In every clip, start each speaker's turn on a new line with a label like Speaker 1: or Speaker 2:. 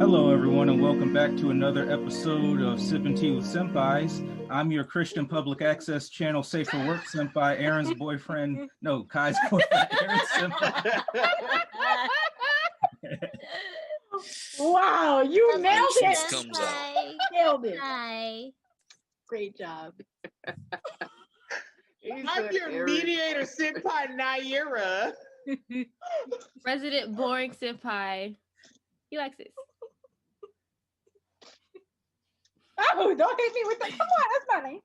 Speaker 1: Hello, everyone, and welcome back to another episode of Sipping Tea with Senpais. I'm your Christian public access channel, Safe for Work Senpai, Aaron's boyfriend, no, Kai's boyfriend, Aaron's Senpai.
Speaker 2: Wow, you nailed it.
Speaker 3: Comes out.
Speaker 2: Nailed it.
Speaker 4: Hi.
Speaker 2: Great job.
Speaker 5: I'm your mediator, Senpai Nyera.
Speaker 4: Resident boring senpai, Elexus.
Speaker 2: Oh, don't hit me with that. Come on, that's funny.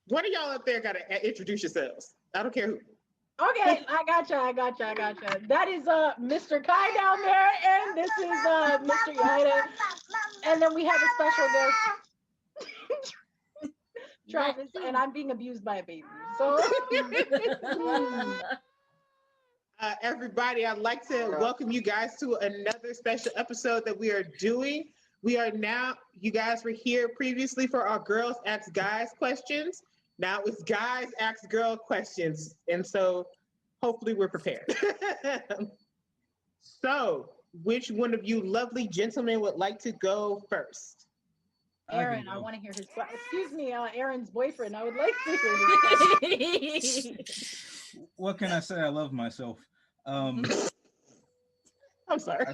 Speaker 5: One of y'all up there gotta introduce yourselves. I don't care who.
Speaker 2: Okay, I gotcha. That is Mr. Kai down there, and this is Mr. Yahida. And then we have a special guest, Travis, and I'm being abused by a baby. So
Speaker 5: everybody, I'd like to welcome you guys to another special episode that we are doing. We are now, you guys were here previously for our Girls Ask Guys questions. Now it's Guys Ask Girl questions. And so hopefully we're prepared. So which one of you lovely gentlemen would like to go first?
Speaker 2: Aaron, I want to hear his, excuse me, Aaron's boyfriend. I would like to hear his.
Speaker 1: What can I say? I love myself.
Speaker 5: I'm sorry.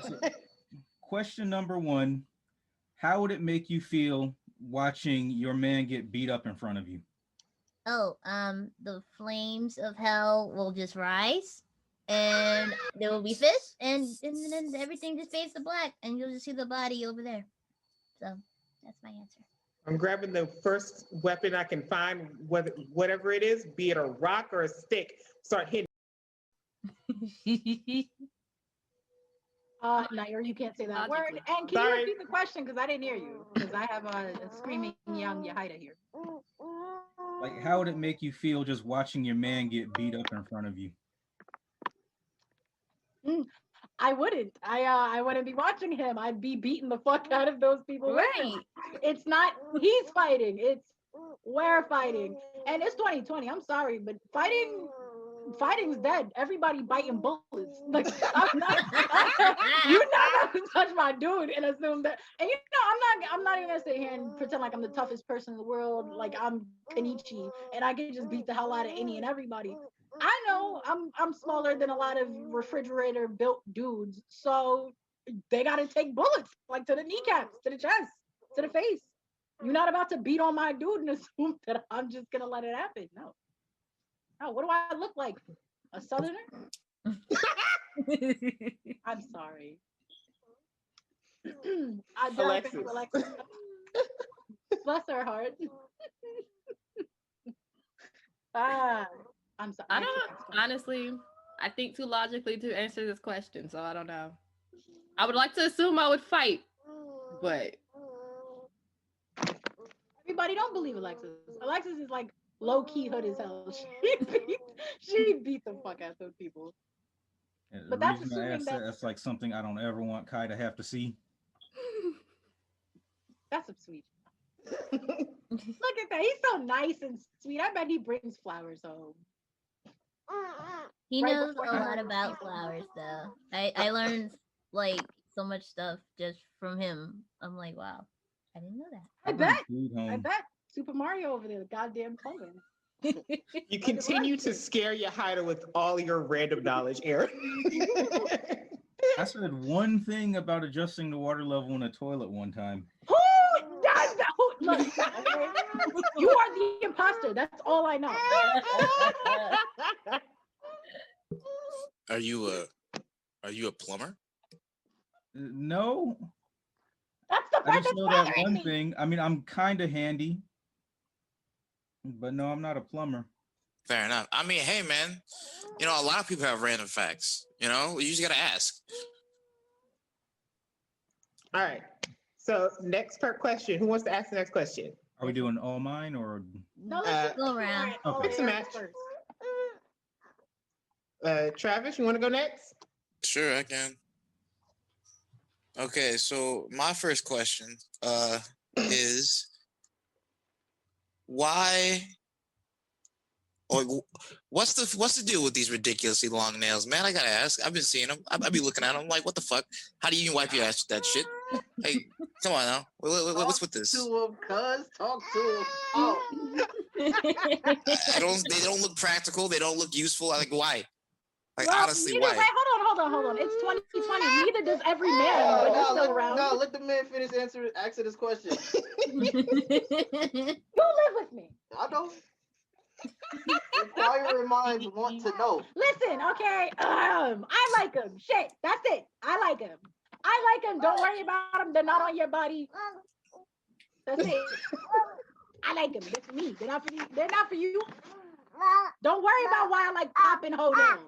Speaker 1: Question number one, how would it make you feel watching your man get beat up in front of you?
Speaker 4: Oh, the flames of hell will just rise, and there will be fists, and then everything just fades to black, and you'll just see the body over there. So that's my answer.
Speaker 5: I'm grabbing the first weapon I can find, whatever it is, be it a rock or a stick, start hitting.
Speaker 2: Nyera, you can't say that word. And can you repeat the question? Because I didn't hear you. Because I have a screaming young Yahida here.
Speaker 1: Like, how would it make you feel just watching your man get beat up in front of you?
Speaker 2: I wouldn't. I wouldn't be watching him. I'd be beating the fuck out of those people.
Speaker 4: Right.
Speaker 2: It's not he's fighting. It's we're fighting. And it's 2020. I'm sorry, but fighting's dead. Everybody biting bullets. Like you're not gonna touch my dude and assume that. And you know, I'm not even gonna sit here and pretend like I'm the toughest person in the world. Like I'm Kenichi and I can just beat the hell out of any and everybody. I know I'm smaller than a lot of refrigerator built dudes, so they gotta take bullets like to the kneecaps, to the chest, to the face. You're not about to beat on my dude and assume that I'm just gonna let it happen. No. Oh, what do I look like? A southerner? I'm sorry.
Speaker 5: Elexus.
Speaker 2: Bless her heart. I'm sorry.
Speaker 6: I don't honestly. I think too logically to answer this question, so I don't know. I would like to assume I would fight, but
Speaker 2: everybody don't believe Elexus. Elexus is like low-key hood as hell. She beat the fuck out of those people.
Speaker 1: And
Speaker 2: but that's assuming
Speaker 1: that's like something I don't ever want Kai to have to see.
Speaker 2: That's a sweet. Look at that. He's so nice and sweet. I bet he brings flowers home.
Speaker 4: He knows a lot about flowers, though. I learned like so much stuff just from him. I'm like, wow, I didn't know that.
Speaker 2: I bet. Super Mario over there, the goddamn plumber.
Speaker 5: You continue to scare Yahida with all your random knowledge, Aaron.
Speaker 1: I said one thing about adjusting the water level in a toilet one time.
Speaker 2: Who does that? Look, you are the imposter. That's all I know.
Speaker 3: Are you a plumber?
Speaker 1: No.
Speaker 2: That's the part
Speaker 1: I just know
Speaker 2: that's
Speaker 1: that one thing. I mean, I'm kind of handy, but no, I'm not a plumber.
Speaker 3: Fair enough. I mean, hey, man, you know, a lot of people have random facts. You know, you just gotta ask.
Speaker 5: All right. So next question. Who wants to ask the next question?
Speaker 1: Are we doing all mine or?
Speaker 2: No, let's
Speaker 4: go around.
Speaker 1: Okay.
Speaker 5: It's a match. Travis, you want to go next?
Speaker 3: Sure, I can. Okay, so my first question is why Or what's the deal with these ridiculously long nails, man? I gotta ask. I've been seeing them. I be looking at them like, what the fuck? How do you even wipe your ass with that shit? Hey, come on now. What's with this?
Speaker 7: To him, cuz. Talk to him. Oh.
Speaker 3: They don't look practical. They don't look useful. Like, why? Like,
Speaker 2: Well,
Speaker 3: honestly,
Speaker 2: neither,
Speaker 3: why?
Speaker 2: wait, hold on. It's 2020. Neither does every man, but you're still around.
Speaker 7: No, let the man finish answering this question.
Speaker 2: You live with me.
Speaker 7: I don't. Inquiring minds want to know.
Speaker 2: Listen, okay. I like them. Shit, that's it. I like them. Don't worry about them. They're not on your body. That's it. I like them. That's me. They're not for you. They're not for you. Don't worry about why I like popping hoe nails.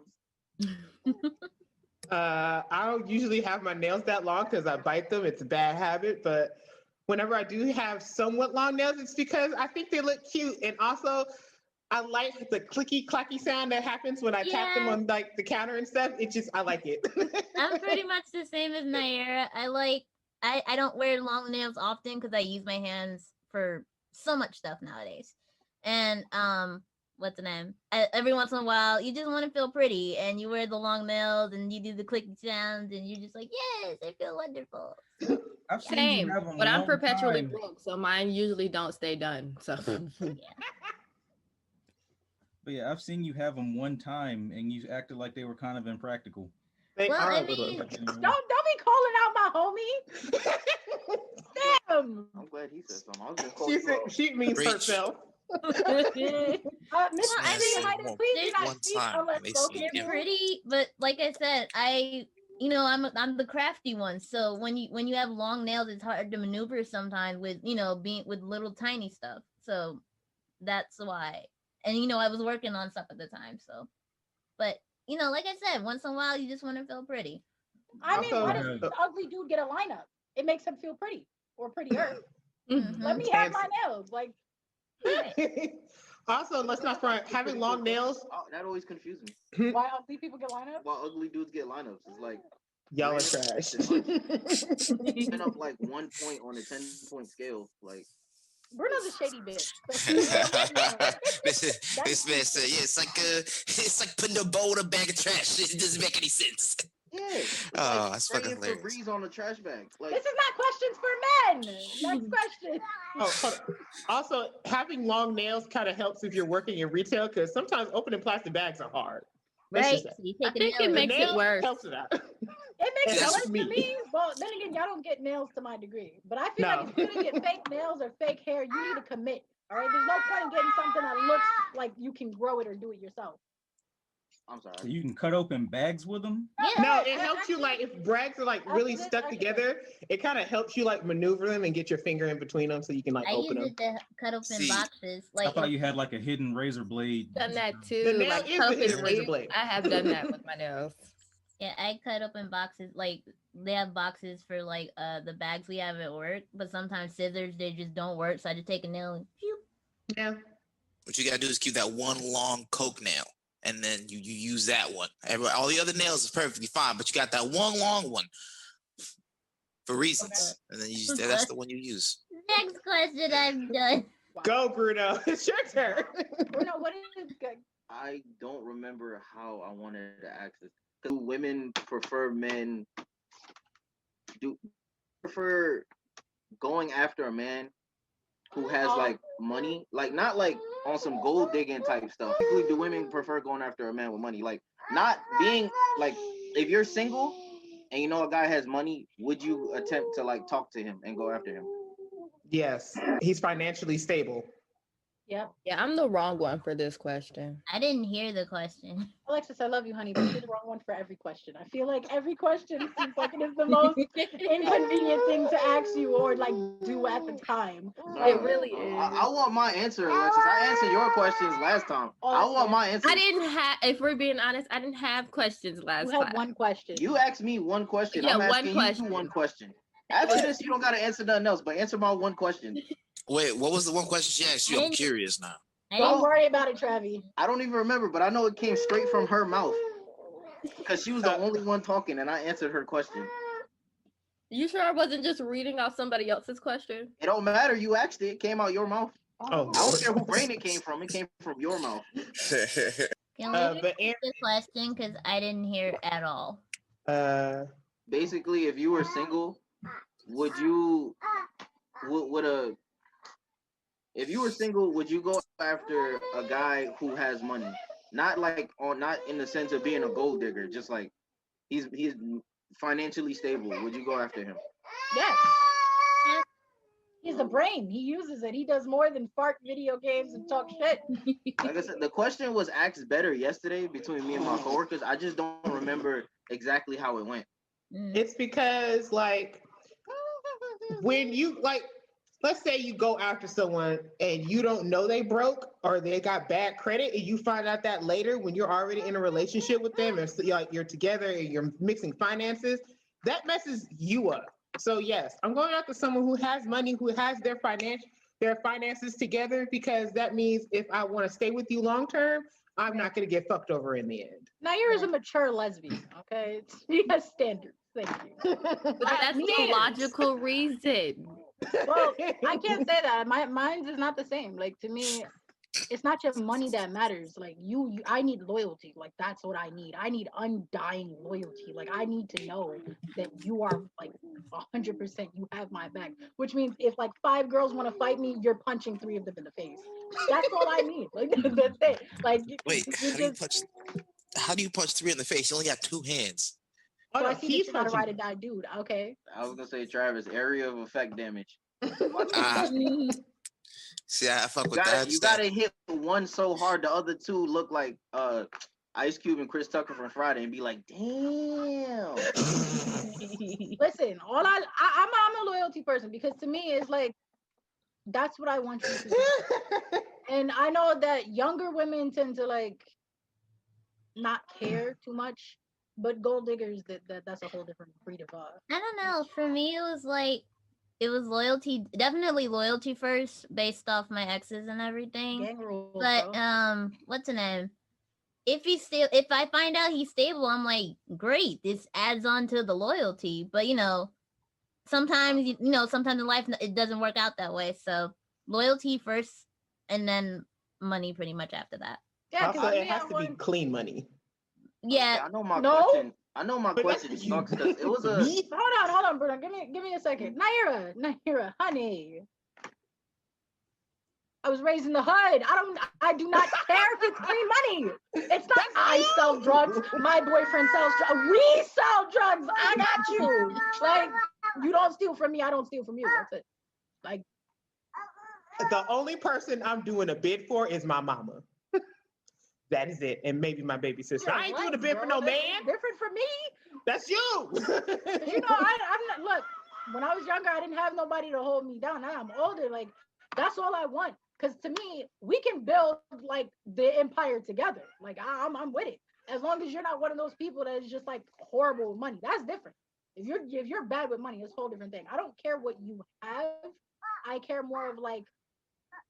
Speaker 5: I don't usually have my nails that long because I bite them. It's a bad habit, but whenever I do have somewhat long nails, it's because I think they look cute, and also I like the clicky clacky sound that happens when I tap them on like the counter and stuff. I like it.
Speaker 4: I'm pretty much the same as Nyera. I don't wear long nails often because I use my hands for so much stuff nowadays. And what's the name? Every once in a while, you just want to feel pretty, and you wear the long nails, and you do the clicky sounds, and you're just like, yes, I feel wonderful.
Speaker 1: I've seen
Speaker 6: Same,
Speaker 1: you have them
Speaker 6: but I'm
Speaker 1: one
Speaker 6: perpetually
Speaker 1: time.
Speaker 6: broke, so mine usually don't stay done. So
Speaker 1: But yeah, I've seen you have them one time, and you acted like they were kind of impractical.
Speaker 5: They
Speaker 4: Well,
Speaker 5: are
Speaker 4: I
Speaker 5: a little
Speaker 4: mean-
Speaker 5: impractical.
Speaker 2: Don't be calling out my homie. Damn.
Speaker 7: I'm glad he said something. I was just calling
Speaker 5: She means
Speaker 3: Preach.
Speaker 5: herself.
Speaker 2: Miss
Speaker 4: I mean,
Speaker 2: Yahida, please do
Speaker 3: one
Speaker 2: not speak
Speaker 3: time
Speaker 2: unless
Speaker 3: they
Speaker 2: spoken
Speaker 3: see
Speaker 4: they're
Speaker 2: to.
Speaker 4: pretty, but like I said, I'm the crafty one. So when you have long nails, it's hard to maneuver sometimes with being with little tiny stuff. So that's why. And I was working on stuff at the time. So, but like I said, once in a while you just want to feel pretty.
Speaker 2: I mean,
Speaker 5: Also,
Speaker 2: why does this ugly dude get a lineup? It makes him feel pretty or prettier.
Speaker 4: Mhm.
Speaker 2: Let me have my nails. Like,
Speaker 5: Also, let's not front. Having long nails,
Speaker 7: Oh, that always confuses me.
Speaker 2: why ugly people get lineups?
Speaker 7: Why ugly dudes get lineups? It's like
Speaker 5: y'all are trash.
Speaker 7: spin up like 1 point on a 10-point scale. Like
Speaker 2: Bruno's a shady bitch.
Speaker 3: This man said, yeah, it's like putting a bowl in a bag of trash. It doesn't make any sense.
Speaker 7: yeah. It's
Speaker 3: Oh,
Speaker 7: like
Speaker 3: that's fucking
Speaker 7: spraying
Speaker 3: hilarious.
Speaker 7: Febreze on a trash bag. Like
Speaker 2: This is not questions for men. Next question.
Speaker 5: Oh, hold on. Also, having long nails kind of helps if you're working in retail because sometimes opening plastic bags are hard. That's
Speaker 4: Right?
Speaker 5: just
Speaker 4: So
Speaker 5: that.
Speaker 4: you
Speaker 6: I
Speaker 4: take
Speaker 6: think
Speaker 4: a
Speaker 6: it
Speaker 4: nail.
Speaker 6: makes it
Speaker 5: Nail
Speaker 6: worse.
Speaker 5: helps it out.
Speaker 2: It makes
Speaker 3: That's
Speaker 2: it worse
Speaker 5: me.
Speaker 2: to me. Well, then again, y'all don't get nails to my degree. But I feel like if you're gonna get fake nails or fake hair, you need to commit. All right. There's no point in getting something that looks like you can grow it or do it yourself.
Speaker 7: I'm sorry.
Speaker 1: So you can cut open bags with them.
Speaker 4: Yeah.
Speaker 5: No, it helps you like if brags are like really stuck together, it kind of helps you like maneuver them and get your finger in between them so you can like
Speaker 4: I
Speaker 5: open
Speaker 4: use
Speaker 5: them.
Speaker 4: it to cut open
Speaker 3: See,
Speaker 4: boxes.
Speaker 1: I
Speaker 4: Like
Speaker 1: thought you had like a hidden razor blade.
Speaker 6: Done that too.
Speaker 5: The nail
Speaker 6: like
Speaker 5: is
Speaker 6: cut
Speaker 5: the
Speaker 6: open
Speaker 5: hidden razor
Speaker 6: sleeves.
Speaker 5: blade.
Speaker 6: I have done that with my nails.
Speaker 4: yeah, I cut open boxes. Like they have boxes for like the bags we have at work, but sometimes scissors they just don't work. So I just take a nail and phew.
Speaker 5: Yeah.
Speaker 3: What you gotta do is keep that one long coke nail, and then you use that one. All the other nails is perfectly fine, but you got that one long one for reasons, and then that's the one you use.
Speaker 4: Next question, I'm done.
Speaker 5: Go, Bruno. It's your turn.
Speaker 2: Bruno, what is good?
Speaker 7: I don't remember how I wanted to ask this. Do women prefer men? Do prefer going after a man who has like money, like not like on some gold digging type stuff? Typically, do women prefer going after a man with money? Like not being like, if you're single and you know a guy has money, would you attempt to like talk to him and go after him?
Speaker 5: Yes, he's financially stable.
Speaker 2: Yep.
Speaker 6: Yeah, I'm the wrong one for this question.
Speaker 4: I didn't hear the question.
Speaker 2: Alexis, I love you, honey, but you're the wrong one for every question. I feel like every question seems like it is the most inconvenient thing to ask you or like do at the time.
Speaker 6: It really is.
Speaker 7: I want my answer, Alexis. I answered your questions last time. I want my answer.
Speaker 6: I didn't have, if we're being honest, I didn't have questions last
Speaker 2: You had
Speaker 6: time.
Speaker 2: one question.
Speaker 7: You asked me one question.
Speaker 6: Yeah,
Speaker 7: I'm
Speaker 6: one
Speaker 7: asking
Speaker 6: question.
Speaker 7: you one question. After this, you don't gotta answer nothing else, but answer my one question.
Speaker 3: Wait, what was the one question she asked you? I'm curious now.
Speaker 4: I
Speaker 2: Don't
Speaker 4: didn't,
Speaker 2: worry about it, Travi.
Speaker 7: I don't even remember, but I know it came straight from her mouth because she was the only one talking, and I answered her question.
Speaker 6: You sure I wasn't just reading off somebody else's question?
Speaker 7: It don't matter. You asked it. It came out your mouth.
Speaker 5: Oh,
Speaker 7: I don't care who brain it came from. It came from your mouth.
Speaker 4: Can we
Speaker 5: but
Speaker 4: repeat the question? Because I didn't hear it at all.
Speaker 7: Basically, if you were single, would you if you were single, would you go after a guy who has money? Not not in the sense of being a gold digger, just like he's financially stable. Would you go after him?
Speaker 2: Yes. He's a brain. He uses it. He does more than fart video games and talk shit.
Speaker 7: Like I said, the question was asked better yesterday between me and my coworkers. I just don't remember exactly how it went.
Speaker 5: It's because like when you like, let's say you go after someone and you don't know they broke or they got bad credit, and you find out that later when you're already in a relationship with them and you're together and you're mixing finances, that messes you up. So yes, I'm going after someone who has money, who has their finances together, because that means if I want to stay with you long term, I'm not going to get fucked over in the end.
Speaker 2: Nyera is a mature lesbian, okay? She has standards. Thank you.
Speaker 6: That's the logical reason.
Speaker 2: Well, I can't say that. Mine is not the same. Like, to me, it's not just money that matters. Like, I need loyalty. Like, that's what I need. I need undying loyalty. Like, I need to know that you are like 100%. You have my back. Which means if like 5 girls want to fight me, you're punching 3 of them in the face. That's all I need. Like, that's it. Like,
Speaker 3: Wait, how do you punch 3 in the face? You only got 2 hands.
Speaker 2: So I see that you're not a ride or die dude. Okay.
Speaker 7: I was gonna say, Travis, area of effect damage.
Speaker 3: See, I fuck with that.
Speaker 7: You gotta hit one so hard, the other 2 look like Ice Cube and Chris Tucker from Friday, and be like, damn.
Speaker 2: Listen, I'm a loyalty person, because to me it's like that's what I want you to do. And I know that younger women tend to like not care too much, but gold diggers, that's a whole different breed of
Speaker 4: I don't know. For me, it was loyalty, definitely loyalty first, based off my exes and everything.
Speaker 2: gang rules.
Speaker 4: But
Speaker 2: bro.
Speaker 4: what's the name? If I find out he's stable, I'm like, great. This adds on to the loyalty. But sometimes sometimes in life it doesn't work out that way. So loyalty first, and then money pretty much after that.
Speaker 2: Yeah,
Speaker 5: also, it has to be clean money.
Speaker 4: Yeah.
Speaker 7: I know my
Speaker 2: No?
Speaker 7: question. I know my question sucks because it was a.
Speaker 2: Hold on, Bruno. Give me a second. Nyera, honey. I was raised in the hood. I do not care if it's clean money. It's not I sell drugs. My boyfriend sells drugs. We sell drugs. I got you. Like, you don't steal from me. I don't steal from you. That's it. Like,
Speaker 5: the only person I'm doing a bid for is my mama. That is it. And maybe my baby sister. I ain't doing a bid for no man.
Speaker 2: Different from me.
Speaker 5: That's you.
Speaker 2: I'm not, look, when I was younger, I didn't have nobody to hold me down. Now I'm older. Like, that's all I want. Because to me, we can build like the empire together. Like, I'm with it. As long as you're not one of those people that is just like horrible with money. That's different. If you're bad with money, it's a whole different thing. I don't care what you have. I care more of like,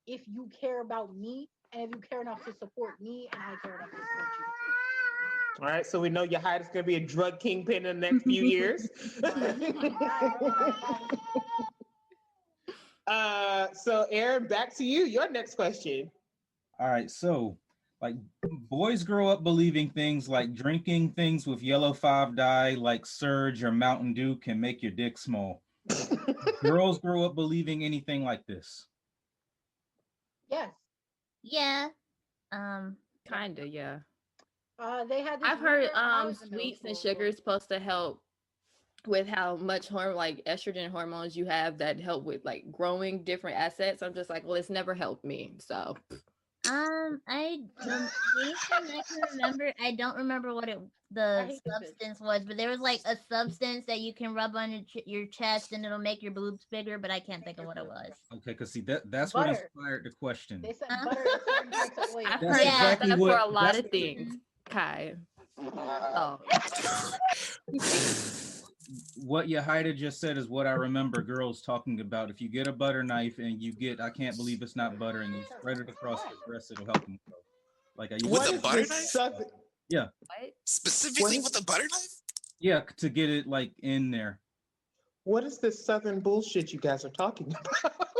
Speaker 2: if you care about me, and if you care enough to support me, and I care enough to support you.
Speaker 5: All right, so we know Yahida's going to be a drug kingpin in the next few years. So Aaron, back to you. Your next question.
Speaker 1: All right, so like boys grow up believing things like drinking things with yellow 5-dye like Surge or Mountain Dew can make your dick small. Girls grow up believing anything like this.
Speaker 2: Yes.
Speaker 4: Yeah.
Speaker 6: Kinda, yeah.
Speaker 2: They had.
Speaker 6: I've heard sweets and sugars supposed to help with how much estrogen hormones you have that help with like growing different assets. I'm just like, well, it's never helped me. So
Speaker 4: I don't remember what the substance was, but there was like a substance that you can rub on your chest and it'll make your boobs bigger, but I can't think of what it was.
Speaker 1: Okay, because see that's what inspired the question.
Speaker 2: They said butter is certain types of oil.
Speaker 6: I've heard that for a lot of things. Kai. Oh.
Speaker 1: What Yahida just said is what I remember girls talking about. If you get a butter knife and you get, I can't believe it's not butter, and you spread it across your breast, it'll help them grow. Like I used
Speaker 3: with a butter knife?
Speaker 1: Yeah.
Speaker 3: Specifically with a butter knife?
Speaker 1: Yeah, to get it like in there.
Speaker 5: What is this Southern bullshit you guys are talking about?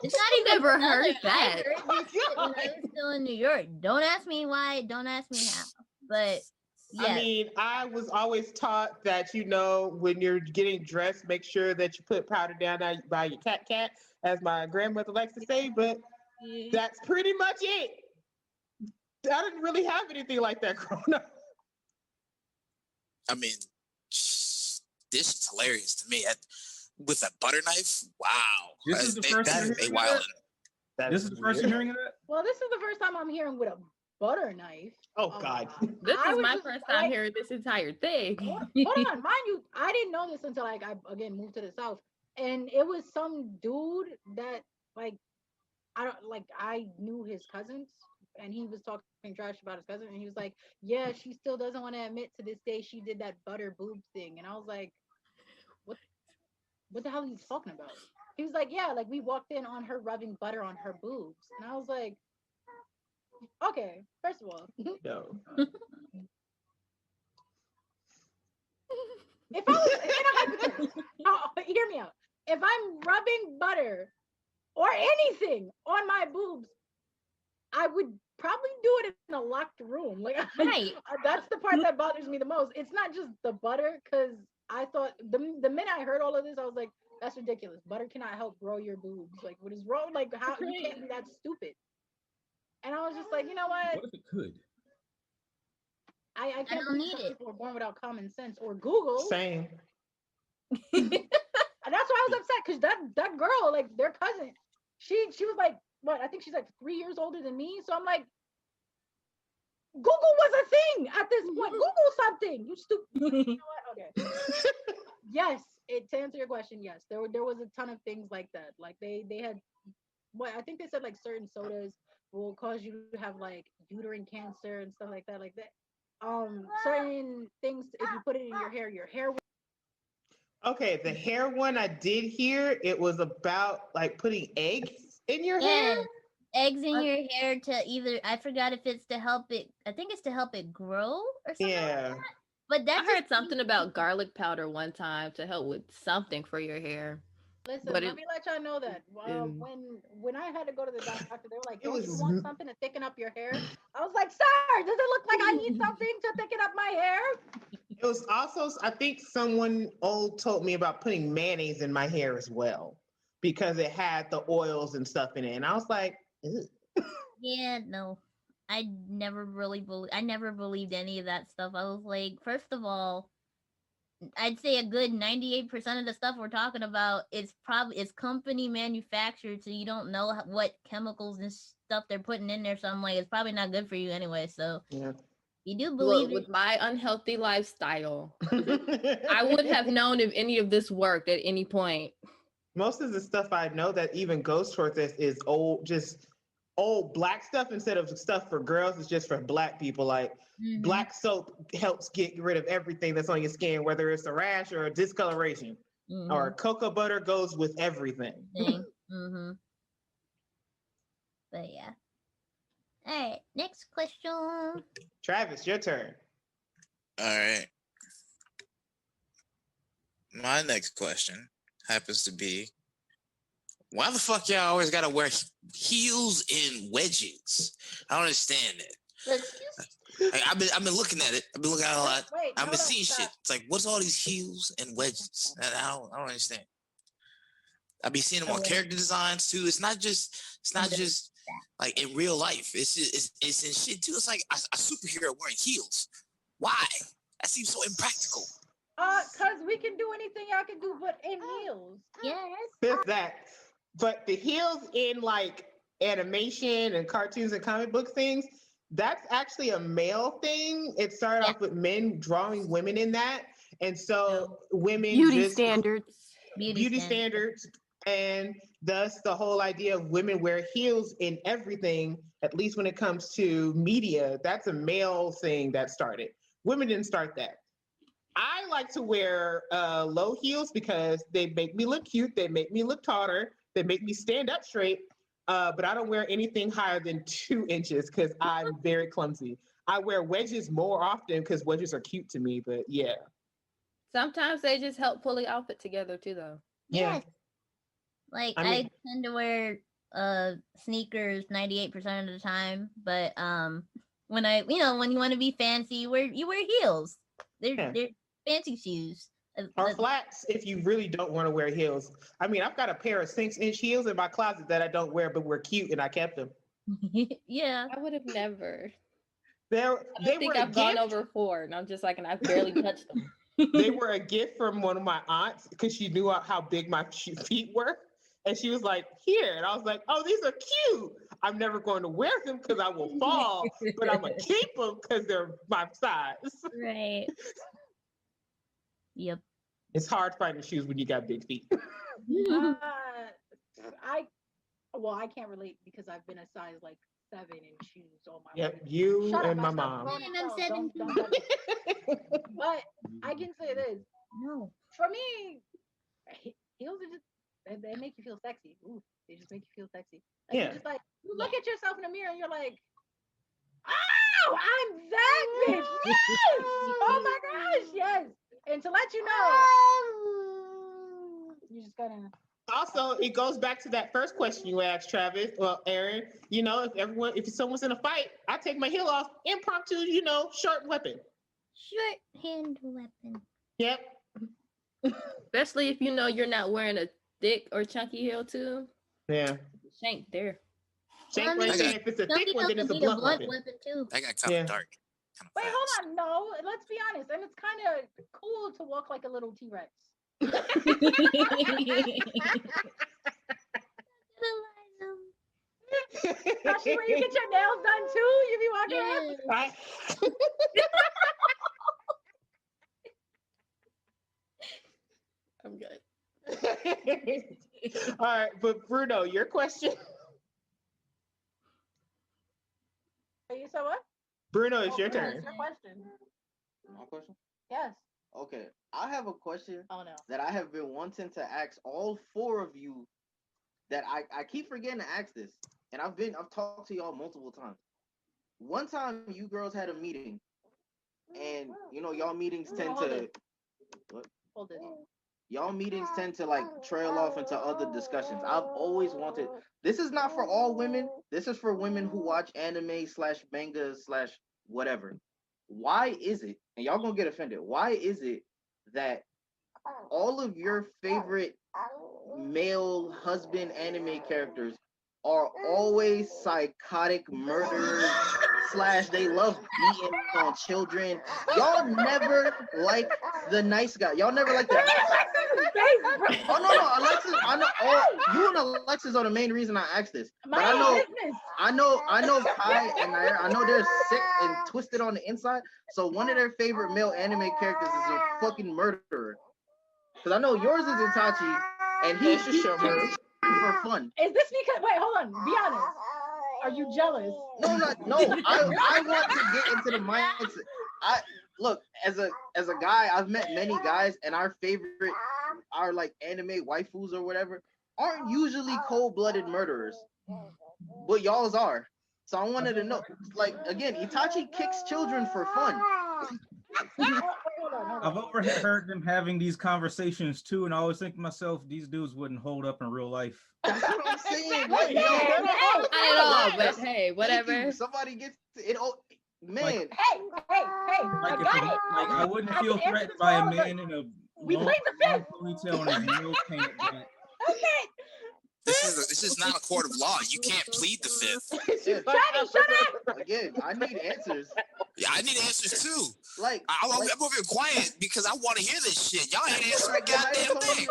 Speaker 4: It's not even
Speaker 6: Never
Speaker 4: Southern.
Speaker 6: heard
Speaker 4: I
Speaker 6: that.
Speaker 4: heard this shit when I was still in New York. Don't ask me why. Don't ask me how. But
Speaker 5: I
Speaker 4: yes.
Speaker 5: mean, I was always taught that, you know, when you're getting dressed, make sure that you put powder down by your cat, as my grandmother likes to say, but that's pretty much it. I didn't really have anything like that growing up.
Speaker 3: I mean, this is hilarious to me. With a butter knife, wow.
Speaker 1: This is the first time
Speaker 3: they
Speaker 1: you're
Speaker 3: wildin'.
Speaker 1: This is the first time hearing of that?
Speaker 2: Well, this is the first time I'm hearing with a butter knife.
Speaker 5: Oh, God.
Speaker 6: This
Speaker 2: I
Speaker 6: is
Speaker 2: was
Speaker 6: my
Speaker 2: just
Speaker 6: first time hearing this entire thing.
Speaker 2: Hold on, mind you, I didn't know this until like I again moved to the South, and it was some dude that like I knew his cousins, and he was talking trash about his cousin, and he was like, "Yeah, she still doesn't want to admit to this day she did that butter boob thing," and I was like, "What the hell are you talking about?" He was like, "Yeah, like we walked in on her rubbing butter on her boobs," and I was like, "Okay, first of all,
Speaker 5: No.
Speaker 2: if I was in a hypothetical, hear me out. If I'm rubbing butter or anything on my boobs, I would probably do it in a locked room. Like,
Speaker 4: Right.
Speaker 2: That's the part that bothers me the most. It's not just the butter, because I thought the minute I heard all of this, I was like, that's ridiculous. Butter cannot help grow your boobs. Like, what is wrong? Like, how you can't be that stupid? And I was just like, you know what?
Speaker 1: What if it could?
Speaker 2: I can't
Speaker 4: don't
Speaker 2: believe
Speaker 4: need
Speaker 2: some
Speaker 4: it.
Speaker 2: people are born without common sense or Google.
Speaker 5: Same.
Speaker 2: And that's why I was upset, because that girl, like their cousin, she was like, what? I think she's like 3 years older than me. So I'm like, Google was a thing at this point. Google something. You stupid. You know what? Okay. Yes, to answer your question, yes, there was a ton of things like that. Like they had, what I think they said, like certain sodas will cause you to have like uterine cancer and stuff like that. Like that. Certain things, if you put it in your hair will.
Speaker 5: Okay, the hair one I did hear, it was about like putting eggs in your hair.
Speaker 4: Eggs in your hair to either, I forgot if it's to help it, I think it's to help it grow or something.
Speaker 5: Yeah.
Speaker 4: Like that. But that's
Speaker 6: I heard something about garlic powder one time to help with something for your hair.
Speaker 2: Listen,
Speaker 6: But
Speaker 2: let me let y'all know that when I had to go to the doctor, they were like,
Speaker 5: It
Speaker 2: "Don't you
Speaker 5: was
Speaker 2: want something to thicken up your hair?" I was like, "Sir, does it look like I need something to thicken up my hair?"
Speaker 5: It was also, I think someone old told me about putting mayonnaise in my hair as well, because it had the oils and stuff in it. And I was like, ugh.
Speaker 4: Yeah, no. I never believed any of that stuff. I was like, first of all, I'd say a good 98% of the stuff we're talking about is company manufactured, so you don't know what chemicals and stuff they're putting in there. So I'm like, it's probably not good for you anyway. So
Speaker 5: Yeah.
Speaker 4: you do believe
Speaker 6: Look,
Speaker 4: it.
Speaker 6: with my unhealthy lifestyle, I would have known if any of this worked at any point.
Speaker 5: Most of the stuff I know that even goes towards this is old black stuff instead of stuff for girls. It's just for black people. Like black soap helps get rid of everything that's on your skin, whether it's a rash or a discoloration. Or cocoa butter goes with everything.
Speaker 4: But yeah. All right, next question.
Speaker 5: Travis, your turn.
Speaker 3: All right. My next question happens to be, why the fuck y'all always gotta wear heels and wedges? I don't understand it. I've been looking at it. I've been looking at it a lot. I've been seeing shit. It's like, what's all these heels and wedges? And I don't understand. I've been seeing them on character designs too. It's not just like in real life. It's in shit too. It's like a superhero wearing heels. Why? That seems so impractical.
Speaker 2: Cause we can do anything y'all can do, but in heels.
Speaker 4: Yes.
Speaker 5: That. But the heels in like animation and cartoons and comic book things, that's actually a male thing. It started off with men drawing women in that. And so women
Speaker 6: Beauty standards.
Speaker 5: And thus the whole idea of women wear heels in everything, at least when it comes to media, that's a male thing that started. Women didn't start that. I like to wear low heels because they make me look cute. They make me look taller. They make me stand up straight. But I don't wear anything higher than 2 inches because I'm very clumsy. I wear wedges more often because wedges are cute to me. But yeah.
Speaker 6: Sometimes they just help pull the outfit together too, though.
Speaker 5: Yeah.
Speaker 4: Yes. Like
Speaker 5: I
Speaker 4: I,
Speaker 5: mean-
Speaker 4: tend to wear sneakers 98% of the time, but when when you want to be fancy, you wear heels. They're fancy shoes.
Speaker 5: Or flats if you really don't want to wear heels. I mean, I've got a pair of 6-inch heels in my closet that I don't wear, but were cute and I kept them.
Speaker 4: Yeah.
Speaker 6: I would have never.
Speaker 5: They
Speaker 6: I think
Speaker 5: were a
Speaker 6: I've gone
Speaker 5: gift.
Speaker 6: over 4, and I'm just like, and I've barely touched them.
Speaker 5: They were a gift from one of my aunts because she knew how big my feet were. And she was like, here. And I was like, oh, these are cute. I'm never going to wear them because I will fall, but I'm going to keep them because they're my size.
Speaker 4: Right. Yep.
Speaker 5: It's hard finding shoes when you got big feet.
Speaker 2: I can't relate because I've been a size like 7 in shoes all my
Speaker 5: Yep,
Speaker 2: life.
Speaker 5: you
Speaker 2: Shut
Speaker 5: and
Speaker 2: up,
Speaker 5: my
Speaker 2: I'm
Speaker 5: mom.
Speaker 2: grown
Speaker 4: Man, I'm
Speaker 2: adult,
Speaker 4: 7
Speaker 2: don't
Speaker 4: too.
Speaker 2: judge me. But I can say this.
Speaker 4: No.
Speaker 2: For me, heels are just, they make you feel sexy. Ooh, they just make you feel sexy. Like,
Speaker 5: Yeah.
Speaker 2: you're just like, you look at yourself in the mirror and you're like, oh, I'm that bitch. Yes! Oh my gosh, yes. And to let you know, you just gotta.
Speaker 5: Also, it goes back to that first question you asked, Travis. Well, Aaron, if someone's in a fight, I take my heel off, impromptu, short weapon.
Speaker 4: Short hand weapon.
Speaker 5: Yep.
Speaker 6: Especially if you know you're not wearing a thick or chunky heel too.
Speaker 5: Yeah.
Speaker 6: Shank there.
Speaker 5: Shank
Speaker 4: Well, I
Speaker 5: right
Speaker 3: mean,
Speaker 5: there. If it's a
Speaker 4: Some
Speaker 5: thick
Speaker 4: people
Speaker 5: one, then
Speaker 4: can
Speaker 5: it's a
Speaker 4: be
Speaker 5: blunt weapon.
Speaker 4: too.
Speaker 3: That got kind
Speaker 5: Yeah.
Speaker 3: of dark. Kind of
Speaker 2: Wait,
Speaker 3: fast.
Speaker 2: hold on. No, let's be honest. And it's kind of cool to walk like a little T-Rex. Especially when you get your nails done too. You be walking around.
Speaker 4: Yes.
Speaker 5: Right?
Speaker 6: I'm good.
Speaker 5: All right, but Bruno, your question.
Speaker 2: You said what?
Speaker 5: Bruno, it's your
Speaker 2: Bruno,
Speaker 5: turn.
Speaker 2: It's your question.
Speaker 7: My question?
Speaker 2: Yes.
Speaker 7: Okay. I have a question
Speaker 2: Oh no.
Speaker 7: that I have been wanting to ask all 4 of you that I keep forgetting to ask this. And I've talked to y'all multiple times. One time you girls had a meeting and y'all meetings tend to
Speaker 2: Hold it.
Speaker 7: y'all meetings tend to like trail off into other discussions. I've always wanted, this is not for all women. This is for women who watch anime / manga / whatever. Why is it, and y'all gonna get offended, why is it that all of your favorite male husband anime characters are always psychotic murderers / they love beating on children? Y'all never like the nice guy. Y'all never like the Oh no, Alexis, I know you and Alexis are the main reason I asked this. But I know Kai and Nyera, I know they're sick and twisted on the inside. So one of their favorite male anime characters is a fucking murderer. Because I know yours is Itachi, and he's just for fun.
Speaker 2: Is this because? Wait, hold on. Be honest. Are you jealous?
Speaker 7: No. I want to get into the mindset. Look, as a guy, I've met many guys, and our like anime waifus or whatever aren't usually cold-blooded murderers, but y'all's are. So I wanted to know, like, again, Itachi kicks children for fun.
Speaker 1: I've overheard them having these conversations too, and I always think to myself, these dudes wouldn't hold up in real life.
Speaker 7: That's what I'm saying.
Speaker 6: Not at all, but hey, whatever.
Speaker 7: Somebody gets it. Oh, man.
Speaker 2: Hey.
Speaker 1: Like, I wouldn't feel threatened by a man in a long ponytail and his nails painted black.
Speaker 2: Okay.
Speaker 3: This is not a court of law. You can't plead the 5th.
Speaker 2: Shut up.
Speaker 7: Again, I need answers.
Speaker 3: Yeah, I need answers too.
Speaker 7: Like,
Speaker 3: I'm over here quiet because I want to hear this shit. Y'all ain't answering a goddamn thing.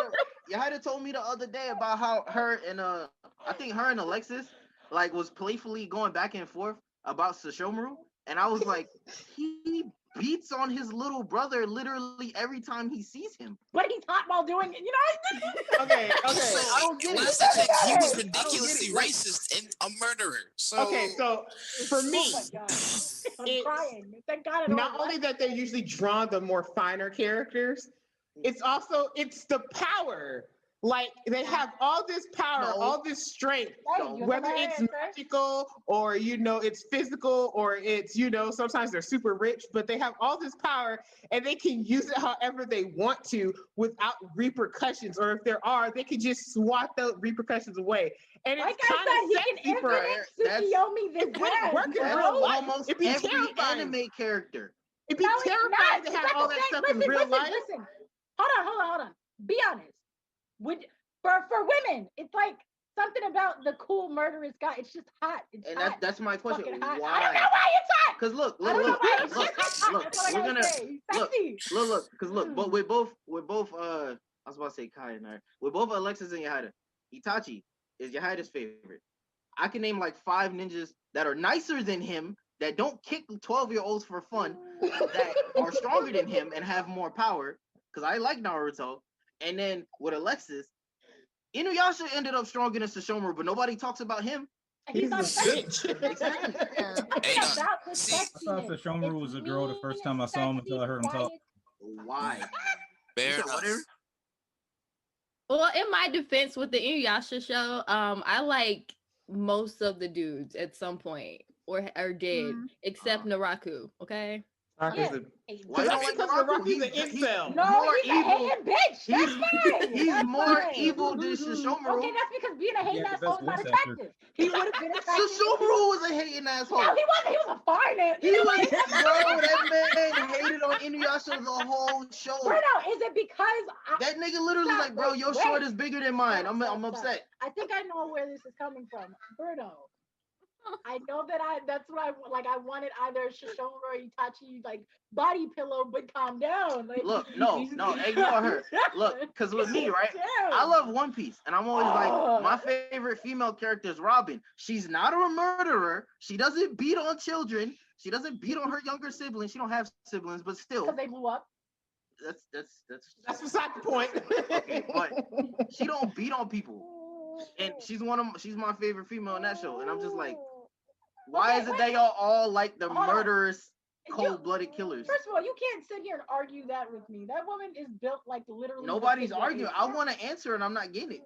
Speaker 7: Yahida told me the other day about how her and I think her and Elexus like was playfully going back and forth about Sashomaru, and I was like, he beats on his little brother literally every time he sees him.
Speaker 2: But he's hot while doing it,
Speaker 5: Okay.
Speaker 3: So,
Speaker 7: I don't get it.
Speaker 3: he was ridiculously racist and a murderer. So
Speaker 5: Okay, so for me,
Speaker 2: Oh my God. I'm
Speaker 5: It's
Speaker 2: crying. Thank God.
Speaker 5: not only that they're usually drawn the more finer characters, it's the power Like they have all this power,
Speaker 7: No.
Speaker 5: all this strength,
Speaker 2: Right, you
Speaker 5: whether
Speaker 2: have
Speaker 5: it's
Speaker 2: an answer.
Speaker 5: magical or it's physical or it's sometimes they're super rich, but they have all this power and they can use it however they want to without repercussions, or if there are, they can just swat those repercussions away. And
Speaker 2: Like
Speaker 5: it's
Speaker 2: I
Speaker 5: kind
Speaker 2: said,
Speaker 5: of
Speaker 2: he
Speaker 5: sexy
Speaker 2: can
Speaker 5: for
Speaker 2: infinite
Speaker 7: That's-
Speaker 2: Tsukiyomi this
Speaker 5: it wouldn't
Speaker 2: ass,
Speaker 5: work in
Speaker 7: That's
Speaker 5: real
Speaker 2: bro.
Speaker 5: life.
Speaker 7: almost
Speaker 5: It'd be
Speaker 7: every
Speaker 5: terrifying.
Speaker 7: anime character.
Speaker 5: It'd be
Speaker 2: No, it's
Speaker 5: terrifying
Speaker 2: not.
Speaker 5: to
Speaker 2: It's
Speaker 5: have
Speaker 2: like
Speaker 5: all
Speaker 2: the
Speaker 5: that
Speaker 2: same-
Speaker 5: stuff
Speaker 2: listen,
Speaker 5: in real life.
Speaker 2: Listen. Hold on. Be honest. Would for women, it's like something about the cool murderous guy. It's just hot. It's
Speaker 7: And
Speaker 2: hot.
Speaker 7: that's my
Speaker 2: It's
Speaker 7: question.
Speaker 2: fucking hot. I don't know
Speaker 7: Why?
Speaker 2: why it's hot.
Speaker 7: Because look,
Speaker 2: I don't know why it's
Speaker 7: look,
Speaker 2: just hot.
Speaker 7: look,
Speaker 2: That's all I
Speaker 7: we're
Speaker 2: gotta
Speaker 7: gonna
Speaker 2: say.
Speaker 7: look,
Speaker 2: Sexy.
Speaker 7: look, because look, but we're both I was about to say Kai and I. We're both Alexis and Yahida. Itachi is Yahida's favorite. I can name like 5 ninjas that are nicer than him, that don't kick 12-year-olds for fun, that are stronger than him and have more power. Because I like Naruto. And then with Alexis, Inuyasha ended up stronger than Sesshomaru, but nobody talks about him.
Speaker 2: He's
Speaker 5: He's
Speaker 2: not
Speaker 5: a
Speaker 2: sexy.
Speaker 5: bitch.
Speaker 7: Exactly.
Speaker 4: Yeah.
Speaker 3: Hey,
Speaker 2: It's about the
Speaker 3: see,
Speaker 1: I thought
Speaker 2: sexiness.
Speaker 1: Sesshomaru was a girl the
Speaker 2: It's
Speaker 1: first
Speaker 2: mean,
Speaker 1: time I saw him until I heard him talk.
Speaker 2: sexy,
Speaker 7: Why?
Speaker 3: Fair
Speaker 7: You said
Speaker 3: enough.
Speaker 7: what, Aaron?
Speaker 6: Well, in my defense with the Inuyasha show, I like most of the dudes at some point or did, except Naraku. Okay.
Speaker 2: Yeah.
Speaker 7: Why
Speaker 5: Because
Speaker 7: you
Speaker 5: I
Speaker 7: don't
Speaker 5: think
Speaker 7: like
Speaker 5: Naraku's
Speaker 7: Naraku?
Speaker 5: an incel.
Speaker 2: No,
Speaker 7: more
Speaker 2: he's a
Speaker 7: evil.
Speaker 2: hating bitch. That's fine.
Speaker 7: He's
Speaker 2: That's
Speaker 7: more
Speaker 2: fine.
Speaker 7: evil than Sesshomaru.
Speaker 2: Okay, that's because being a hating
Speaker 1: Yeah,
Speaker 2: asshole is
Speaker 1: that's
Speaker 2: not
Speaker 1: voice actor.
Speaker 2: attractive. He would have been attractive.
Speaker 7: Sesshomaru was a hating asshole.
Speaker 2: No, he wasn't. He was a fine ass.
Speaker 7: He was, bro, that man hated on Inuyasha the whole show.
Speaker 2: Bruno, is it because
Speaker 7: That nigga literally
Speaker 2: Stop,
Speaker 7: like, bro,
Speaker 2: wait,
Speaker 7: your
Speaker 2: wait.
Speaker 7: short is bigger than mine. I'm
Speaker 2: Stop.
Speaker 7: upset.
Speaker 2: I think I know where this is coming from. Bruno. I know that that's what I like. I wanted either Sesshomaru or Itachi, like body pillow, but calm down. Like,
Speaker 7: Look, no, ignore her. Look, because with me, right, I love One Piece, and I'm always like, my favorite female character is Robin. She's not a murderer. She doesn't beat on children. She doesn't beat on her younger siblings. She don't have siblings, but still,
Speaker 2: because they blew up.
Speaker 7: that's
Speaker 5: beside the point.
Speaker 7: okay, but she don't beat on people, and she's my favorite female in that show, and I'm just like, why is it that y'all all like the murderous, cold-blooded killers?
Speaker 2: First of all, you can't sit here and argue that with me. That woman is built like literally.
Speaker 7: Nobody's arguing. I want to answer, and I'm not getting it.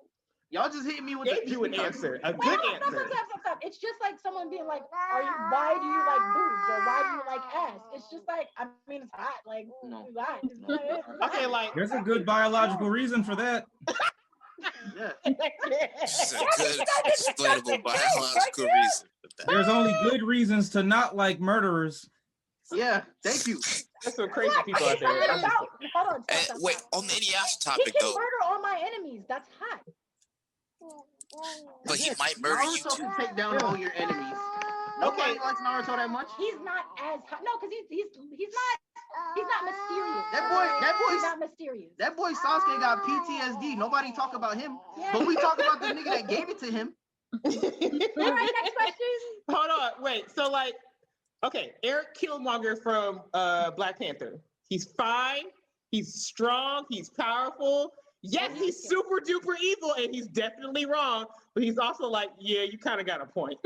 Speaker 7: Y'all just hit me with
Speaker 5: Gave you an answer, a good answer.
Speaker 2: Stop. It's just like someone being like, why do you like boobs or why do you like ass? It's just like, I mean, it's hot. Like,
Speaker 7: No.
Speaker 2: it's hot. It's hot.
Speaker 5: Okay, like
Speaker 1: There's a good biological reason for that.
Speaker 7: Yeah.
Speaker 3: It's a good explainable biological reason.
Speaker 1: There's only good reasons to not like murderers.
Speaker 7: Yeah. Thank you.
Speaker 5: There's some crazy
Speaker 2: Look,
Speaker 5: people out there.
Speaker 2: Hold on.
Speaker 3: And wait, on the Inuyasha
Speaker 2: He
Speaker 3: topic
Speaker 2: can
Speaker 3: though,
Speaker 2: murder all my enemies. That's hot.
Speaker 3: but he might murder you
Speaker 7: Naruto
Speaker 3: too.
Speaker 7: can take down all your enemies. Nobody likes Naruto that much.
Speaker 2: He's not as hot. No, because he's not mysterious.
Speaker 7: That
Speaker 2: He's
Speaker 7: boy,
Speaker 2: not mysterious.
Speaker 7: that boy Sasuke got PTSD. Nobody talk about him,
Speaker 2: Yeah.
Speaker 7: but we talk about the nigga that gave it to him.
Speaker 2: All right, next question.
Speaker 5: Hold on, wait. So like, okay, Eric Killmonger from Black Panther. He's fine. He's strong. He's powerful. Yes, he's super duper evil, and he's definitely wrong. But he's also like, yeah, you kind of got a point.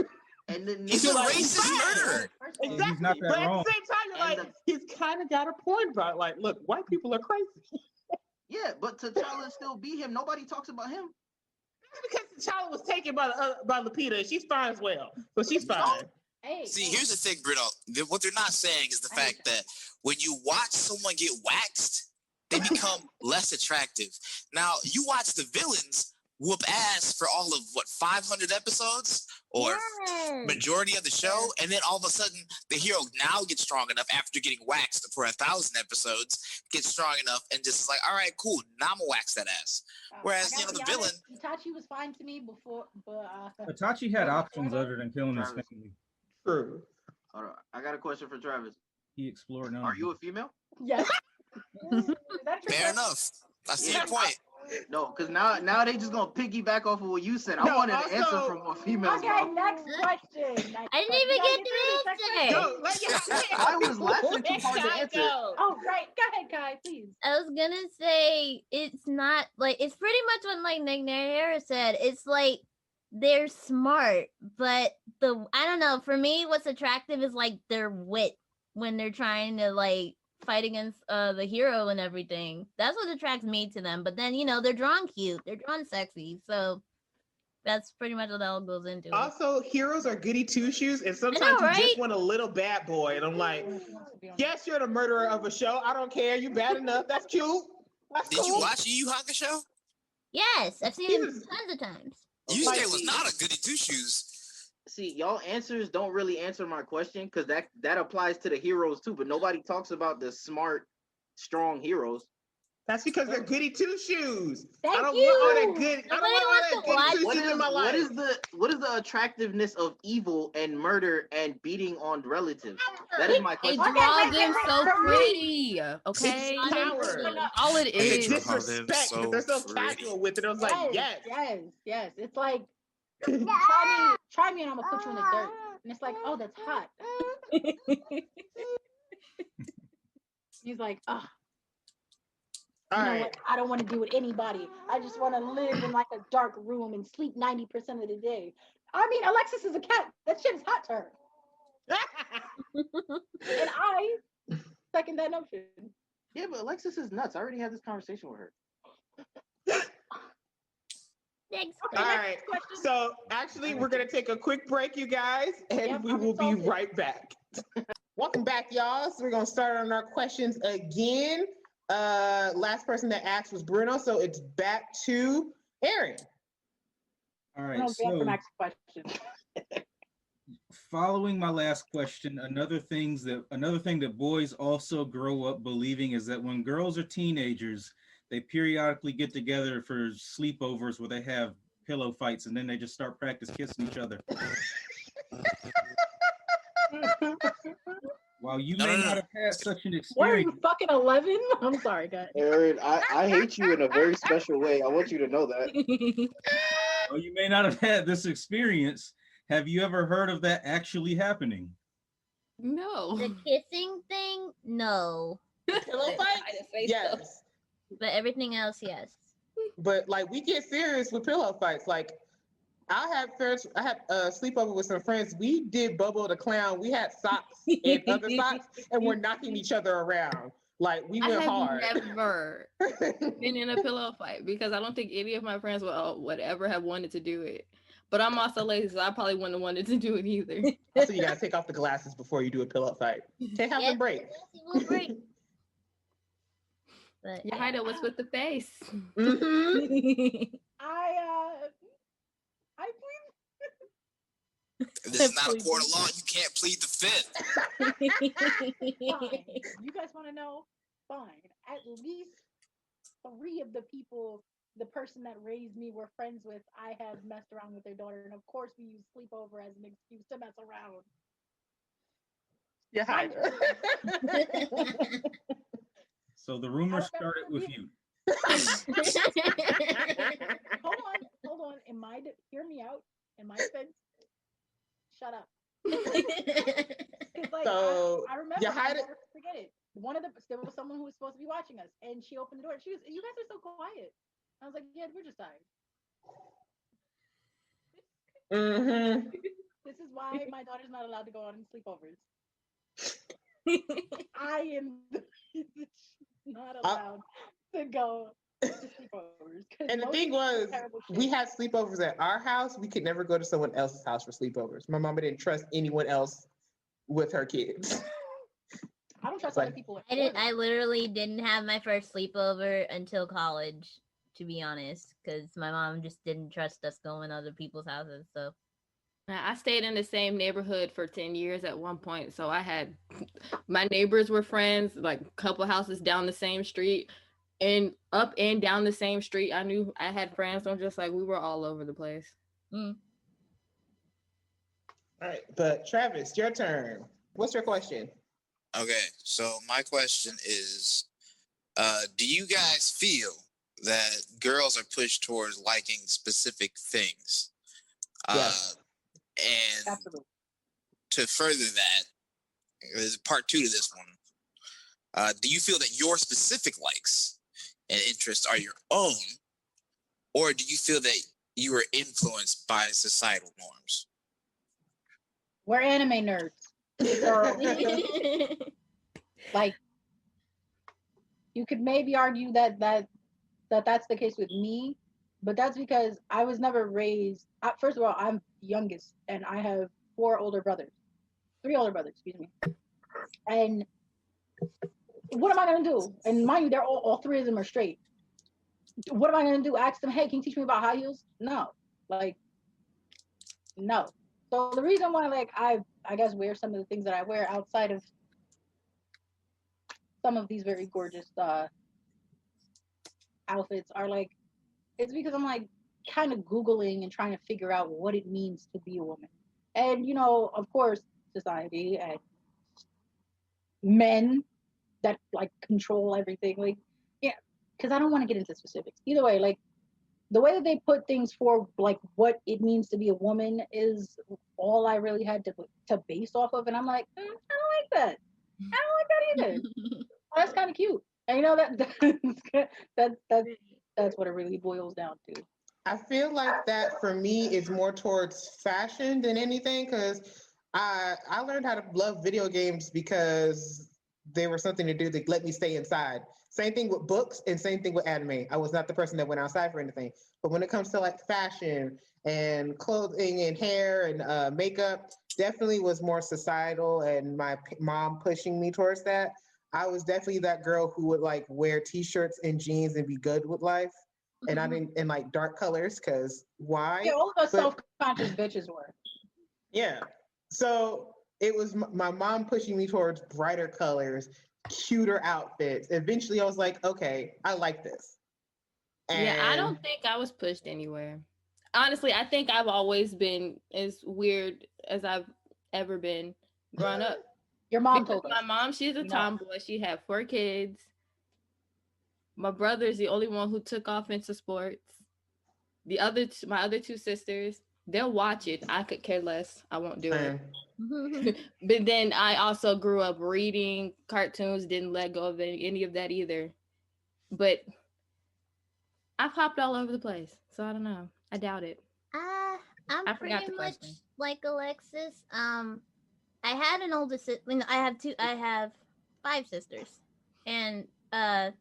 Speaker 7: And then
Speaker 3: He's a
Speaker 7: niggas like,
Speaker 3: racist murderer.
Speaker 5: Exactly.
Speaker 1: He's not that
Speaker 5: But at
Speaker 1: wrong.
Speaker 5: the same time, you're
Speaker 7: And
Speaker 5: like, he's kind of got a point about like, look, white people are crazy.
Speaker 7: yeah, but T'Challa still beat him. Nobody talks about him.
Speaker 5: Because T'Challa was taken by Lupita, and she's fine as well. So she's fine.
Speaker 2: Hey.
Speaker 3: See, here's the thing, Bruno. What they're not saying is the fact that when you watch someone get waxed, they become less attractive. Now, you watch the villains whoop ass for all of, 500 episodes? Or majority of the show, and then all of a sudden, the hero now gets strong enough after getting waxed for 1,000 episodes, gets strong enough, and just like, all right, cool, now I'm gonna wax that ass. Whereas,
Speaker 2: I gotta
Speaker 3: the
Speaker 2: be
Speaker 3: villain...
Speaker 2: honest, Itachi was fine to me before, but
Speaker 1: Itachi had options other than killing his family.
Speaker 5: True.
Speaker 7: Hold on. I got a question for Travis.
Speaker 1: He explored none.
Speaker 7: Are you a female?
Speaker 2: yes. Is that true?
Speaker 3: Fair enough. I see your point.
Speaker 7: No, because now they just gonna piggyback off of what you said. I
Speaker 5: No,
Speaker 7: wanted
Speaker 5: also-
Speaker 7: an answer from what females.
Speaker 2: Okay,
Speaker 7: bro.
Speaker 2: next question.
Speaker 4: I didn't even get the answer.
Speaker 5: Go, let you
Speaker 7: I was laughing too hard to answer.
Speaker 2: Oh, right. Go ahead, Kai, please.
Speaker 4: I was gonna say it's not like it's pretty much what like Nyera said. It's like they're smart, but I don't know. For me, what's attractive is like their wit when they're trying to like fight against the hero and everything. That's what attracts me to them. But then, you know, they're drawn cute. They're drawn sexy. So that's pretty much what that all goes into it.
Speaker 5: Also, heroes are goody two shoes, and sometimes
Speaker 4: know,
Speaker 5: you just
Speaker 4: right?
Speaker 5: want a little bad boy. And I'm like, yes, you're the murderer of a show. I don't care. You bad enough. That's cute. That's
Speaker 3: Did you
Speaker 5: cool.
Speaker 3: watch Yu Yu Hakusho?
Speaker 4: Yes, I've seen him tons of times.
Speaker 3: Yusuke was not a goody two shoes.
Speaker 7: See, y'all answers don't really answer my question because that applies to the heroes too, but nobody talks about the smart, strong heroes.
Speaker 5: That's because they're goody two shoes.
Speaker 2: Thank
Speaker 5: I don't
Speaker 2: you.
Speaker 5: want all that good. I don't
Speaker 4: Nobody
Speaker 5: want all that
Speaker 4: wants to
Speaker 5: goody
Speaker 7: What
Speaker 5: two shoes
Speaker 7: is
Speaker 5: in my life.
Speaker 7: what is the attractiveness of evil and murder and beating on relatives? That is my
Speaker 6: They
Speaker 7: question.
Speaker 6: draw
Speaker 2: wait,
Speaker 6: them
Speaker 2: wait,
Speaker 6: so
Speaker 2: for me.
Speaker 6: pretty. Okay.
Speaker 5: It's power.
Speaker 6: All it
Speaker 5: The
Speaker 3: They
Speaker 6: is.
Speaker 3: draw them
Speaker 5: disrespect
Speaker 3: so
Speaker 5: that they're so
Speaker 3: pretty.
Speaker 5: casual with it. I was like, yes.
Speaker 2: yes. It's like try me and I'm gonna put you in the dirt. And it's like, oh, that's hot. He's like, oh,
Speaker 5: All
Speaker 2: you know
Speaker 5: right.
Speaker 2: what? I don't want to deal with anybody. I just want to live in like a dark room and sleep 90% of the day. I mean, Alexis is a cat. That shit is hot to her. And I second that notion.
Speaker 7: Yeah, but Alexis is nuts. I already had this conversation with her.
Speaker 4: Next
Speaker 5: All
Speaker 2: Okay,
Speaker 5: right.
Speaker 2: next question.
Speaker 5: So actually, we're gonna take a quick break, you guys, and
Speaker 2: Yep,
Speaker 5: we
Speaker 2: I'm
Speaker 5: will be
Speaker 2: insulted.
Speaker 5: right back. Welcome back, y'all. So we're gonna start on our questions again. Last person that asked was Bruno, so it's back to Aaron.
Speaker 1: All
Speaker 2: I
Speaker 1: right.
Speaker 2: don't get the
Speaker 1: So
Speaker 2: next question.
Speaker 1: following my last question, another thing that boys also grow up believing is that when girls are teenagers, they periodically get together for sleepovers where they have pillow fights and then they just start practice kissing each other. While you
Speaker 3: No,
Speaker 1: may
Speaker 3: no, no.
Speaker 1: not have had such an
Speaker 2: What are you,
Speaker 1: experience,
Speaker 2: fucking 11? I'm sorry, guys.
Speaker 7: Aaron, I hate you in a very special way. I want you to know that.
Speaker 1: while you may not have had this experience, have you ever heard of that actually happening?
Speaker 6: No.
Speaker 4: The kissing thing, no.
Speaker 5: Pillow fight? Yes.
Speaker 4: But everything else, yes.
Speaker 5: But like we get serious with pillow fights. Like I had a sleepover with some friends. We did Bubble the Clown. We had socks and other socks, and we're knocking each other around. Like we
Speaker 6: I
Speaker 5: went
Speaker 6: have
Speaker 5: hard.
Speaker 6: never been in a pillow fight because I don't think any of my friends would ever have wanted to do it. But I'm also lazy, so I probably wouldn't have wanted to do it either.
Speaker 5: Also, you gotta take off the glasses before you do a pillow fight. Have them break.
Speaker 4: We'll break. But
Speaker 6: Yahida, what's with the face?
Speaker 5: Mm-hmm.
Speaker 2: I
Speaker 3: This is not a court of law. You can't plead the fifth.
Speaker 2: fine. You guys want to know? Fine. At least 3 of the people, the person that raised me, were friends with, I have messed around with their daughter, and of course we use sleepover as an excuse to mess around.
Speaker 5: Yeah.
Speaker 1: So the rumor started with you.
Speaker 2: Hold on. Hear me out. In my defense, shut up. 'Cause, like,
Speaker 5: So,
Speaker 2: I remember.
Speaker 5: Yahida-
Speaker 2: I'll never forget it. There was someone who was supposed to be watching us, and she opened the door. She was, "You guys are so quiet." I was like, "Yeah, we're just tired."
Speaker 5: Mm-hmm.
Speaker 2: This is why my daughter's not allowed to go on sleepovers. I am not allowed to go to sleepovers. 'Cause
Speaker 5: And the
Speaker 2: most
Speaker 5: thing
Speaker 2: people do
Speaker 5: was,
Speaker 2: terrible shit.
Speaker 5: we had sleepovers at our house. We could never go to someone else's house for sleepovers. My mama didn't trust anyone else with her kids.
Speaker 2: I don't trust
Speaker 5: like-
Speaker 2: other people.
Speaker 4: I literally didn't have my first sleepover until college, to be honest, because my mom just didn't trust us going to other people's houses. So
Speaker 6: I stayed in the same neighborhood for 10 years at one point. So I had my neighbors were friends, like a couple houses down the same street and up and down the same street. I knew I had friends. So I'm just like, we were all over the place.
Speaker 5: All right, but Travis, your turn. What's your question?
Speaker 3: Okay, so my question is, do you guys feel that girls are pushed towards liking specific things?
Speaker 5: Yes.
Speaker 3: And
Speaker 2: Absolutely.
Speaker 3: to further that, there's part 2 to this one. Do you feel that your specific likes and interests are your own, or do you feel that you are influenced by societal norms?
Speaker 2: We're anime nerds. So, like, you could maybe argue that's the case with me, but that's because I was never raised. First of all, I'm youngest, and I have three older brothers, excuse me. And what am I gonna do? And mind you, they're all three of them are straight. What am I gonna do? Ask them, hey, can you teach me about high heels? No, like, no. So the reason why, like, I guess wear some of the things that I wear outside of some of these very gorgeous outfits are like, it's because I'm like kind of Googling and trying to figure out what it means to be a woman. And you know, of course, society and men that like control everything. Like, yeah, because I don't want to get into specifics. Either way, like the way that they put things for like what it means to be a woman is all I really had to base off of. And I'm like, I don't like that. I don't like that either. Oh, that's kind of cute. And you know that's what it really boils down to.
Speaker 5: I feel like that for me is more towards fashion than anything because I learned how to love video games because they were something to do that let me stay inside. Same thing with books and same thing with anime. I was not the person that went outside for anything. But when it comes to like fashion and clothing and hair and makeup, definitely was more societal and my mom pushing me towards that. I was definitely that girl who would like wear t-shirts and jeans and be good with life. And I didn't in like dark colors because why?
Speaker 2: Yeah, all of us self-conscious bitches were.
Speaker 5: Yeah. So it was my mom pushing me towards brighter colors, cuter outfits. Eventually I was like, okay, I like this. And
Speaker 6: yeah, I don't think I was pushed anywhere. Honestly, I think I've always been as weird as I've ever been growing up.
Speaker 2: Your mom
Speaker 6: Because
Speaker 2: told us.
Speaker 6: my mom, she's a tomboy. She had 4 kids. My brother's the only one who took off into sports. My other 2 sisters, they'll watch it. I could care less. I won't do it. But then I also grew up reading cartoons, didn't let go of any of that either. But I popped all over the place, so I don't know. I doubt it.
Speaker 4: I'm
Speaker 6: I forgot
Speaker 4: pretty
Speaker 6: the
Speaker 4: much
Speaker 6: question.
Speaker 4: like Alexis. I had an older sister. I have 2. I have 5 sisters, and I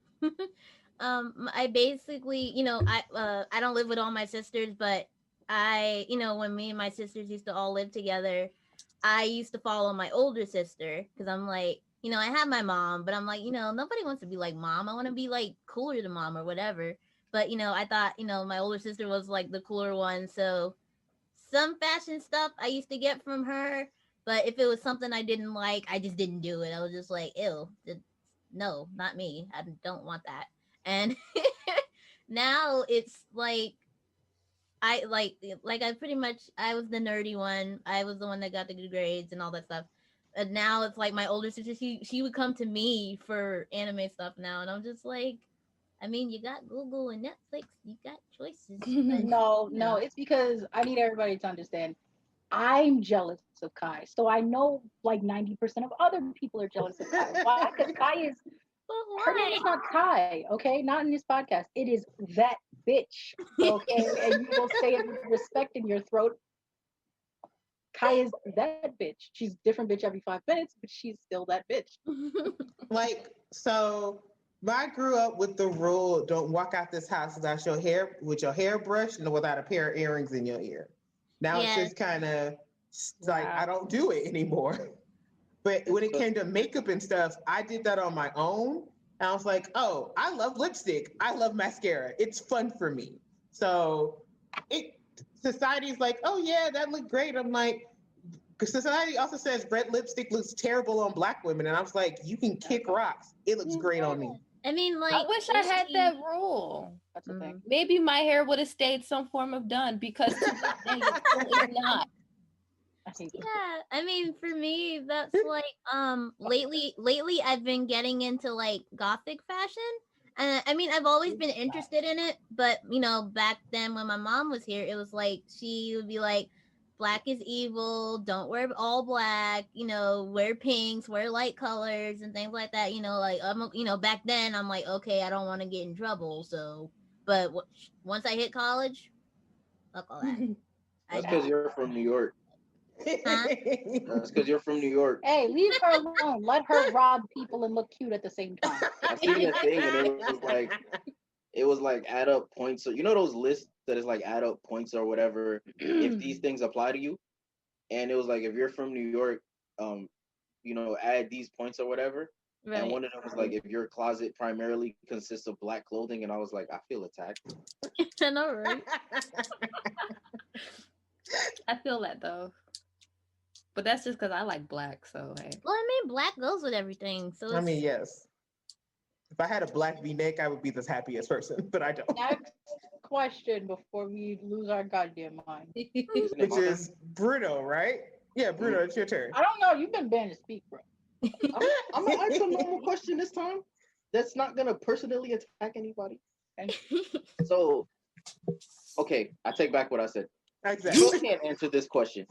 Speaker 4: basically, I don't live with all my sisters, but when me and my sisters used to all live together, I used to follow my older sister because I'm like, I have my mom, but I'm like, nobody wants to be like mom. I want to be like cooler than mom or whatever. But I thought, my older sister was like the cooler one, so some fashion stuff I used to get from her, but if it was something I didn't like, I just didn't do it. I was just like, ew, no, not me. I don't want that. And now it's like I I pretty much I was the nerdy one. I was the one that got the good grades and all that stuff. And now it's like my older sister, she would come to me for anime stuff now, and I'm just like, I mean, you got Google and Netflix, you got choices. But,
Speaker 2: No, it's because I need everybody to understand. I'm jealous of Kai. So I know like 90% of other people are jealous of Kai. Why? Because Kai is her name is not Kai, okay? Not in this podcast. It is that bitch. Okay. And you will say it with respect in your throat. Kai is that bitch. She's different bitch every 5 minutes, but she's still that bitch.
Speaker 5: like so I grew up with the rule: don't walk out this house without your hair brushed and without a pair of earrings in your ear. Now it's just kind of like I don't do it anymore. But when it came to makeup and stuff, I did that on my own. And I was like, oh, I love lipstick. I love mascara. It's fun for me. So society's like, oh yeah, that looked great. I'm like, because society also says red lipstick looks terrible on Black women. And I was like, you can kick rocks. It looks great on me.
Speaker 4: I mean, like,
Speaker 6: I wish I had that rule.
Speaker 2: That's the thing.
Speaker 6: Maybe my hair would have stayed some form of done because to this day it's not.
Speaker 4: Yeah, I mean, for me, that's like lately I've been getting into like gothic fashion. And I mean, I've always been interested in it, but back then when my mom was here, it was like she would be like, black is evil, don't wear all black, wear pinks, wear light colors and things like that. Like back then I'm like, okay, I don't want to get in trouble, so but once I hit college, fuck all that.
Speaker 7: That's because you're from New York. That's because you're from New York.
Speaker 2: Hey, leave her alone. Let her rob people and look cute at the same time.
Speaker 7: I seen a thing and it was like add up points. So you know those lists that is like add up points or whatever if these things apply to you. And it was like if you're from New York, add these points or whatever.
Speaker 6: Right.
Speaker 7: And one of them was like if your closet primarily consists of black clothing, and I was like, I feel attacked.
Speaker 6: I know, right? I feel that though. But that's just because I like black, so hey.
Speaker 4: Well, I mean, black goes with everything. So
Speaker 5: I mean, yes. If I had a black V-neck, I would be the happiest person, but I don't.
Speaker 2: Next question before we lose our goddamn mind.
Speaker 5: Which is Bruno, right? Yeah, Bruno, it's your turn.
Speaker 2: I don't know. You've been banned to speak, bro.
Speaker 7: I'm gonna ask a normal question this time. That's not gonna personally attack anybody. So, okay, I take back what I said.
Speaker 5: Exactly.
Speaker 7: You can't answer this question,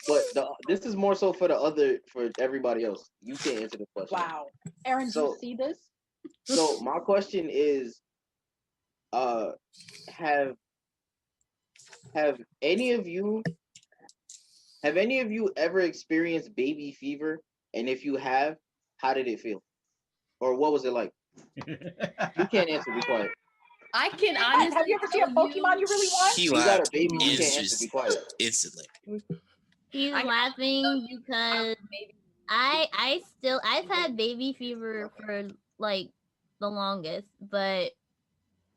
Speaker 7: but this is more so for everybody else. You can't answer this question.
Speaker 2: Wow, Aaron, do you see this?
Speaker 7: So my question is, have any of you ever experienced baby fever? And if you have, how did it feel? Or what was it like? You can't answer, be quiet.
Speaker 6: I can honestly.
Speaker 2: Have you ever seen a Pokemon you really want?
Speaker 3: He
Speaker 7: You got a baby, you
Speaker 3: is
Speaker 7: can't answer,
Speaker 3: just
Speaker 7: be quiet.
Speaker 3: instantly.
Speaker 4: he's laughing because I've had baby fever for like the longest, but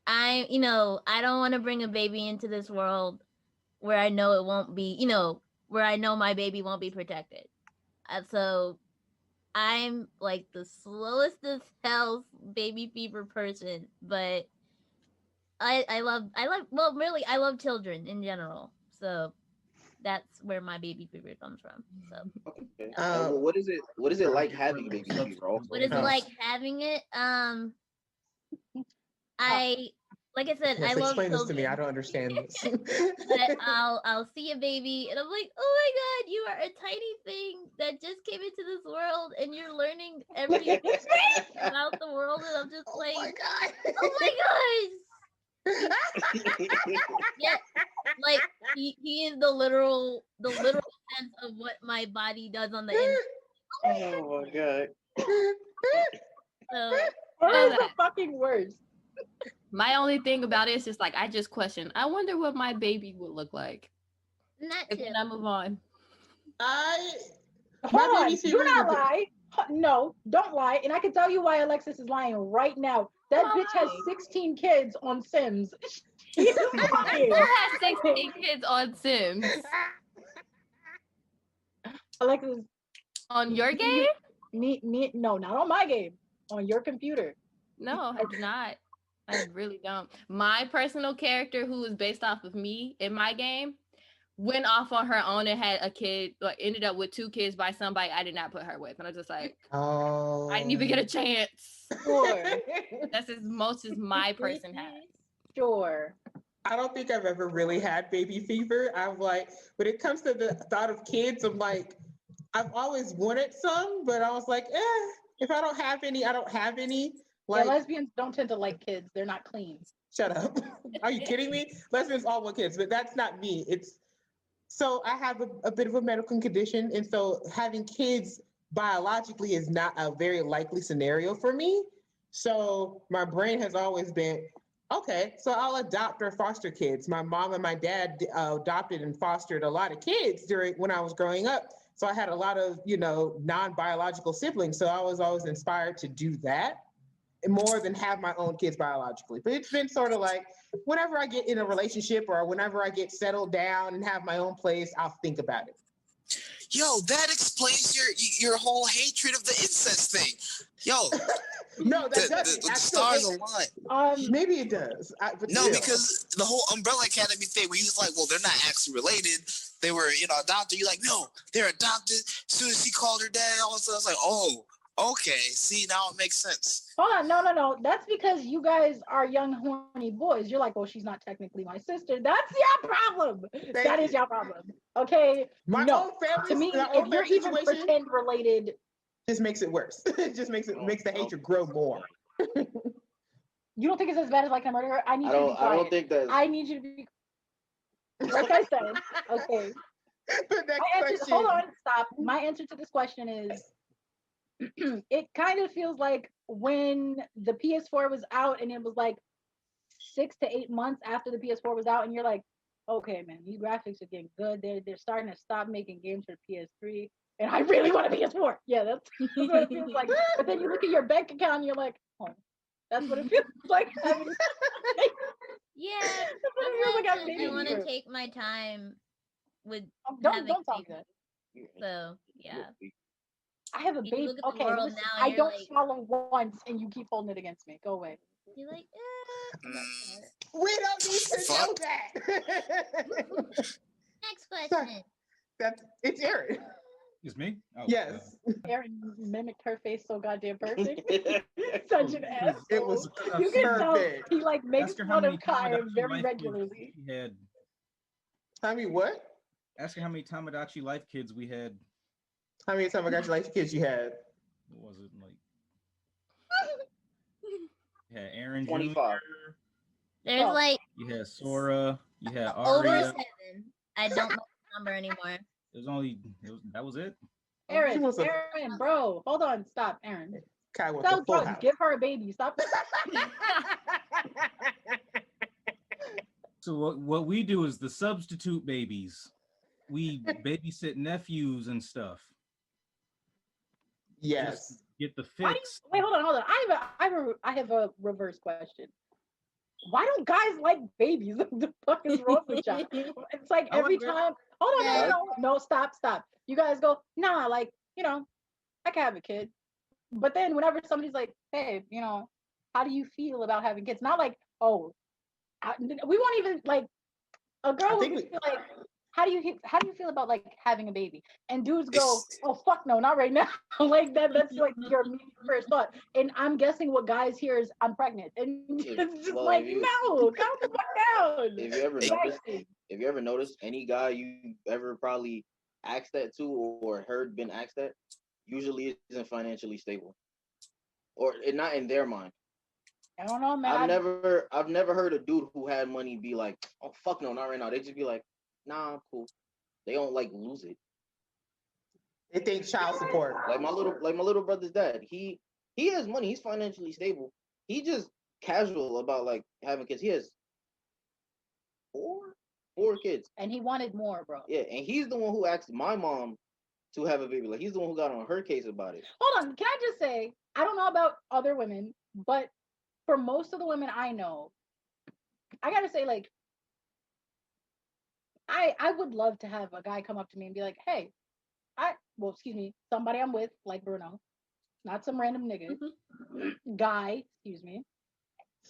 Speaker 4: I don't want to bring a baby into this world where I know it won't be, where I know my baby won't be protected. So I'm like the slowest as hell baby fever person, but I love children in general. So that's where my baby fever comes from. So
Speaker 7: Okay. What is it like having baby fever? Also?
Speaker 4: what is it like having it? Like I said,
Speaker 5: Yes,
Speaker 4: I love
Speaker 5: explain this to
Speaker 4: children.
Speaker 5: me. I don't understand this.
Speaker 4: But I'll see a baby and I'm like, oh my god, you are a tiny thing that just came into this world and you're learning everything about the world, and I'm just like, oh my gosh. Yeah, like he is the literal sense of what my body does on the inside.
Speaker 7: Oh my god.
Speaker 4: So
Speaker 2: What is the fucking worst?
Speaker 6: My only thing about it is just like I just question. I wonder what my baby would look like.
Speaker 4: not
Speaker 6: And
Speaker 4: too.
Speaker 6: then I move on.
Speaker 2: Hold on, do not lie. No, don't lie. And I can tell you why Alexis is lying right now. That bitch has 16 kids on Sims. She's lying.
Speaker 6: Who has 16 kids on Sims?
Speaker 2: Alexis,
Speaker 6: On your game?
Speaker 2: no, not on my game. On your computer.
Speaker 6: No, I do not. I really don't. My personal character, who is based off of me in my game, went off on her own and had a kid, like ended up with 2 kids by somebody I did not put her with. And I was just like, I didn't even get a chance.
Speaker 2: Sure.
Speaker 6: That's as most as my person has.
Speaker 2: Sure.
Speaker 5: I don't think I've ever really had baby fever. I'm like, when it comes to the thought of kids, I'm like, I've always wanted some, but I was like, if I don't have any, I don't have any. Like,
Speaker 2: Yeah, lesbians don't tend to like kids. They're not clean.
Speaker 5: Shut up. Are you kidding me? Lesbians all want kids, but that's not me. So I have a bit of a medical condition, and so having kids biologically is not a very likely scenario for me. So my brain has always been, okay, so I'll adopt or foster kids. My mom and my dad adopted and fostered a lot of kids when I was growing up. So I had a lot of, non-biological siblings. So I was always inspired to do that more than have my own kids biologically. But it's been sort of like, whenever I get in a relationship or whenever I get settled down and have my own place, I'll think about it.
Speaker 3: Yo, that explains your whole hatred of the incest thing. Yo,
Speaker 5: no, that doesn't.
Speaker 3: The stars align.
Speaker 5: Maybe it does.
Speaker 3: Because the whole Umbrella Academy thing, where he was like, well, they're not actually related. They were, adopted. You're like, no, they're adopted. As soon as she called her dad, all of a sudden I was like, oh, okay. See, now it makes sense.
Speaker 2: Hold on, no. That's because you guys are young, horny boys. You're like, well, she's not technically my sister. That's your problem. That is your problem. Okay?
Speaker 5: My own family,
Speaker 2: to me, if you're even pretend related,
Speaker 5: just makes it worse. It just makes the hatred grow more.
Speaker 2: You don't think it's as bad as like a murderer? I need you to be quiet.
Speaker 7: I don't think that.
Speaker 2: I need you to be like I said. Okay.
Speaker 5: The next question.
Speaker 2: Hold on, stop. My answer to this question is it kind of feels like when the PS4 was out and it was like 6 to 8 months after the PS4 was out, and you're like, okay, man, these graphics are getting good. They're starting to stop making games for PS3, and I really want a PS4. Yeah, that's what it feels like. But then you look at your bank account and you're like, oh, that's what it feels like.
Speaker 4: Yeah,
Speaker 2: I
Speaker 4: want to take my time with
Speaker 2: don't tell me that.
Speaker 4: So yeah,
Speaker 2: I have a
Speaker 4: You
Speaker 2: baby.
Speaker 4: look at the
Speaker 2: Okay,
Speaker 4: world
Speaker 2: listen,
Speaker 4: now and
Speaker 2: I
Speaker 4: you're
Speaker 2: don't
Speaker 4: like-
Speaker 2: swallow once, and you keep holding it against me. Go away.
Speaker 4: you're like,
Speaker 5: We don't need to know
Speaker 3: Fuck.
Speaker 5: that.
Speaker 4: next question.
Speaker 5: It's Aaron.
Speaker 1: It's me? Oh,
Speaker 5: Yes.
Speaker 2: Aaron mimicked her face so goddamn perfect. Such an ass.
Speaker 5: It was
Speaker 2: You can tell
Speaker 5: perfect.
Speaker 2: he like makes
Speaker 1: ask her how
Speaker 2: fun
Speaker 1: many
Speaker 2: of Kai
Speaker 1: Tamagotchi
Speaker 2: very
Speaker 1: life
Speaker 2: regularly.
Speaker 1: kids we had.
Speaker 5: I mean, what?
Speaker 1: Ask her how many Tamagotchi life kids we had.
Speaker 5: How many Tamagotchi life kids you had?
Speaker 1: What was it like? You had Aaron
Speaker 7: 25.
Speaker 1: Jr.,
Speaker 4: There's
Speaker 2: Oh.
Speaker 4: like
Speaker 1: you had Sora, you had
Speaker 4: over
Speaker 1: Aria.
Speaker 4: 7. I don't know the number anymore.
Speaker 1: That was it.
Speaker 2: Aaron,
Speaker 5: She wants a-
Speaker 2: Aaron, bro, hold on, stop, Aaron.
Speaker 5: Kai wants
Speaker 2: Sell
Speaker 5: a full
Speaker 2: drugs,
Speaker 5: house.
Speaker 2: give her a baby. Stop.
Speaker 1: So what we do is the substitute babies. We babysit nephews and stuff.
Speaker 5: Yes.
Speaker 1: Just get the
Speaker 2: Why do
Speaker 1: fix.
Speaker 2: wait, hold on. I have a reverse question. Why don't guys like babies? What the fuck is wrong with y'all? It's like
Speaker 1: I
Speaker 2: every
Speaker 1: like
Speaker 2: time. Hold on, no, stop. You guys go, nah, like, I can have a kid. But then whenever somebody's like, hey, how do you feel about having kids? Not like, oh, we won't even like a girl would be like, how do you feel about like having a baby? And dudes go, oh fuck no, not right now. Like that's like your immediate first thought. And I'm guessing what guys hear is I'm pregnant. And it's just
Speaker 7: Well,
Speaker 2: like,
Speaker 7: if you-
Speaker 2: no, calm the fuck down.
Speaker 7: If you ever noticed any guy you ever probably asked that to or heard been asked that, usually isn't financially stable, or not in their mind.
Speaker 2: I don't know, man.
Speaker 7: I've never heard a dude who had money be like, oh fuck no, not right now. They just be like, nah, I'm cool. They don't like lose it.
Speaker 5: They think child support.
Speaker 7: Like my little brother's dad. He has money. He's financially stable. He just casual about like having kids. He has four kids.
Speaker 2: And he wanted more, bro.
Speaker 7: Yeah, and he's the one who asked my mom to have a baby. Like he's the one who got on her case about it.
Speaker 2: Hold on, can I just say, I don't know about other women, but for most of the women I know, I gotta say, like, I would love to have a guy come up to me and be like, hey, somebody I'm with, like Bruno, not some random nigga, guy, excuse me.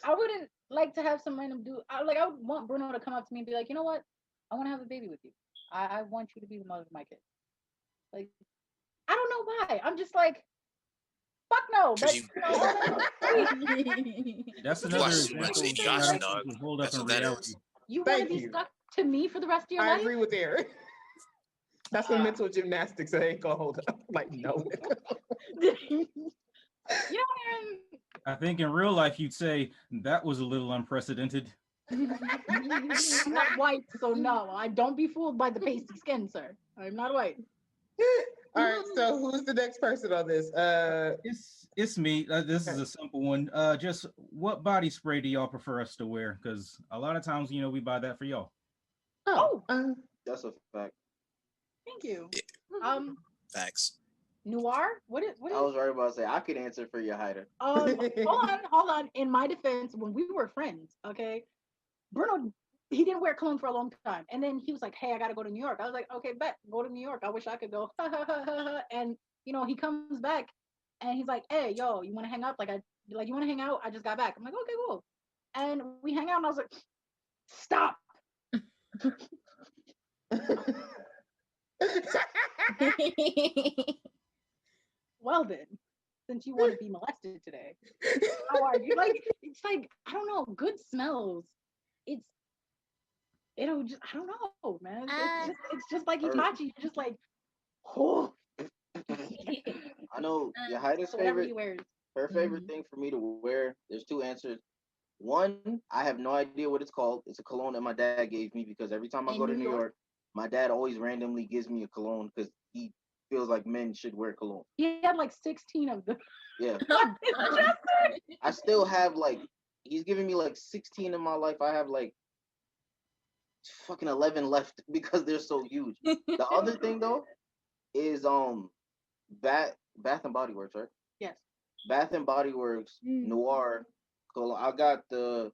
Speaker 2: I wouldn't like to have some random dude. I would want Bruno to come up to me and be like, you know what? I want to have a baby with you. I want you to be the mother of my kid. Like, I don't know why. I'm just like, fuck no. But,
Speaker 1: That's
Speaker 3: You
Speaker 1: another
Speaker 3: watch too
Speaker 1: example
Speaker 3: much
Speaker 1: of
Speaker 3: Injustice,
Speaker 1: guys
Speaker 3: dog.
Speaker 1: who hold up
Speaker 3: That's
Speaker 1: in
Speaker 3: what that
Speaker 1: reality.
Speaker 3: is.
Speaker 2: you want to
Speaker 5: Thank
Speaker 2: be
Speaker 5: you.
Speaker 2: stuck to me for the rest of your
Speaker 5: I
Speaker 2: life?
Speaker 5: agree with Aaron. That's some mental gymnastics that ain't gonna hold up. Like, no.
Speaker 2: You know, Aaron,
Speaker 1: I think in real life you'd say that was a little unprecedented.
Speaker 2: I'm not white, so no. I don't be fooled by the pasty skin, sir. I'm not white.
Speaker 5: All right, so who's the next person on this?
Speaker 1: It's me. This is a simple one. Just what body spray do y'all prefer us to wear? Because a lot of times, we buy that for y'all.
Speaker 7: That's a fact.
Speaker 2: Thank you.
Speaker 3: Yeah. Facts.
Speaker 2: Noir? What is
Speaker 7: I was right about to say I could answer for Yahida.
Speaker 2: hold on. In my defense, when we were friends, okay, Bruno, he didn't wear cologne for a long time. And then he was like, hey, I gotta go to New York. I was like, okay, bet, go to New York. I wish I could go. And he comes back and he's like, hey, yo, you wanna hang up? You wanna hang out? I just got back. I'm like, okay, cool. And we hang out and I was like, stop. Well then, since you want to be molested today, how are you? It's like, I don't know, good smells. I don't know, man. It's just like Itachi. You're just like, oh.
Speaker 7: I know Yahida's
Speaker 2: So whatever he
Speaker 7: favorite.
Speaker 2: wears.
Speaker 7: Her favorite thing for me to wear. There's two answers. One, I have no idea what it's called. It's a cologne that my dad gave me because every time I
Speaker 2: In
Speaker 7: go to
Speaker 2: New
Speaker 7: New
Speaker 2: York?
Speaker 7: York, my dad always randomly gives me a cologne because he feels like men should wear cologne.
Speaker 2: He had like 16 of them.
Speaker 7: Yeah.
Speaker 4: Oh,
Speaker 7: I still have like he's giving me like 16 in my life. I have like fucking 11 left because they're so huge. The other thing though is Bath and Body Works, right?
Speaker 2: Yes.
Speaker 7: Bath and Body Works Noir cologne. I got the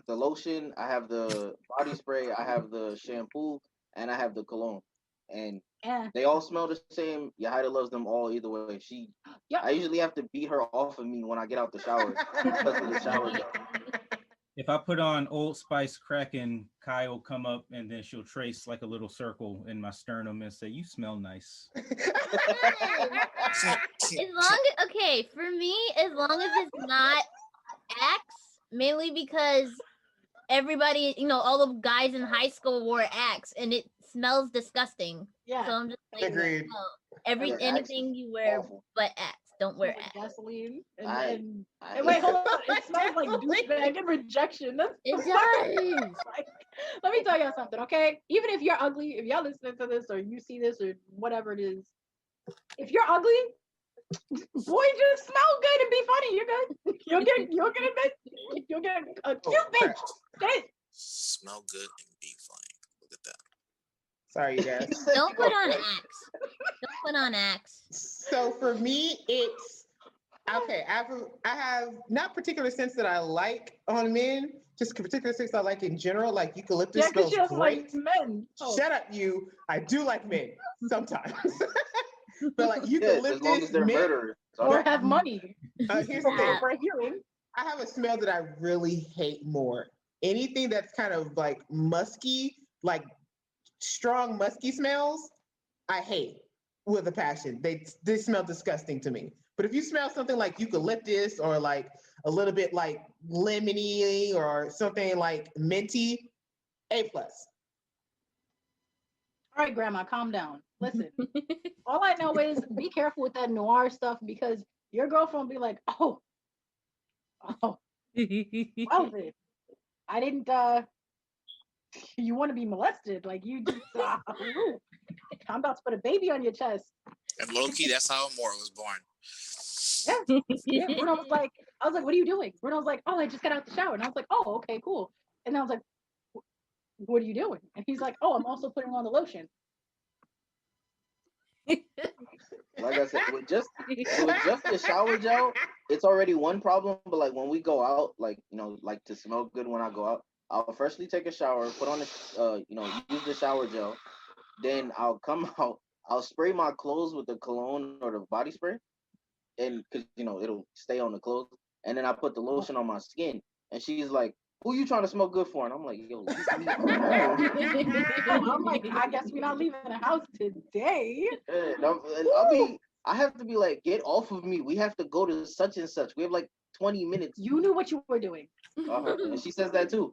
Speaker 7: lotion, I have the body spray, I have the shampoo, and I have the cologne. And
Speaker 2: Yeah.
Speaker 7: they all smell the same. Yahida loves them all either way.
Speaker 2: Yep.
Speaker 7: I usually have to beat her off of me when I get out the shower because of the shower gel.
Speaker 1: If I put on Old Spice Kraken, Kai will come up and then she'll trace like a little circle in my sternum and say, "You smell nice."
Speaker 4: Okay, for me, as long as it's not Axe, mainly because everybody, all the guys in high school wore Axe and it smells disgusting.
Speaker 2: Yeah.
Speaker 4: So I'm just like,
Speaker 5: Agreed.
Speaker 4: anything you wear
Speaker 7: Awful.
Speaker 4: but Axe, don't wear
Speaker 2: With
Speaker 4: Axe.
Speaker 2: gasoline.
Speaker 7: I-
Speaker 2: And wait, hold on. It smells like douchebag and rejection. That's
Speaker 4: It does.
Speaker 2: like, let me tell y'all something, okay? Even if you're ugly, if y'all listening to this or you see this or whatever it is, if you're ugly, boy, just smell good and be funny. You're good. You'll get a bitch. You'll get a cute bitch. Okay?
Speaker 3: Smell good and be funny. Look at that.
Speaker 5: Sorry, you guys.
Speaker 4: Don't put on Axe. Don't put on Axe.
Speaker 5: So for me, it's okay. I have not particular scents that I like on men, just particular scents I like in general. Like eucalyptus
Speaker 2: Yeah, because
Speaker 5: smells
Speaker 2: she doesn't
Speaker 5: great.
Speaker 2: like men. Oh.
Speaker 5: Shut up, you. I do like men sometimes, but like
Speaker 7: Yeah, as long as
Speaker 5: eucalyptus,
Speaker 7: they're
Speaker 5: mint.
Speaker 7: murderers.
Speaker 2: Or have money.
Speaker 5: Here's the thing.
Speaker 2: For hearing.
Speaker 5: I have a smell that I really hate more. Anything that's kind of like musky, like strong musky smells, I hate with a passion. They smell disgusting to me. But if you smell something like eucalyptus or like a little bit like lemony or something like minty, A+.
Speaker 2: All right, Grandma, calm down. Listen, all I know is be careful with that noir stuff because your girlfriend will be like, oh, well then, I didn't, you want to be molested. Like you just, ooh, I'm about to put a baby on your chest.
Speaker 3: And low key, that's how Amora was born.
Speaker 2: Yeah, Bruno was like, I was like, what are you doing? Bruno was like, oh, I just got out the shower. And I was like, oh, okay, cool. And I was like, what are you doing? And he's like, oh, I'm also putting on the lotion.
Speaker 7: Like I said, with just the shower gel, it's already one problem. But like when we go out, like like to smell good when I go out, I'll firstly take a shower, put on the use the shower gel, then I'll come out, I'll spray my clothes with the cologne or the body spray, and because it'll stay on the clothes, and then I put the lotion on my skin, and she's like, "Who you trying to smell good for?" And I'm like, "Yo, leave me alone."
Speaker 2: I'm like, I guess we're not leaving the house today.
Speaker 7: And I have to be like, get off of me. We have to go to such and such. We have like 20 minutes.
Speaker 2: You knew what you were doing.
Speaker 7: And she says that too,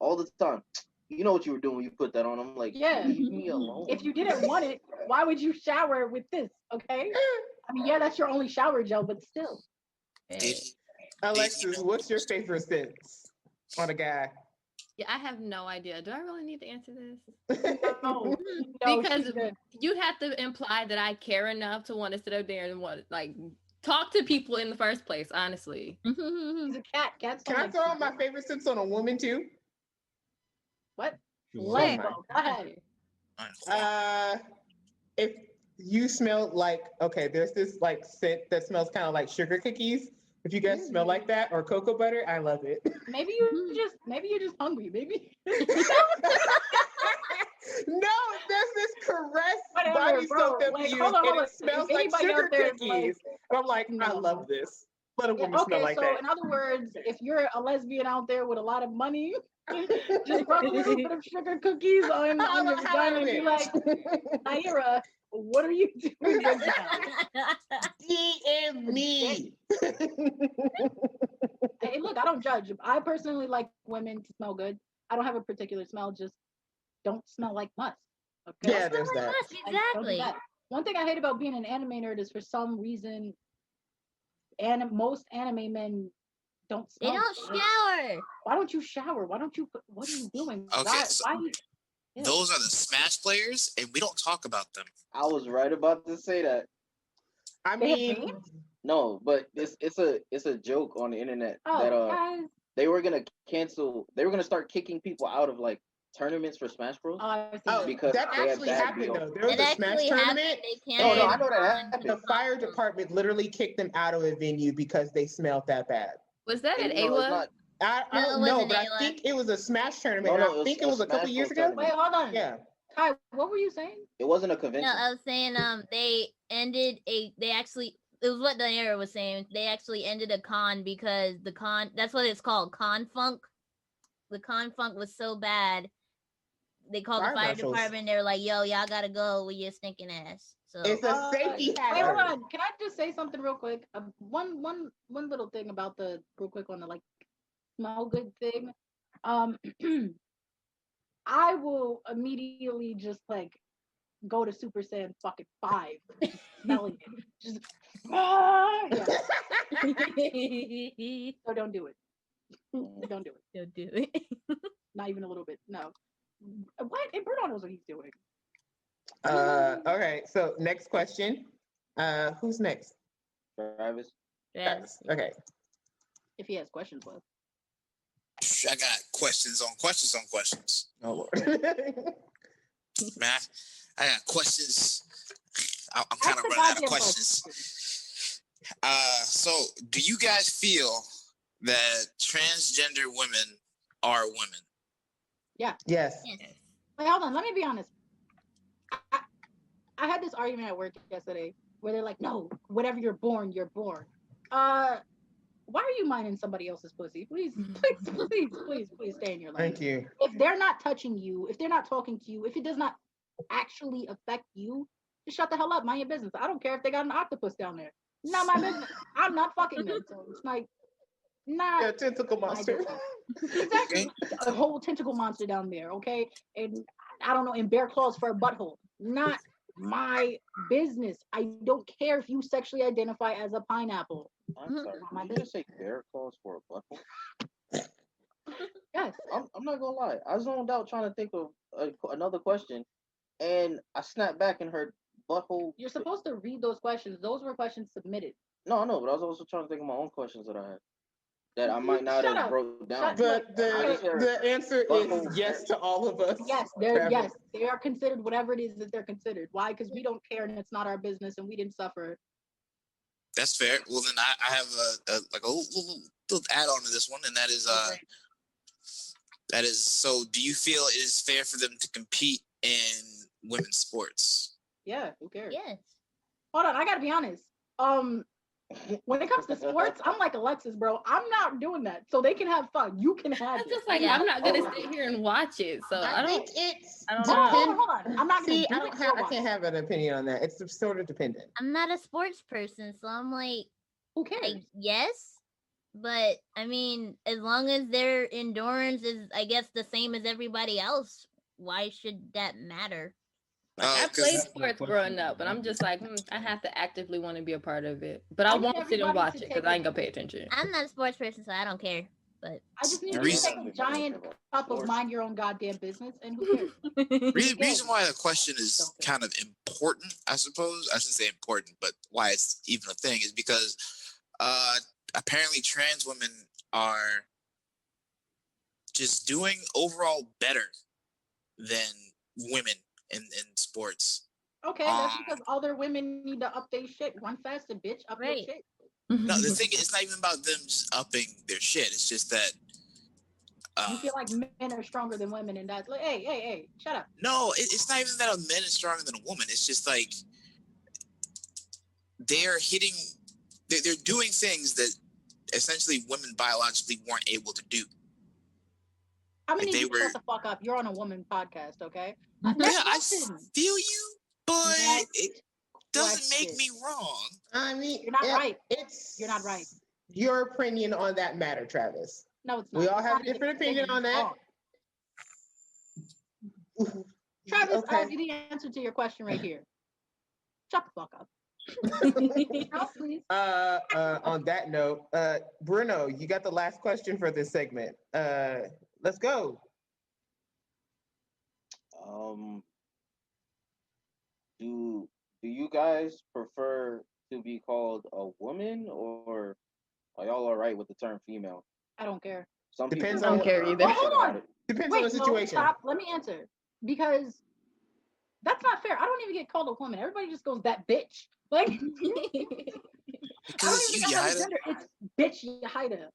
Speaker 7: all the time. You know what you were doing when you put that on. I'm like,
Speaker 2: Yeah.
Speaker 7: leave me alone.
Speaker 2: If you didn't want it, why would you shower with this? Okay. I mean, yeah, that's your only shower gel, but still.
Speaker 5: Alexis, what's your favorite scents on a guy?
Speaker 6: Yeah, I have no idea. Do I really need to answer this?
Speaker 2: No,
Speaker 6: Because
Speaker 2: she's good.
Speaker 6: you'd have to imply that I care enough to want to sit up there and talk to people in the first place, honestly.
Speaker 2: He's a cat. Cats
Speaker 5: Can
Speaker 2: don't
Speaker 5: I
Speaker 2: like
Speaker 5: throw out
Speaker 2: scents.
Speaker 5: my favorite scents on a woman too?
Speaker 2: What?
Speaker 1: Sure.
Speaker 2: Let's go. Go ahead.
Speaker 5: If you smell like, okay, there's this like scent that smells kind of like sugar cookies. If you guys smell like that or cocoa butter, I love it.
Speaker 2: Maybe you're just hungry. Maybe.
Speaker 5: No, there's this caress
Speaker 2: Whatever,
Speaker 5: body
Speaker 2: bro.
Speaker 5: soap that we
Speaker 2: Like,
Speaker 5: use,
Speaker 2: hold on,
Speaker 5: and
Speaker 2: hold on.
Speaker 5: it smells
Speaker 2: If
Speaker 5: like
Speaker 2: anybody
Speaker 5: sugar
Speaker 2: out there is
Speaker 5: cookies.
Speaker 2: like,
Speaker 5: And I'm like, I
Speaker 2: no.
Speaker 5: love this. Let a
Speaker 2: Yeah,
Speaker 5: woman smell
Speaker 2: okay,
Speaker 5: like
Speaker 2: so
Speaker 5: that.
Speaker 2: in other words, if you're a lesbian out there with a lot of money, just rub a little bit of sugar cookies on your vagina and be like, Nyera, what are you doing right now?
Speaker 5: DM me.
Speaker 2: Hey, look, I don't judge. I personally like women to smell good. I don't have a particular smell, just don't smell like musk. Okay?
Speaker 5: Yeah, there's that.
Speaker 4: Musk,
Speaker 2: Like, don't do
Speaker 4: exactly.
Speaker 2: that. One thing I hate about being an anime nerd is for some reason, most anime men don't
Speaker 4: They
Speaker 2: smell
Speaker 4: don't
Speaker 2: good.
Speaker 4: shower.
Speaker 2: Why don't you shower? Why don't you put, what are you doing?
Speaker 3: Okay,
Speaker 2: Why,
Speaker 3: so-
Speaker 2: why Yeah.
Speaker 3: Those are the Smash players, and we don't talk about them.
Speaker 7: I was right about to say that.
Speaker 5: I
Speaker 2: They have
Speaker 5: mean,
Speaker 2: names?
Speaker 7: No, but it's a joke on the internet
Speaker 2: Oh,
Speaker 7: that
Speaker 2: guys.
Speaker 7: they were gonna cancel. They were gonna start kicking people out of like tournaments for Smash Bros.
Speaker 2: I've seen
Speaker 5: oh,
Speaker 2: that.
Speaker 7: because
Speaker 5: that
Speaker 7: they had
Speaker 5: actually
Speaker 7: bad
Speaker 5: happened
Speaker 7: deals.
Speaker 5: though. There was
Speaker 4: It
Speaker 5: a Smash
Speaker 4: actually happened.
Speaker 5: tournament.
Speaker 4: They
Speaker 7: No, no, I
Speaker 4: canceled
Speaker 7: know that
Speaker 4: on
Speaker 7: happened.
Speaker 5: The
Speaker 4: to
Speaker 5: fire
Speaker 4: consoles.
Speaker 5: department literally kicked them out of a venue because they smelled that bad.
Speaker 6: Was that
Speaker 7: And
Speaker 6: at
Speaker 7: no, it's
Speaker 6: AWA?
Speaker 7: not.
Speaker 5: I
Speaker 4: No,
Speaker 5: don't
Speaker 4: it
Speaker 5: know,
Speaker 4: wasn't
Speaker 5: but I
Speaker 4: Ayla.
Speaker 5: think it was a Smash tournament.
Speaker 7: No,
Speaker 5: and
Speaker 7: no,
Speaker 5: I think it was a couple
Speaker 7: Smash
Speaker 5: years
Speaker 7: Bros.
Speaker 5: ago.
Speaker 2: Wait, hold on.
Speaker 5: Yeah.
Speaker 2: Kai, what were you saying?
Speaker 7: It wasn't a
Speaker 4: No,
Speaker 7: convention.
Speaker 4: I was saying they actually it was what Nyera was saying. They actually ended a con because that's what it's called, con funk. The con funk was so bad. They called
Speaker 5: Fire
Speaker 4: the fire
Speaker 5: marshals.
Speaker 4: department. They were like, "Yo, y'all gotta go with your stinking ass." So
Speaker 5: It's a safety
Speaker 2: Wait,
Speaker 5: hazard.
Speaker 2: hold on. Can I just say something real quick? One little thing about real quick on the like smell good thing. I will immediately just like go to Super Saiyan fucking 5, smelling it. Just yeah. So don't do it. Don't do it.
Speaker 4: don't do it.
Speaker 2: Not even a little bit. No. What? And Bruno knows what he's doing.
Speaker 5: Okay, so next question. Who's next?
Speaker 7: Travis.
Speaker 5: Travis. Okay.
Speaker 2: If he has questions left.
Speaker 3: I got questions on questions on questions.
Speaker 5: Oh Lord.
Speaker 3: Man, I got questions. I'm kind
Speaker 2: Ask
Speaker 3: of
Speaker 2: the
Speaker 3: running out of
Speaker 2: goddamn
Speaker 3: questions.
Speaker 2: questions.
Speaker 3: So do you guys feel that transgender women are women?
Speaker 2: Yeah.
Speaker 5: Yes.
Speaker 4: Yes.
Speaker 2: Wait, hold on. Let me be honest. I had this argument at work yesterday where they're like, no, whatever you're born, you're born. Why are you minding somebody else's pussy? Please stay in your lane.
Speaker 5: Thank you.
Speaker 2: If they're not touching you, if they're not talking to you, if it does not actually affect you, just shut the hell up. Mind your business. I don't care if they got an octopus down there. Not my business. I'm not fucking them. So it's like, not
Speaker 5: Yeah, tentacle monster.
Speaker 2: exactly a whole tentacle monster down there, okay? And I don't know, and bear claws for a butthole. Not my business. I don't care if you sexually identify as a pineapple.
Speaker 7: I'm sorry.
Speaker 2: My
Speaker 7: Did you just say bear claws for a butthole?
Speaker 2: Yes.
Speaker 7: I'm not gonna lie. I zoned out trying to think of another question, and I snapped back and heard butthole.
Speaker 2: You're supposed to read those questions. Those were questions submitted.
Speaker 7: No, I know, but I was also trying to think of my own questions that I had that I might not
Speaker 2: Shut
Speaker 7: have
Speaker 2: up.
Speaker 7: broke down.
Speaker 5: The answer is yes to all of us.
Speaker 2: Yes, they are considered whatever it is that they're considered. Why? Because we don't care and it's not our business and we didn't suffer.
Speaker 3: That's fair. Well, then I have a little add-on to this one, and that is so. Do you feel it is fair for them to compete in women's sports?
Speaker 2: Yeah, who cares?
Speaker 4: Yes.
Speaker 2: Hold on, I gotta be honest. When it comes to sports, I'm like Alexis, bro. I'm not doing that. So they can have fun. You can have
Speaker 6: It's
Speaker 2: it.
Speaker 6: just like I'm not gonna sit here and watch it. So I don't.
Speaker 5: think it's
Speaker 6: I don't
Speaker 2: Hold
Speaker 6: know.
Speaker 2: on. I'm not gonna
Speaker 5: See,
Speaker 2: do
Speaker 5: I
Speaker 2: it
Speaker 5: don't
Speaker 2: for
Speaker 5: have.
Speaker 2: a
Speaker 5: I
Speaker 2: while.
Speaker 5: can't have an opinion on that. It's sort of dependent.
Speaker 4: I'm not a sports person, so I'm like,
Speaker 2: Who cares?
Speaker 4: yes, but I mean, as long as their endurance is, I guess, the same as everybody else, why should that matter?
Speaker 6: Like, I
Speaker 3: 'Cause
Speaker 6: played
Speaker 3: that's
Speaker 1: the
Speaker 6: sports
Speaker 1: question.
Speaker 6: growing up, but I'm just like, I have to actively want to be a part of it. But I
Speaker 2: need
Speaker 6: won't sit and
Speaker 2: everybody
Speaker 6: watch
Speaker 2: to
Speaker 6: it
Speaker 2: take
Speaker 6: because I ain't gonna pay attention.
Speaker 4: I'm not a sports person, so I don't care. But
Speaker 2: I just need you to
Speaker 3: Reason-
Speaker 2: take a giant cup of mind your own goddamn business and who cares?
Speaker 3: Reason why the question is kind of important, I suppose. I shouldn't say important, but why it's even a thing is because apparently trans women are just doing overall better than women in sports.
Speaker 2: Okay, that's because other women need to up their shit. Run faster, bitch. Up your
Speaker 4: Right.
Speaker 2: shit.
Speaker 3: No, the thing is, it's not even about them just upping their shit. It's just that
Speaker 2: You feel like men are stronger than women, and that's like, hey, shut up.
Speaker 3: no, it's not even that a man is stronger than a woman. It's just like they're doing things that essentially women biologically weren't able to do.
Speaker 2: I'm gonna
Speaker 3: Like,
Speaker 2: need
Speaker 3: they
Speaker 2: you to
Speaker 3: were-
Speaker 2: shut the fuck up. You're on a woman podcast, okay?
Speaker 3: Yeah,
Speaker 2: Next
Speaker 3: I
Speaker 2: question.
Speaker 3: feel you, but
Speaker 2: Next
Speaker 3: it doesn't make
Speaker 2: question.
Speaker 3: me wrong.
Speaker 5: I mean,
Speaker 2: You're not right.
Speaker 5: It's
Speaker 2: You're not right.
Speaker 5: Your opinion on that matter, Travis.
Speaker 2: No, it's not.
Speaker 5: We all
Speaker 2: It's
Speaker 5: have
Speaker 2: not
Speaker 5: a different opinion on
Speaker 2: it's
Speaker 5: that.
Speaker 2: wrong. Travis, I
Speaker 5: Okay.
Speaker 2: have the answer to your question right here. Shut the fuck up. No, please.
Speaker 5: On that note, Bruno, you got the last question for this segment. Let's go.
Speaker 7: Do you guys prefer to be called a woman, or are y'all all right with the term female?
Speaker 2: I don't care.
Speaker 7: Some
Speaker 5: Depends
Speaker 7: people
Speaker 5: on-
Speaker 6: I don't care either.
Speaker 2: Well, hold on.
Speaker 5: Depends
Speaker 2: Wait,
Speaker 5: on the
Speaker 2: no,
Speaker 5: situation.
Speaker 2: stop. Let me answer. Because that's not fair. I don't even get called a woman. Everybody just goes that bitch. Like I
Speaker 3: Because
Speaker 2: don't
Speaker 3: it's
Speaker 2: even
Speaker 3: you,
Speaker 2: think I have a
Speaker 3: Yahida.
Speaker 2: gender. It's bitch Yahida.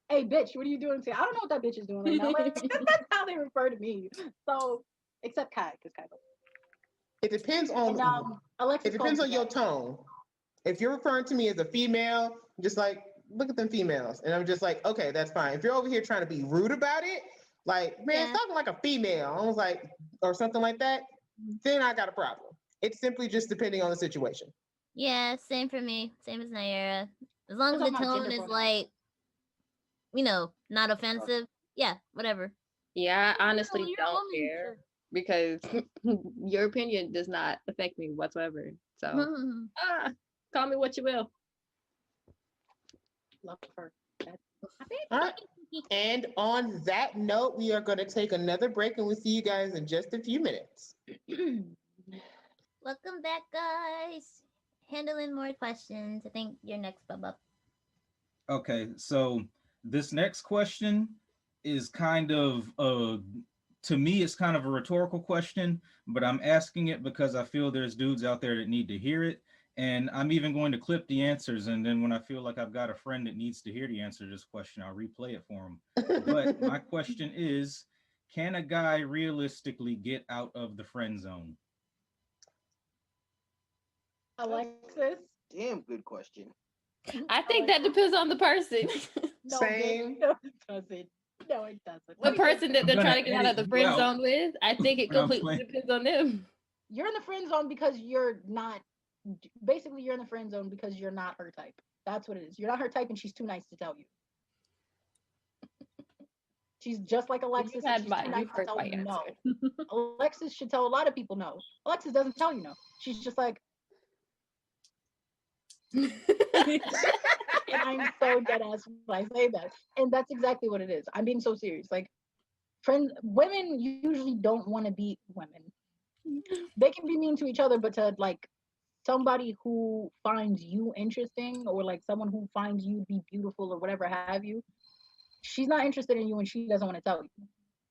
Speaker 2: Hey bitch, what are you doing today? I don't know what that bitch is doing right now. Like, that's how they refer to me. So except Kai, because Kai goes.
Speaker 5: It depends on
Speaker 2: And Alexis
Speaker 5: it depends
Speaker 2: calls
Speaker 5: on
Speaker 2: me
Speaker 5: your
Speaker 2: that.
Speaker 5: tone. If you're referring to me as a female, just like look at them females, and I'm just like, okay, that's fine. If you're over here trying to be rude about it, like man,
Speaker 4: Yeah.
Speaker 5: stop like a female, I was like, or something like that, then I got a problem. It's simply just depending on the situation.
Speaker 4: Yeah, same for me. Same as Nyera. As long as
Speaker 2: We're
Speaker 4: the
Speaker 2: talking about
Speaker 4: tone
Speaker 2: gender
Speaker 4: is
Speaker 2: pronouns.
Speaker 4: like, not offensive. Yeah, whatever.
Speaker 6: Yeah, I honestly
Speaker 4: you're a
Speaker 6: don't
Speaker 4: woman,
Speaker 6: care because your opinion does not affect me whatsoever. So, call me what you will.
Speaker 2: Love her.
Speaker 5: All right. And on that note, we are going to take another break, and we'll see you guys in just a few minutes.
Speaker 4: Welcome back, guys. Handling more questions. I think you're next, Bubba.
Speaker 1: Okay, so this next question is kind of to me it's kind of a rhetorical question, but I'm asking it because I feel there's dudes out there that need to hear it, and I'm even going to clip the answers, and then when I feel like I've got a friend that needs to hear the answer to this question, I'll replay it for him. But my question is, can a guy realistically get out of the friend zone?
Speaker 2: Alexis.
Speaker 7: Damn good question.
Speaker 6: I think that depends on the person.
Speaker 2: No,
Speaker 5: Same.
Speaker 2: No, it doesn't. No, it doesn't.
Speaker 6: The
Speaker 2: Let me tell you
Speaker 6: person that
Speaker 1: I'm
Speaker 6: they're
Speaker 1: gonna
Speaker 6: trying to get out of
Speaker 1: edit
Speaker 6: the
Speaker 1: you
Speaker 6: friend
Speaker 1: out
Speaker 6: zone with, I think it
Speaker 1: when I'm
Speaker 6: completely
Speaker 1: playing.
Speaker 6: depends on them.
Speaker 2: you're in the friend zone because you're not basically you're in the friend zone because you're not her type. That's what it is. You're not her type and she's too nice to tell you. She's just like Alexis.
Speaker 6: You've
Speaker 2: And
Speaker 6: had
Speaker 2: she's
Speaker 6: my
Speaker 2: too nice
Speaker 6: you
Speaker 2: to
Speaker 6: heard
Speaker 2: tell
Speaker 6: my
Speaker 2: you no.
Speaker 6: answer.
Speaker 2: Alexis should tell a lot of people no. Alexis doesn't tell you no. She's just like, and I'm so dead ass when I say that. And that's exactly what it is. I'm being so serious. Like women usually don't want to be women. They can be mean to each other, but to like somebody who finds you interesting or like someone who finds you to be beautiful or whatever have you, she's not interested in you and she doesn't want to tell you.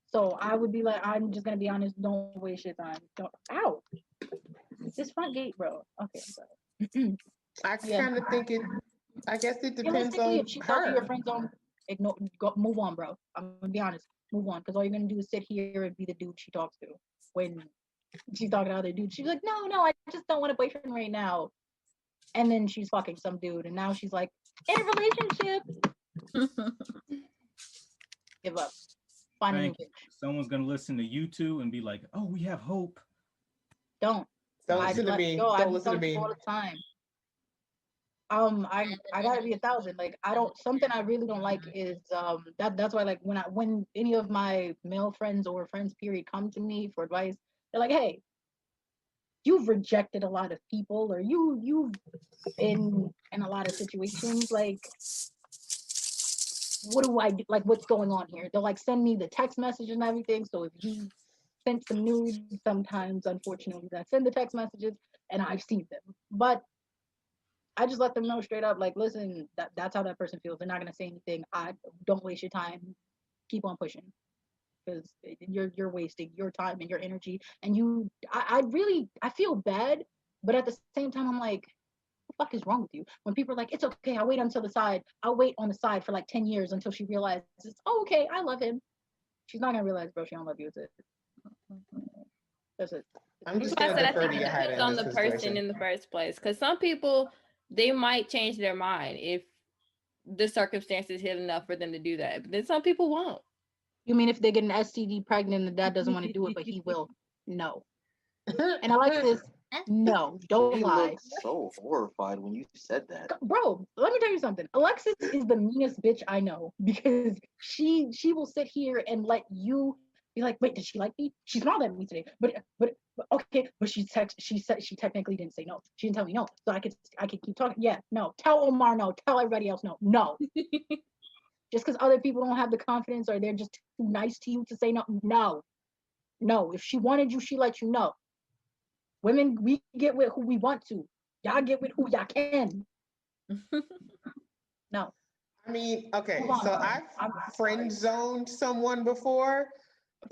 Speaker 2: So I would be like, I'm just gonna be honest, don't waste your time. Don't ow. It's this front gate, bro. Okay, I'm sorry.
Speaker 5: I
Speaker 2: Yeah.
Speaker 5: kind of think it. I guess it depends
Speaker 2: Realistically,
Speaker 5: on
Speaker 2: if she tells you your
Speaker 5: her.
Speaker 2: friend zone, move on, bro. I'm gonna be honest, move on, because all you're gonna do is sit here and be the dude she talks to when she's talking to other dudes. She's like, no, I just don't want a boyfriend right now. And then she's fucking some dude, and now she's like, in a relationship. Give up. Find a new
Speaker 1: Thank you.
Speaker 2: bitch.
Speaker 1: Someone's gonna listen to you two and be like, "Oh, we have hope."
Speaker 2: Don't.
Speaker 5: Don't
Speaker 2: I
Speaker 5: listen to
Speaker 2: let
Speaker 5: me.
Speaker 2: go. I
Speaker 5: Don't listen to
Speaker 2: tell
Speaker 5: me.
Speaker 2: people all the time. I gotta be 1,000. Like I don't. Something I really don't like is that's why like when any of my male friends or friends period come to me for advice, they're like, hey, you've rejected a lot of people or you've been in a lot of situations. Like, what do I do? Like, what's going on here? They'll like send me the text messages and everything. So if you sent some nudes, sometimes unfortunately I send the text messages and I've seen them, but I just let them know straight up, like, listen, that's how that person feels. They're not gonna say anything. I don't waste your time. Keep on pushing, because you're wasting your time and your energy. And I feel bad, but at the same time, I'm like, what the fuck is wrong with you? When people are like, it's okay, I'll wait until the side. I'll wait on the side for like 10 years until she realizes, oh, okay, I love him. She's not gonna realize, bro, she don't love you. That's it.
Speaker 5: I'm just
Speaker 6: That's
Speaker 5: gonna
Speaker 6: why I said I
Speaker 5: defer
Speaker 6: think
Speaker 5: to
Speaker 6: it
Speaker 5: Yahida
Speaker 6: depends
Speaker 5: in
Speaker 6: on
Speaker 5: this
Speaker 6: the person
Speaker 5: situation.
Speaker 6: in the first place. Because some people, they might change their mind if the circumstances hit enough for them to do that. But then some people won't.
Speaker 2: You mean if they get an STD pregnant and the dad doesn't want to do it, but he will? No. And I like this. No, don't
Speaker 7: She
Speaker 2: lie.
Speaker 7: looked so horrified when you said that.
Speaker 2: Bro, let me tell you something. Alexis is the meanest bitch I know, because she will sit here and let you be like, wait, did she like me? She smiled at me today, but okay, but she said she technically didn't say no. She didn't tell me no, so I could keep talking. Yeah, no. Tell Omar no. Tell everybody else no. No. Just because other people don't have the confidence or they're just too nice to you to say no. No. No, if she wanted you, she let you know. Women, we get with who we want to. Y'all get with who y'all can. No.
Speaker 5: I mean, okay,
Speaker 2: Hold on.
Speaker 5: so I've friend zoned someone before.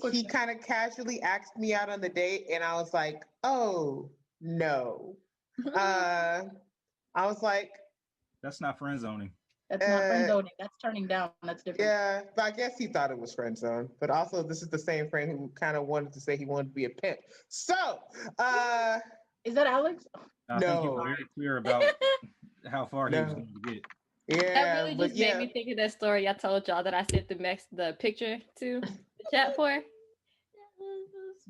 Speaker 2: course
Speaker 5: He
Speaker 2: you
Speaker 5: kind of casually asked me out on the date, and I was like, "Oh no." I was like,
Speaker 1: That's not friend zoning.
Speaker 2: That's not friend zoning. That's turning down. That's different.
Speaker 5: "Yeah," but I guess he thought it was friend zone. But also, this is the same friend who kind of wanted to say he wanted to be a pimp. So,
Speaker 2: Is that Alex?
Speaker 1: I think you
Speaker 5: No.
Speaker 1: were very clear about how far he was
Speaker 5: No.
Speaker 1: going to get.
Speaker 6: That
Speaker 5: yeah,
Speaker 6: really
Speaker 5: but
Speaker 6: just
Speaker 5: yeah,
Speaker 6: made me think of that story I told y'all that I sent the picture to the chat for.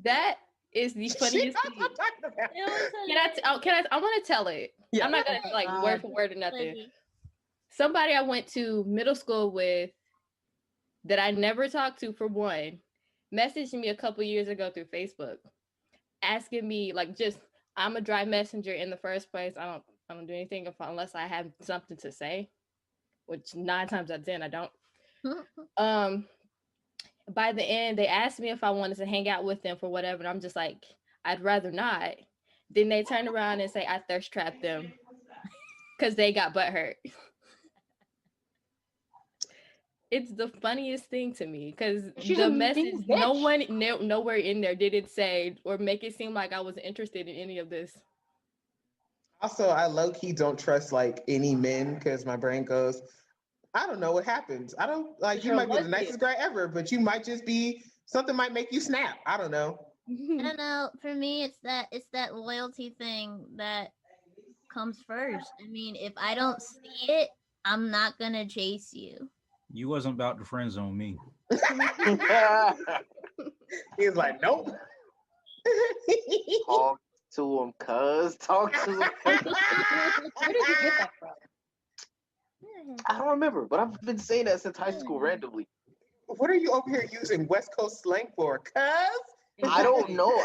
Speaker 6: That is the
Speaker 5: She
Speaker 6: funniest
Speaker 5: knows
Speaker 6: thing.
Speaker 5: what I'm talking about.
Speaker 6: I want to tell it.
Speaker 5: Yeah.
Speaker 6: I'm not gonna like word for word or nothing. Somebody I went to middle school with that I never talked to, for one, messaged me a couple years ago through Facebook, asking me like, just I'm a dry messenger in the first place. I don't do anything unless I have something to say, which 9 times out of 10 I don't. By the end, they asked me if I wanted to hang out with them for whatever, and I'm just like, I'd rather not. Then they turn around and say I thirst trapped them because they got butt hurt. It's the funniest thing to me because the message, nowhere in there did it say or make it seem like I was interested in any of this.
Speaker 5: Also, I low key don't trust like any men because my brain goes, I don't know what happens. I don't like you
Speaker 2: You're
Speaker 5: might be the
Speaker 2: lesbian.
Speaker 5: nicest guy ever, but you might just be something might make you snap. I don't know.
Speaker 4: I don't know. For me, it's that loyalty thing that comes first. I mean, if I don't see it, I'm not gonna chase you.
Speaker 1: You wasn't about to friend zone me.
Speaker 5: He's like, nope.
Speaker 7: Talk to him, cuz. Talk to him.
Speaker 2: Where did you get that from?
Speaker 7: I don't remember, but I've been saying that since high school randomly.
Speaker 5: What are you over here using West Coast slang for, cuz?
Speaker 7: I don't know.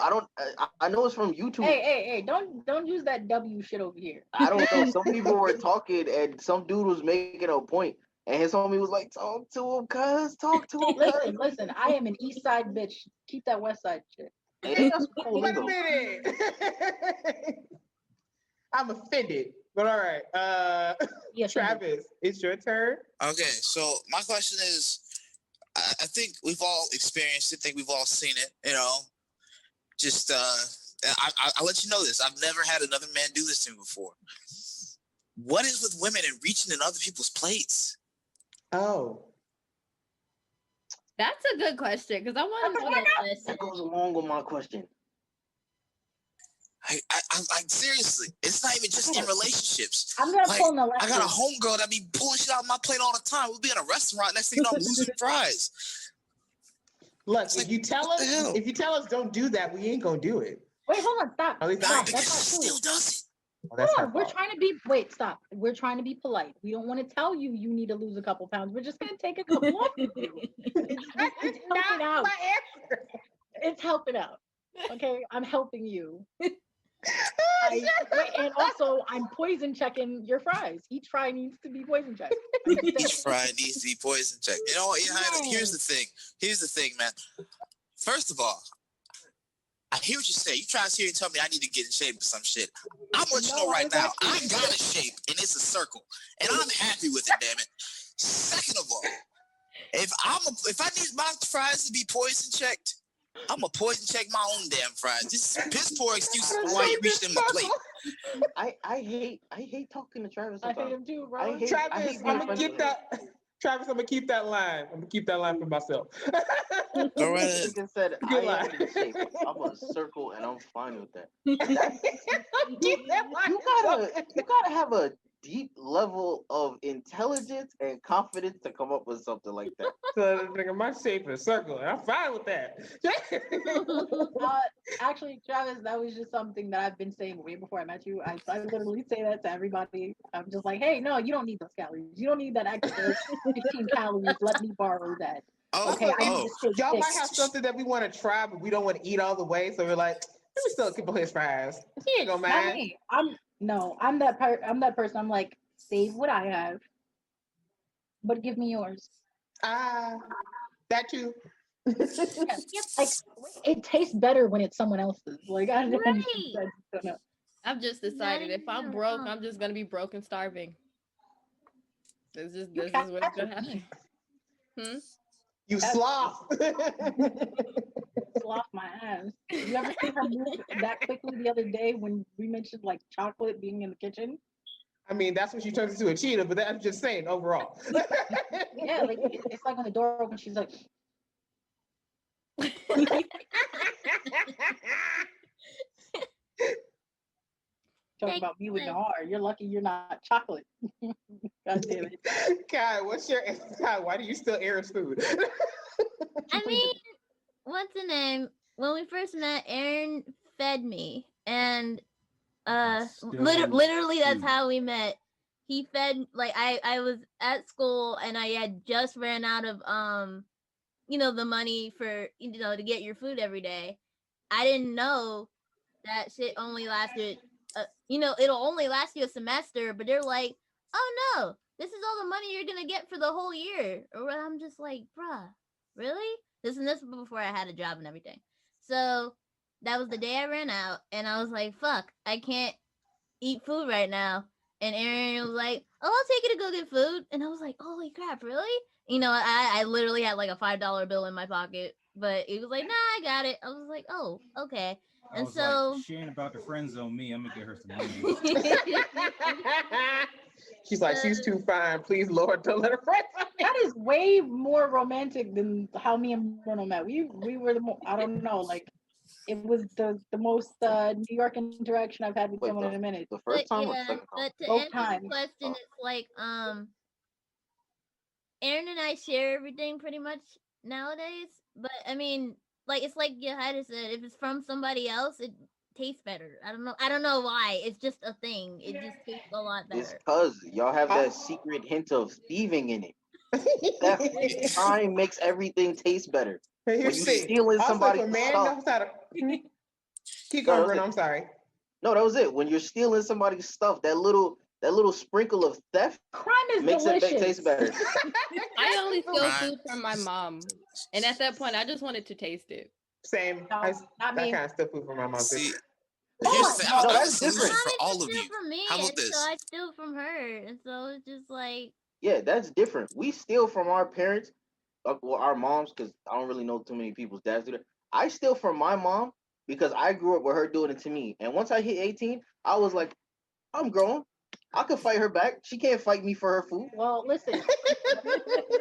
Speaker 7: I know it's from YouTube.
Speaker 2: Hey! Don't use that W shit over here.
Speaker 7: I don't know. Some people were talking, and some dude was making a point, and his homie was like, "Talk to him, cuz. Talk to him."
Speaker 2: Listen. I am an East Side bitch. Keep that West Side shit.
Speaker 7: Hey, that's cool,
Speaker 5: Wait a
Speaker 7: though.
Speaker 5: minute. I'm offended. But all right.
Speaker 2: Yes,
Speaker 5: Travis, it's your turn.
Speaker 3: Okay, so my question is, I think we've all experienced it. I think we've all seen it. You know, just I'll let you know this. I've never had another man do this to me before. What is with women and reaching in other people's plates?
Speaker 5: Oh.
Speaker 6: That's a good question because I want to know that.
Speaker 7: That goes along with my question.
Speaker 3: I seriously, it's not even just in relationships.
Speaker 2: I'm gonna
Speaker 3: Like,
Speaker 2: pull an
Speaker 3: I got a
Speaker 2: Elexus.
Speaker 3: homegirl that be pulling shit out of my plate all the time. We'll be in a restaurant, next thing you know, I'm losing fries.
Speaker 5: Look,
Speaker 3: It's
Speaker 5: if
Speaker 3: like,
Speaker 5: you tell
Speaker 3: what
Speaker 5: us,
Speaker 3: the hell?
Speaker 5: if you tell us don't do that, we ain't gonna do it.
Speaker 2: Wait, hold on, stop.
Speaker 5: At least I
Speaker 3: No,
Speaker 5: ain't.
Speaker 3: because
Speaker 2: That's
Speaker 3: she
Speaker 2: not true.
Speaker 3: still does it.
Speaker 5: Oh, that's
Speaker 2: Hold
Speaker 5: her
Speaker 2: on, we're
Speaker 5: fault.
Speaker 2: trying to be. Wait, stop. We're trying to be polite. We don't want to tell you you need to lose a couple pounds. We're just gonna take a couple off of you. It's helping out.
Speaker 5: my answer.
Speaker 2: It's helping out. Okay, I'm helping you. And also, I'm poison checking your fries. Each fry needs to be poison checked.
Speaker 3: Each fry needs to be poison checked. You know what? Here's the thing. Here's the thing, man. First of all, I hear what you say. You try to sit here and tell me I need to get in shape or some shit. I'm gonna let you know right now. I got a shape and it's a circle, and I'm happy with it. Damn it. Second of all, if I need my fries to be poison checked, I'm gonna poison check my own damn fries. This is piss poor excuse for why you reached in my plate.
Speaker 7: I hate talking to Travis.
Speaker 2: I hate
Speaker 7: Sometimes.
Speaker 2: him too, bro.
Speaker 7: I hate
Speaker 5: Travis,
Speaker 7: being
Speaker 5: I'm gonna
Speaker 7: friends
Speaker 5: get
Speaker 7: with
Speaker 5: that. Travis, I'm gonna keep that line. I'm gonna keep that line for myself.
Speaker 3: Go right ahead.
Speaker 7: Nigga said I
Speaker 5: Good
Speaker 7: am
Speaker 5: line.
Speaker 7: in shape. I'm a circle and I'm fine with that.
Speaker 5: Keep that line.
Speaker 7: You gotta have a deep level of intelligence and confidence to come up with something like that.
Speaker 5: So, nigga, my shape is circle, and I'm fine with that.
Speaker 2: Actually, Travis, that was just something that I've been saying way before I met you. I literally say that to everybody. I'm just like, hey, no, you don't need those calories. You don't need that extra 15 calories. Let me borrow that. Okay, I need to stay
Speaker 5: Y'all
Speaker 2: fit.
Speaker 5: might have something that we want to try, but we don't want to eat all the way. So we're like, let me still keep his fries. He ain't gonna
Speaker 2: Not
Speaker 5: mind.
Speaker 2: me. I'm that person. I'm like, save what I have, but give me yours.
Speaker 5: That too.
Speaker 2: Like it tastes better when it's someone else's. Like I don't know.
Speaker 6: I've just decided if I'm broke, I'm just gonna be broke and starving. This is what's gonna happen.
Speaker 5: You sloth.
Speaker 2: Sloth my ass. You ever see her move that quickly the other day when we mentioned like chocolate being in the kitchen?
Speaker 5: I mean, that's when she turns into a cheetah, but that's just saying overall.
Speaker 2: Yeah, like it's like when the door opens, she's like. Talk about me with the heart. You're lucky you're not chocolate. God damn it.
Speaker 5: Kai, why do you still Aaron's food?
Speaker 4: I mean, what's the name? When we first met, Aaron fed me, and literally that's how we met. He fed, like, I was at school and I had just ran out of the money for to get your food every day. I didn't know that shit only lasted it'll only last you a semester, but they're like, oh no, this is all the money you're gonna get for the whole year. Or I'm just like, bruh, really? This before I had a job and everything. So that was the day I ran out, and I was like, fuck, I can't eat food right now. And Aaron was like, oh, I'll take you to go get food. And I was like, holy crap, really? I literally had like a $5 bill in my pocket, but he was like, nah, I got it. I was like, oh, okay. And so
Speaker 1: like, she ain't about to friend zone me. I'm gonna get her some money.
Speaker 5: She's like, she's too fine. Please, Lord, don't let her friend zone me.
Speaker 2: That is way more romantic than how me and Bruno met. We were the most, I don't know, like it was the most New York interaction I've had with someone in a minute.
Speaker 7: The first time or
Speaker 4: yeah,
Speaker 7: second time?
Speaker 4: but to
Speaker 2: Both
Speaker 4: answer
Speaker 2: times.
Speaker 4: the question, it's like Aaron and I share everything pretty much nowadays. But I mean, like it's like Yahida said, if it's from somebody else, it tastes better. I don't know why. It's just a thing. It just tastes a lot better.
Speaker 7: It's because y'all have that secret hint of thieving in it. That time makes everything taste better.
Speaker 5: When
Speaker 7: you stealing somebody's
Speaker 5: also, if a man
Speaker 7: stuff.
Speaker 5: knows how to keep going, Bruno, I'm sorry.
Speaker 7: No, that was it. When you're stealing somebody's stuff, that little sprinkle of theft
Speaker 2: Crime is
Speaker 7: makes
Speaker 2: delicious.
Speaker 7: it taste better.
Speaker 6: I only steal food from my mom, and at that point, I just wanted to taste it.
Speaker 5: Same.
Speaker 2: No,
Speaker 5: I
Speaker 2: me.
Speaker 5: kind of steal food from my mom too.
Speaker 3: See, here's the thing.
Speaker 7: No,
Speaker 3: I got a
Speaker 7: that's
Speaker 3: solution
Speaker 7: different.
Speaker 3: for all of you.
Speaker 4: From me,
Speaker 3: How about
Speaker 4: and
Speaker 3: this?
Speaker 4: So I steal from her, and so it's just like.
Speaker 7: Yeah, that's different. We steal from our parents, well, our moms, because I don't really know too many people's dads do that. I steal from my mom because I grew up with her doing it to me. And once I hit 18, I was like, I'm grown. I could fight her back. She can't fight me for her food.
Speaker 2: Well, listen.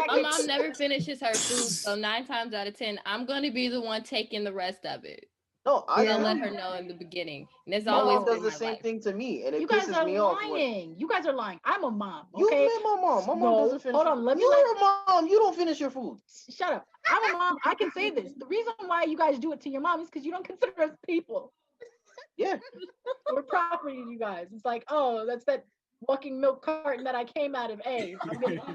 Speaker 6: My mom never finishes her food, so 9 times out of 10, I'm going to be the one taking the rest of it.
Speaker 7: No, I
Speaker 6: don't let her know in the beginning. And it's
Speaker 7: my
Speaker 6: always
Speaker 7: mom does
Speaker 6: been
Speaker 7: the
Speaker 6: my
Speaker 7: same
Speaker 6: life.
Speaker 7: thing to me, and it
Speaker 2: You guys
Speaker 7: pisses
Speaker 2: are
Speaker 7: me off.
Speaker 2: lying. You guys are lying. I'm a mom.
Speaker 7: You
Speaker 2: Okay?
Speaker 7: met my mom. My mom
Speaker 2: No,
Speaker 7: doesn't finish.
Speaker 2: hold on. Let me.
Speaker 7: You're a mom. You don't finish your food.
Speaker 2: Shut up. I'm a mom. I can say this. The reason why you guys do it to your mom is because you don't consider us people.
Speaker 7: Yeah.
Speaker 2: We're property to you guys. It's like, oh, that's that walking milk carton that I came out of. Hey,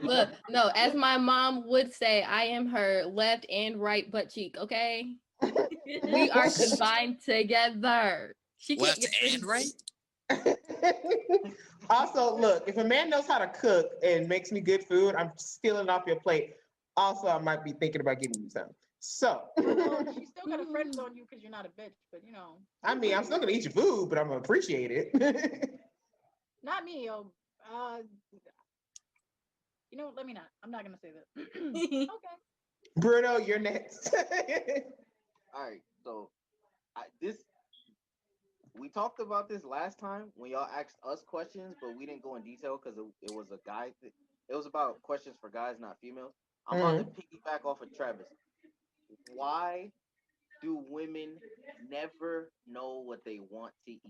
Speaker 6: look, no, as my mom would say, I am her left and right butt cheek, okay? We are combined together. She
Speaker 3: Left and right?
Speaker 5: Also, look, if a man knows how to cook and makes me good food, I'm stealing off your plate. Also, I might be thinking about giving you some. So
Speaker 2: she's still gonna friend zone you because you're not a bitch, but you know.
Speaker 5: I mean, I'm still gonna eat your food, but I'm gonna appreciate it.
Speaker 2: Not me, yo. You know, let me not. I'm not gonna say that. Okay.
Speaker 5: Bruno, you're next.
Speaker 7: All right, so we talked about this last time when y'all asked us questions, but we didn't go in detail because it was a guy. It was about questions for guys, not females. I'm about to piggyback off of Travis. Why do women never know what they want to eat?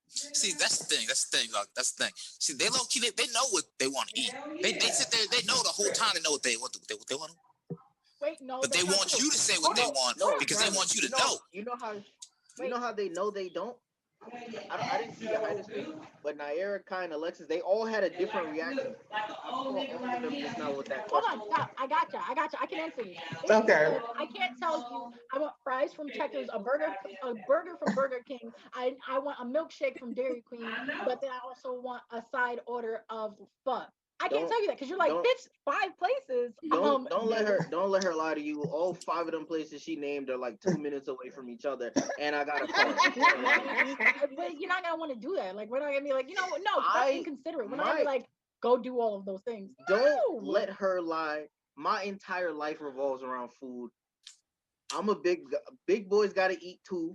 Speaker 3: See, that's the thing. That's the thing. See, they low key, they know what they want to eat. They sit there. They know the whole time. They know what they want.
Speaker 2: Wait, no.
Speaker 3: But they want you to say what they want because they want you to know.
Speaker 7: You know how they know they don't? I didn't see Yahida's face, but Nyera, Kai, and Elexus, they all had a different reaction.
Speaker 2: Hold on, stop. I gotcha. I can answer you.
Speaker 5: Okay.
Speaker 2: I can't tell you. I want fries from Checkers, a burger from Burger King. I want a milkshake from Dairy Queen, but then I also want a side order of pho. I can't tell you that because you're like, bitch, 5 places.
Speaker 7: Don't let her lie to you. All 5 of them places she named are like 2 minutes away from each other, and I got a car.
Speaker 2: But you're not gonna want to do that. Like, we're not gonna be like, no, that's inconsiderate. We're not gonna be like, go do all of those things.
Speaker 7: Don't let her lie. My entire life revolves around food. I'm a big boy's got to eat too.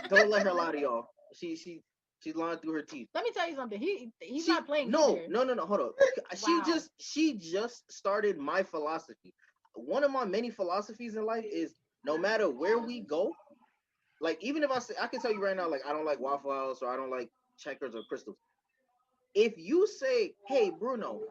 Speaker 7: Don't let her lie to y'all. She's lying through her teeth.
Speaker 2: Let me tell you something. He's not playing.
Speaker 7: No. Hold on. She just started my philosophy. One of my many philosophies in life is no matter where we go, like even if I can tell you right now, like I don't like Waffle House or I don't like Checkers or Crystals. If you say, hey Bruno,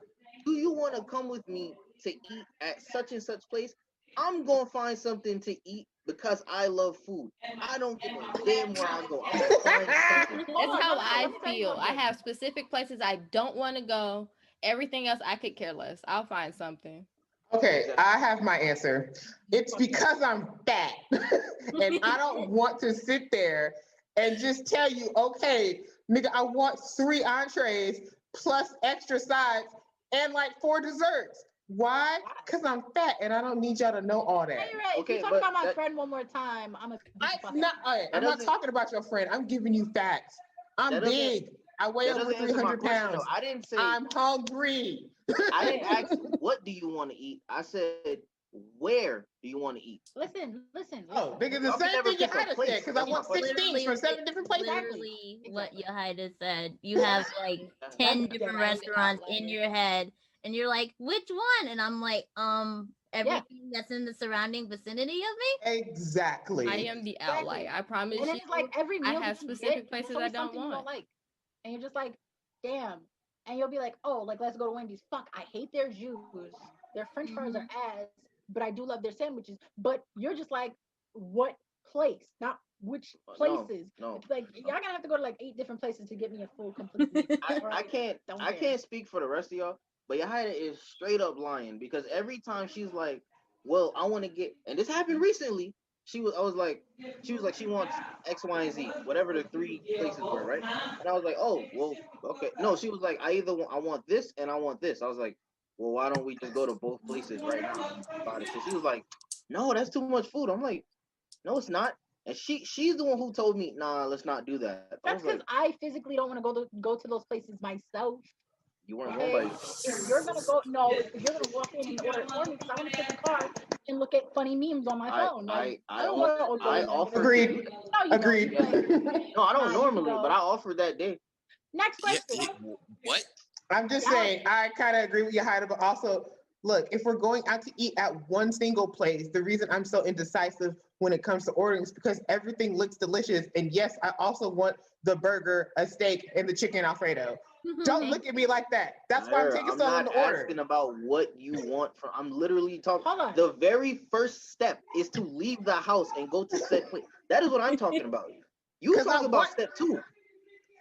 Speaker 7: do you want to come with me to eat at such and such place? I'm gonna find something to eat because I love food. I don't give a damn where I go. I'm gonna find something.
Speaker 6: That's how I feel. I have specific places I don't want to go. Everything else I could care less. I'll find something.
Speaker 5: Okay, I have my answer. It's because I'm fat and I don't want to sit there and just tell you, okay, nigga, I want 3 entrees plus extra sides and like 4 desserts. Why? Because I'm fat and I don't need y'all to know all that.
Speaker 2: Hey, you're right. Okay, if you talk about my friend one more time, I'm not talking about your friend. I'm giving you facts. I'm big. I weigh over 300 pounds.
Speaker 7: I didn't say
Speaker 5: I'm hungry.
Speaker 7: I didn't ask what do you want to eat. I said where do you want to eat?
Speaker 2: Listen.
Speaker 5: Oh, nigga, the same thing Yahida said because I want 16 from 7 different places.
Speaker 4: Literally what Yahida said. You have like 10 different restaurants in your head. And you're like, which one? And I'm like, everything that's in the surrounding vicinity of
Speaker 5: me. Exactly.
Speaker 6: I am the outlier. I promise
Speaker 2: and
Speaker 6: you.
Speaker 2: It's like every meal
Speaker 6: I have specific places I don't want.
Speaker 2: Don't like. And you're just like, damn. And you'll be like, oh, like let's go to Wendy's. Fuck, I hate their jus. Their French fries are ass, but I do love their sandwiches. But you're just like, what place? Not which places.
Speaker 7: No.
Speaker 2: It's like y'all gonna have to go to like 8 different places to get me a full complete meal.
Speaker 7: I can't speak for the rest of y'all. But Yahida is straight up lying because every time she's like, well, I want to get, and this happened recently. She was like, she wants X, Y, and Z, whatever the 3 places were, right? And I was like, oh, well, okay. No, she was like, I want this and I want this. I was like, well, why don't we just go to both places right now? So she was like, no, that's too much food. I'm like, no, it's not. And she's the one who told me, nah, let's not do that.
Speaker 2: That's because I physically don't want to go to those places myself.
Speaker 7: You weren't going by
Speaker 2: You're gonna go. No, you're gonna walk in and order for me because I want to sit in the car and look at funny memes on my phone.
Speaker 7: I
Speaker 5: offered. Agreed. Agreed.
Speaker 7: No, I don't normally, but I offered that day.
Speaker 2: Next question.
Speaker 3: Yeah, what?
Speaker 5: I'm just saying, I kind of agree with Yahida, but also, look, if we're going out to eat at one single place, the reason I'm so indecisive when it comes to ordering is because everything looks delicious. And yes, I also want the burger, a steak, and the chicken Alfredo. Don't look at me like that. That's why I'm taking so long to order.
Speaker 7: I'm not asking about what you want from. I'm literally talking. The very first step is to leave the house and go to said place. That is what I'm talking about. You talk about step 2.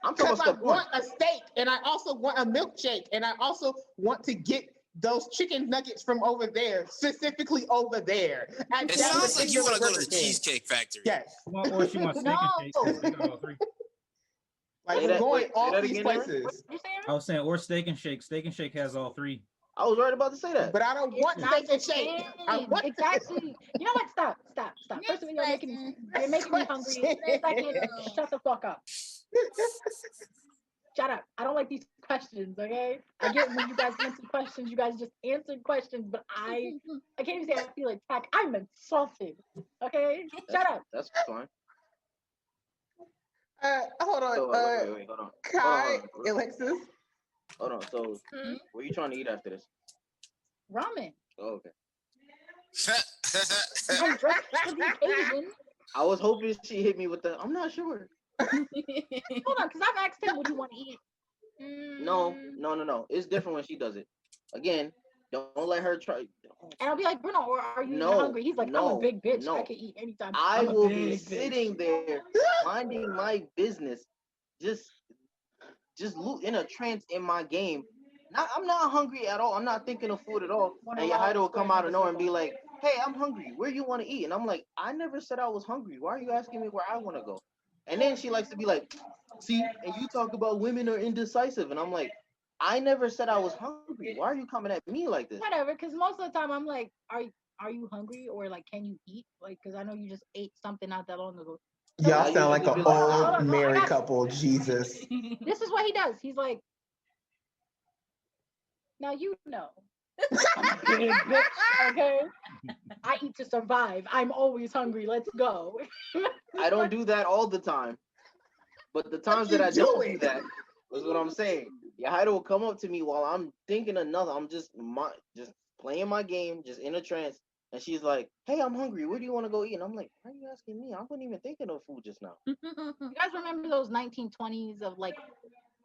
Speaker 7: I'm talking about step 1.
Speaker 5: I want a steak, and I also want a milkshake, and I also want to get those chicken nuggets from over there, specifically over there.
Speaker 3: It sounds like you want to go to the Cheesecake Factory.
Speaker 5: Yes.
Speaker 1: Or she wants steak and shake. They got all 3.
Speaker 5: Like we're going all these places.
Speaker 1: I was saying, or Steak and Shake. Steak and Shake has all 3.
Speaker 7: I was right about to say that.
Speaker 5: But I don't want Steak and Shake.
Speaker 2: Exactly. You know what? Stop. First of all, you're making me hungry. Second, shut the fuck up. Shut up. I don't like these questions, okay? I get when you guys answer questions, you guys just answer questions, but I can't even say I feel attacked. I'm insulted, okay? Shut up.
Speaker 7: That's fine.
Speaker 5: Hold on.
Speaker 7: Wait, hold on.
Speaker 5: Kai, Elexus.
Speaker 7: Hold on. So, what are you trying to eat after this?
Speaker 2: Ramen.
Speaker 7: Oh, okay.
Speaker 2: I'm dressed for the occasion.
Speaker 7: I was hoping she hit me with the. I'm not sure.
Speaker 2: Hold on, because I've asked him what do you want to eat.
Speaker 7: No. It's different when she does it. Again, don't let her try.
Speaker 2: And I'll be like, Bruno, or are you hungry? He's like, I'm a big bitch. I can eat anytime.
Speaker 7: I will be sitting there minding my business, just in a trance in my game. I'm not hungry at all. I'm not thinking of food at all. And Yahida will come out of nowhere and be like, hey, I'm hungry. Where you want to eat? And I'm like, I never said I was hungry. Why are you asking me where I want to go? And then she likes to be like, see, and you talk about women are indecisive. And I'm like, I never said I was hungry. Why are you coming at me like this?
Speaker 2: Whatever, because most of the time I'm like, are you hungry, or like, can you eat? Like, because I know you just ate something not that long ago. So
Speaker 5: Y'all
Speaker 7: I
Speaker 5: sound like
Speaker 7: usually
Speaker 5: an
Speaker 7: be like,
Speaker 2: hold
Speaker 5: old
Speaker 2: on, no, I
Speaker 5: married
Speaker 2: got
Speaker 5: couple. Jesus.
Speaker 2: this is what he does. He's like, now you know. I'm big, bitch, okay? I eat to survive. I'm always hungry. Let's go.
Speaker 7: I don't do that all the time. But the times that I don't do that is what I'm saying. Yahida will come up to me while I'm thinking of nothing. I'm just playing my game, just in a trance. And she's like, hey, I'm hungry. Where do you want to go eat? And I'm like, why are you asking me? I wasn't even thinking of food just now.
Speaker 2: You guys remember those 1920s of like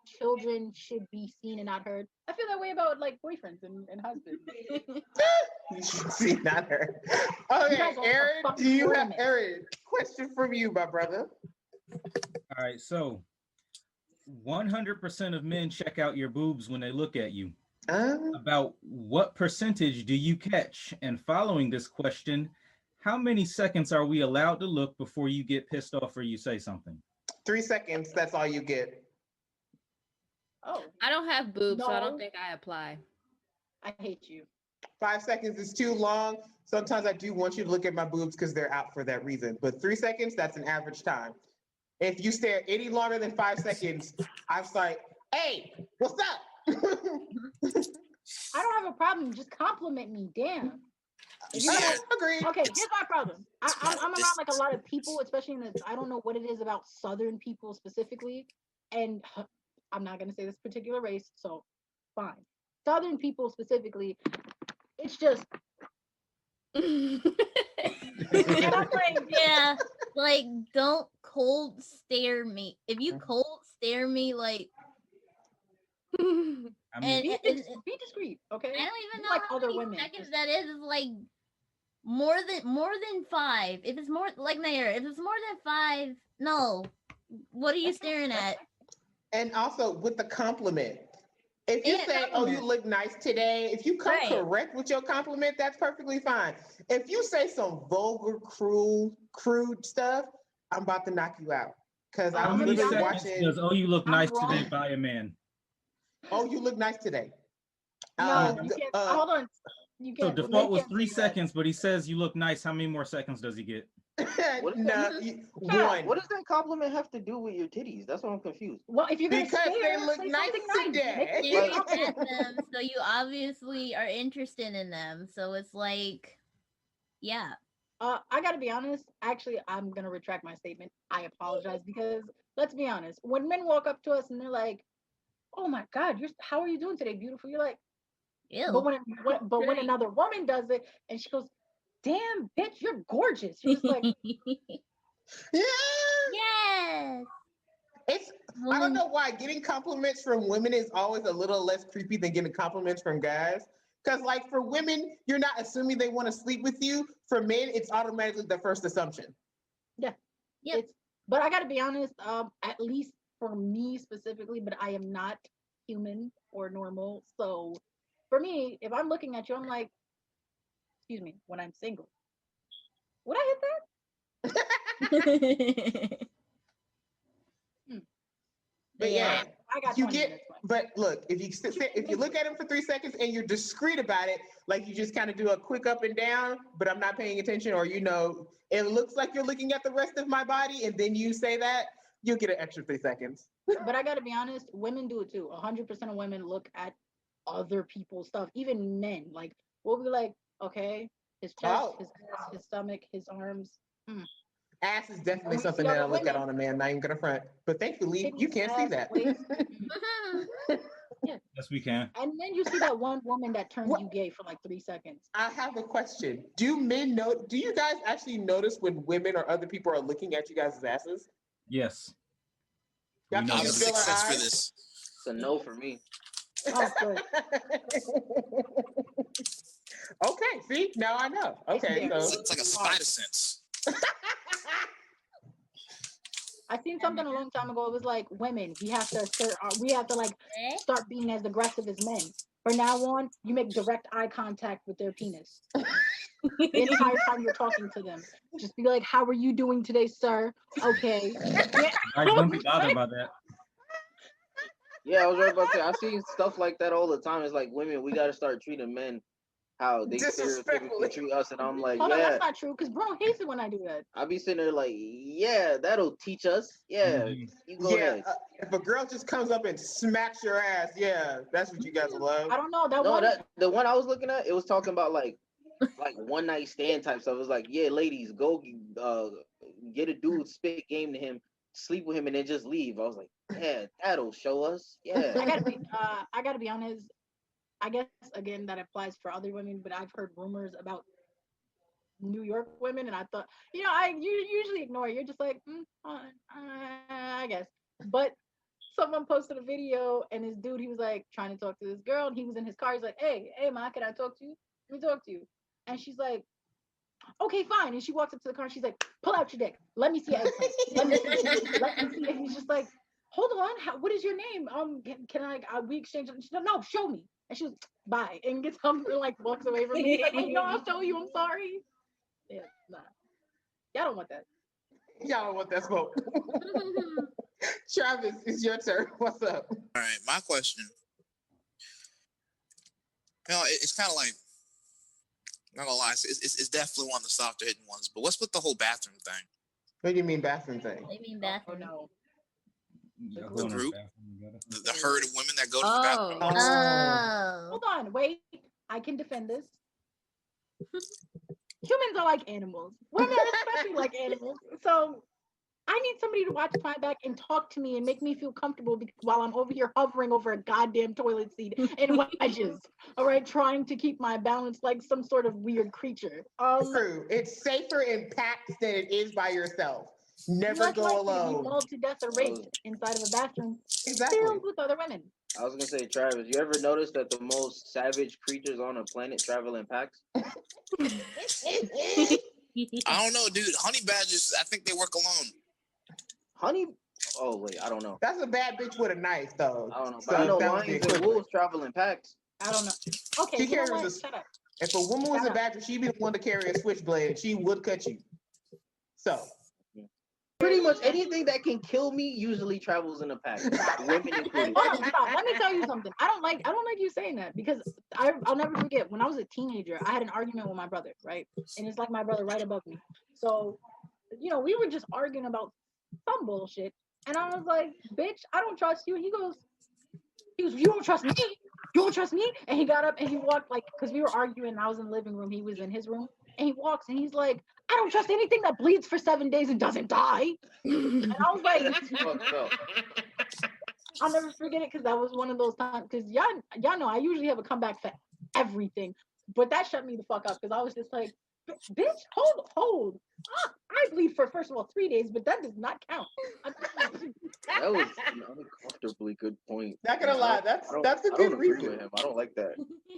Speaker 2: children should be seen and not heard? I feel that way about like boyfriends and husbands.
Speaker 5: You should see, not her.
Speaker 2: You
Speaker 5: Okay,
Speaker 2: guys are
Speaker 5: Aaron,
Speaker 2: fucking
Speaker 5: do you have
Speaker 2: women.
Speaker 5: Aaron? Question from you, my brother.
Speaker 1: All right, so 100% of men check out your boobs when they look at you. About what percentage do you catch? And following this question, how many seconds are we allowed to look before you get pissed off or you say something?
Speaker 5: 3 seconds. That's all you get.
Speaker 2: Oh,
Speaker 6: I don't have boobs, so I
Speaker 2: No.
Speaker 6: don't think I apply.
Speaker 2: I hate you.
Speaker 5: 5 seconds is too long. Sometimes I do want you to look at my boobs because they're out for that reason. But 3 seconds, that's an average time. If you stare any longer than 5 seconds, I'm like, hey, what's up?
Speaker 2: I don't have a problem. Just compliment me. Damn. If you
Speaker 3: Yeah.
Speaker 2: guys-
Speaker 5: Agreed.
Speaker 2: okay, here's my problem. I'm around like a lot of people, especially in the, I don't know what it is about Southern people specifically. And I'm not going to say this particular race, so fine. Southern people specifically, it's just, and I'm like,
Speaker 4: Yeah, like don't cold stare me. If you cold stare me, like
Speaker 1: I mean,
Speaker 4: and,
Speaker 2: be discreet, okay?
Speaker 4: I don't even know
Speaker 2: Like
Speaker 4: how
Speaker 2: other
Speaker 4: many
Speaker 2: women,
Speaker 4: seconds
Speaker 2: just-
Speaker 4: that is. It's like more than 5. If it's more like Nyera, if it's more than 5, no. What are you staring at?
Speaker 5: And also with the compliment. If you
Speaker 4: Yeah,
Speaker 5: say, oh, you look nice today, if you come
Speaker 4: Right.
Speaker 5: correct with your compliment, that's perfectly fine. If you say some vulgar, crude stuff, I'm about to knock you out. Because I
Speaker 1: how
Speaker 5: was
Speaker 1: many
Speaker 5: literally
Speaker 1: seconds
Speaker 5: watching,
Speaker 1: does "Oh, you look
Speaker 2: I'm
Speaker 1: nice
Speaker 2: wrong.
Speaker 1: today" by a man?
Speaker 5: oh, you look nice today.
Speaker 2: No, you can't. Hold on. You
Speaker 1: So
Speaker 2: can't.
Speaker 1: default
Speaker 2: men
Speaker 1: was
Speaker 2: can't
Speaker 1: 3
Speaker 2: say that.
Speaker 1: seconds, but he says you look nice. How many more seconds does he get?
Speaker 7: What is
Speaker 5: No, one.
Speaker 7: What does that compliment have to do with your titties? That's what I'm confused.
Speaker 2: Well, if you're gonna
Speaker 5: Because
Speaker 2: stare,
Speaker 5: they look
Speaker 2: say
Speaker 5: nice
Speaker 2: something nice.
Speaker 5: today.
Speaker 2: Make
Speaker 4: Staring
Speaker 2: it
Speaker 4: at them, so you obviously are interested in them. So it's like, yeah.
Speaker 2: I gotta be honest. Actually, I'm gonna retract my statement. I apologize because let's be honest. When men walk up to us and they're like, "Oh my God, how are you doing today, beautiful?" You're like,
Speaker 4: Ew.
Speaker 2: but when another woman does it and she goes, "Damn, bitch, you're gorgeous," you're just like,
Speaker 5: Yeah.
Speaker 4: Yes.
Speaker 5: It's I don't know why getting compliments from women is always a little less creepy than getting compliments from guys. Because like for women, you're not assuming they want to sleep with you. For men, it's automatically the first assumption.
Speaker 2: yeah.
Speaker 4: Yep.
Speaker 2: But I gotta be honest. At least for me specifically, but I am not human or normal. So for me, if I'm looking at you, I'm like, excuse me, when I'm single, would I hit that?
Speaker 5: But yeah,
Speaker 2: I got
Speaker 5: you
Speaker 2: 20
Speaker 5: get.
Speaker 2: minutes left.
Speaker 5: But look, if you look at him for 3 seconds and you're discreet about it, like you just kind of do a quick up and down, but I'm not paying attention, or it looks like you're looking at the rest of my body, and then you say that, you'll get an extra 3 seconds.
Speaker 2: But I gotta be honest, women do it too. 100% of women look at other people's stuff, even men. Like we'll be like, okay, his chest, his ass, his stomach, his arms.
Speaker 5: Ass is definitely
Speaker 2: We
Speaker 5: something
Speaker 2: see
Speaker 5: that I
Speaker 2: other
Speaker 5: look at
Speaker 2: women.
Speaker 5: on a man, not even gonna front. But thankfully, you
Speaker 2: Titties,
Speaker 5: can't see
Speaker 2: ass,
Speaker 5: that.
Speaker 2: waist.
Speaker 1: Yes, we can.
Speaker 2: And then you see that one woman that turns
Speaker 5: What?
Speaker 2: you gay for like 3 seconds.
Speaker 5: I have a question. Do you guys actually notice when women or other people are looking at you guys' asses?
Speaker 1: Yes.
Speaker 5: Y'all
Speaker 1: We
Speaker 5: can
Speaker 1: know
Speaker 3: I have a
Speaker 5: you feel
Speaker 3: sixth
Speaker 5: our
Speaker 3: sense for
Speaker 5: eyes?
Speaker 3: this.
Speaker 7: It's a no for me.
Speaker 2: Oh, good.
Speaker 5: Okay, see, now I know. Okay,
Speaker 2: Yeah.
Speaker 5: so
Speaker 3: It's like a spider sense.
Speaker 2: I seen something a long time ago. It was like women, we have to like start being as aggressive as men. From now on, you make direct eye contact with their penis. The entire time you're talking to them. Just be like, how are you doing today, sir? Okay. Yeah.
Speaker 1: Guys, don't be bothered by that.
Speaker 7: Yeah, I was right about to say. I see stuff like that all the time. It's like women, we gotta start treating men how they
Speaker 5: Disrespectfully.
Speaker 7: stereotypically treat us, and I'm like,
Speaker 2: Hold on,
Speaker 7: yeah.
Speaker 2: that's not true. Because Bruno hates it when I do that.
Speaker 7: I be sitting there like, yeah, that'll teach us. Yeah,
Speaker 1: Mhm.
Speaker 7: you go
Speaker 5: Yeah,
Speaker 7: ahead.
Speaker 5: if a girl just comes up and smacks your ass, yeah, that's what you guys love.
Speaker 2: I don't know that
Speaker 7: No,
Speaker 2: one.
Speaker 7: that the one I was looking at, it was talking about like one night stand type stuff. It was like, yeah, ladies, go get a dude, spit game to him, sleep with him, and then just leave. I was like, yeah, that'll show us. Yeah.
Speaker 2: I gotta be honest. I guess again that applies for other women, but I've heard rumors about New York women, and I thought, you usually ignore it. You're just like, I guess. But someone posted a video, and this dude, he was like trying to talk to this girl, and he was in his car. He's like, hey, ma, can I talk to you? Let me talk to you. And she's like, okay, fine. And she walks up to the car, and she's like, pull out your dick. Let me see your eggplant. Let me see. And he's just like, hold on. What is your name? Can I? We exchange? She's like, no, show me. And she was, bye, and gets up and like walks away from me. He's like, wait, no, I'll show you. I'm sorry. Yeah, nah. Y'all don't want that.
Speaker 5: Y'all don't want that smoke. Travis, it's your turn. What's up?
Speaker 3: All right, my question. It's kind of like, not gonna lie, it's definitely one of the softer hitting ones. But what's with the whole bathroom thing?
Speaker 5: What do you mean bathroom thing?
Speaker 4: They mean
Speaker 2: Oh
Speaker 4: bathroom.
Speaker 2: no.
Speaker 1: Yeah,
Speaker 2: The
Speaker 1: go in the
Speaker 3: group?
Speaker 1: bathroom together.
Speaker 3: The herd of women that go to the bathroom.
Speaker 6: Oh,
Speaker 4: Oh.
Speaker 2: Hold on, wait. I can defend this. Humans are like animals. Women are especially like animals. So I need somebody to watch my back and talk to me and make me feel comfortable while I'm over here hovering over a goddamn toilet seat in wedges. All right, trying to keep my balance like some sort of weird creature.
Speaker 5: True. It's safer in packs than it is by yourself. Never
Speaker 2: less
Speaker 5: go
Speaker 2: likely to
Speaker 5: alone.
Speaker 2: be mauled to death or raped inside of a bathroom
Speaker 5: Exactly.
Speaker 2: filled with other women.
Speaker 7: I was gonna say, Travis, you ever notice that the most savage creatures on the planet travel in packs?
Speaker 3: I don't know, dude. Honey badgers, I think they work alone.
Speaker 7: Honey? Oh wait, I don't know.
Speaker 5: That's a bad bitch with a knife, though.
Speaker 7: I don't know.
Speaker 5: So
Speaker 7: But I know
Speaker 5: that was the
Speaker 7: lions and
Speaker 5: equivalent.
Speaker 7: wolves travel in packs.
Speaker 2: I don't know. Okay,
Speaker 5: She
Speaker 2: you know
Speaker 5: carries
Speaker 2: what?
Speaker 5: a-
Speaker 2: Shut up.
Speaker 5: If a woman was
Speaker 2: Shut
Speaker 5: a
Speaker 2: up.
Speaker 5: badger, she'd be the one to carry a switchblade. She would cut you. So
Speaker 7: Pretty much anything that can kill me usually travels in a pack. Women included.
Speaker 2: Hold on, stop. Let me tell you something. I don't like you saying that because I'll never forget when I was a teenager. I had an argument with my brother, right? And it's like my brother right above me. So, we were just arguing about some bullshit, and I was like, "Bitch, I don't trust you." He goes, "You don't trust me? You don't trust me?" And he got up and he walked because we were arguing. And I was in the living room. He was in his room, and he walks and he's like, "I don't trust anything that bleeds for 7 days and doesn't die." And I was like,
Speaker 7: That's fucked up.
Speaker 2: I'll never forget it because that was one of those times. Because y'all know I usually have a comeback for everything, but that shut me the fuck up because I was just like, "Bitch, hold. I bleed for first of all 3 days, but that does not count."
Speaker 7: That was an uncomfortably good point.
Speaker 5: not gonna lie, that's a
Speaker 7: I
Speaker 5: good
Speaker 7: don't agree
Speaker 5: reason.
Speaker 7: with him. I don't like that.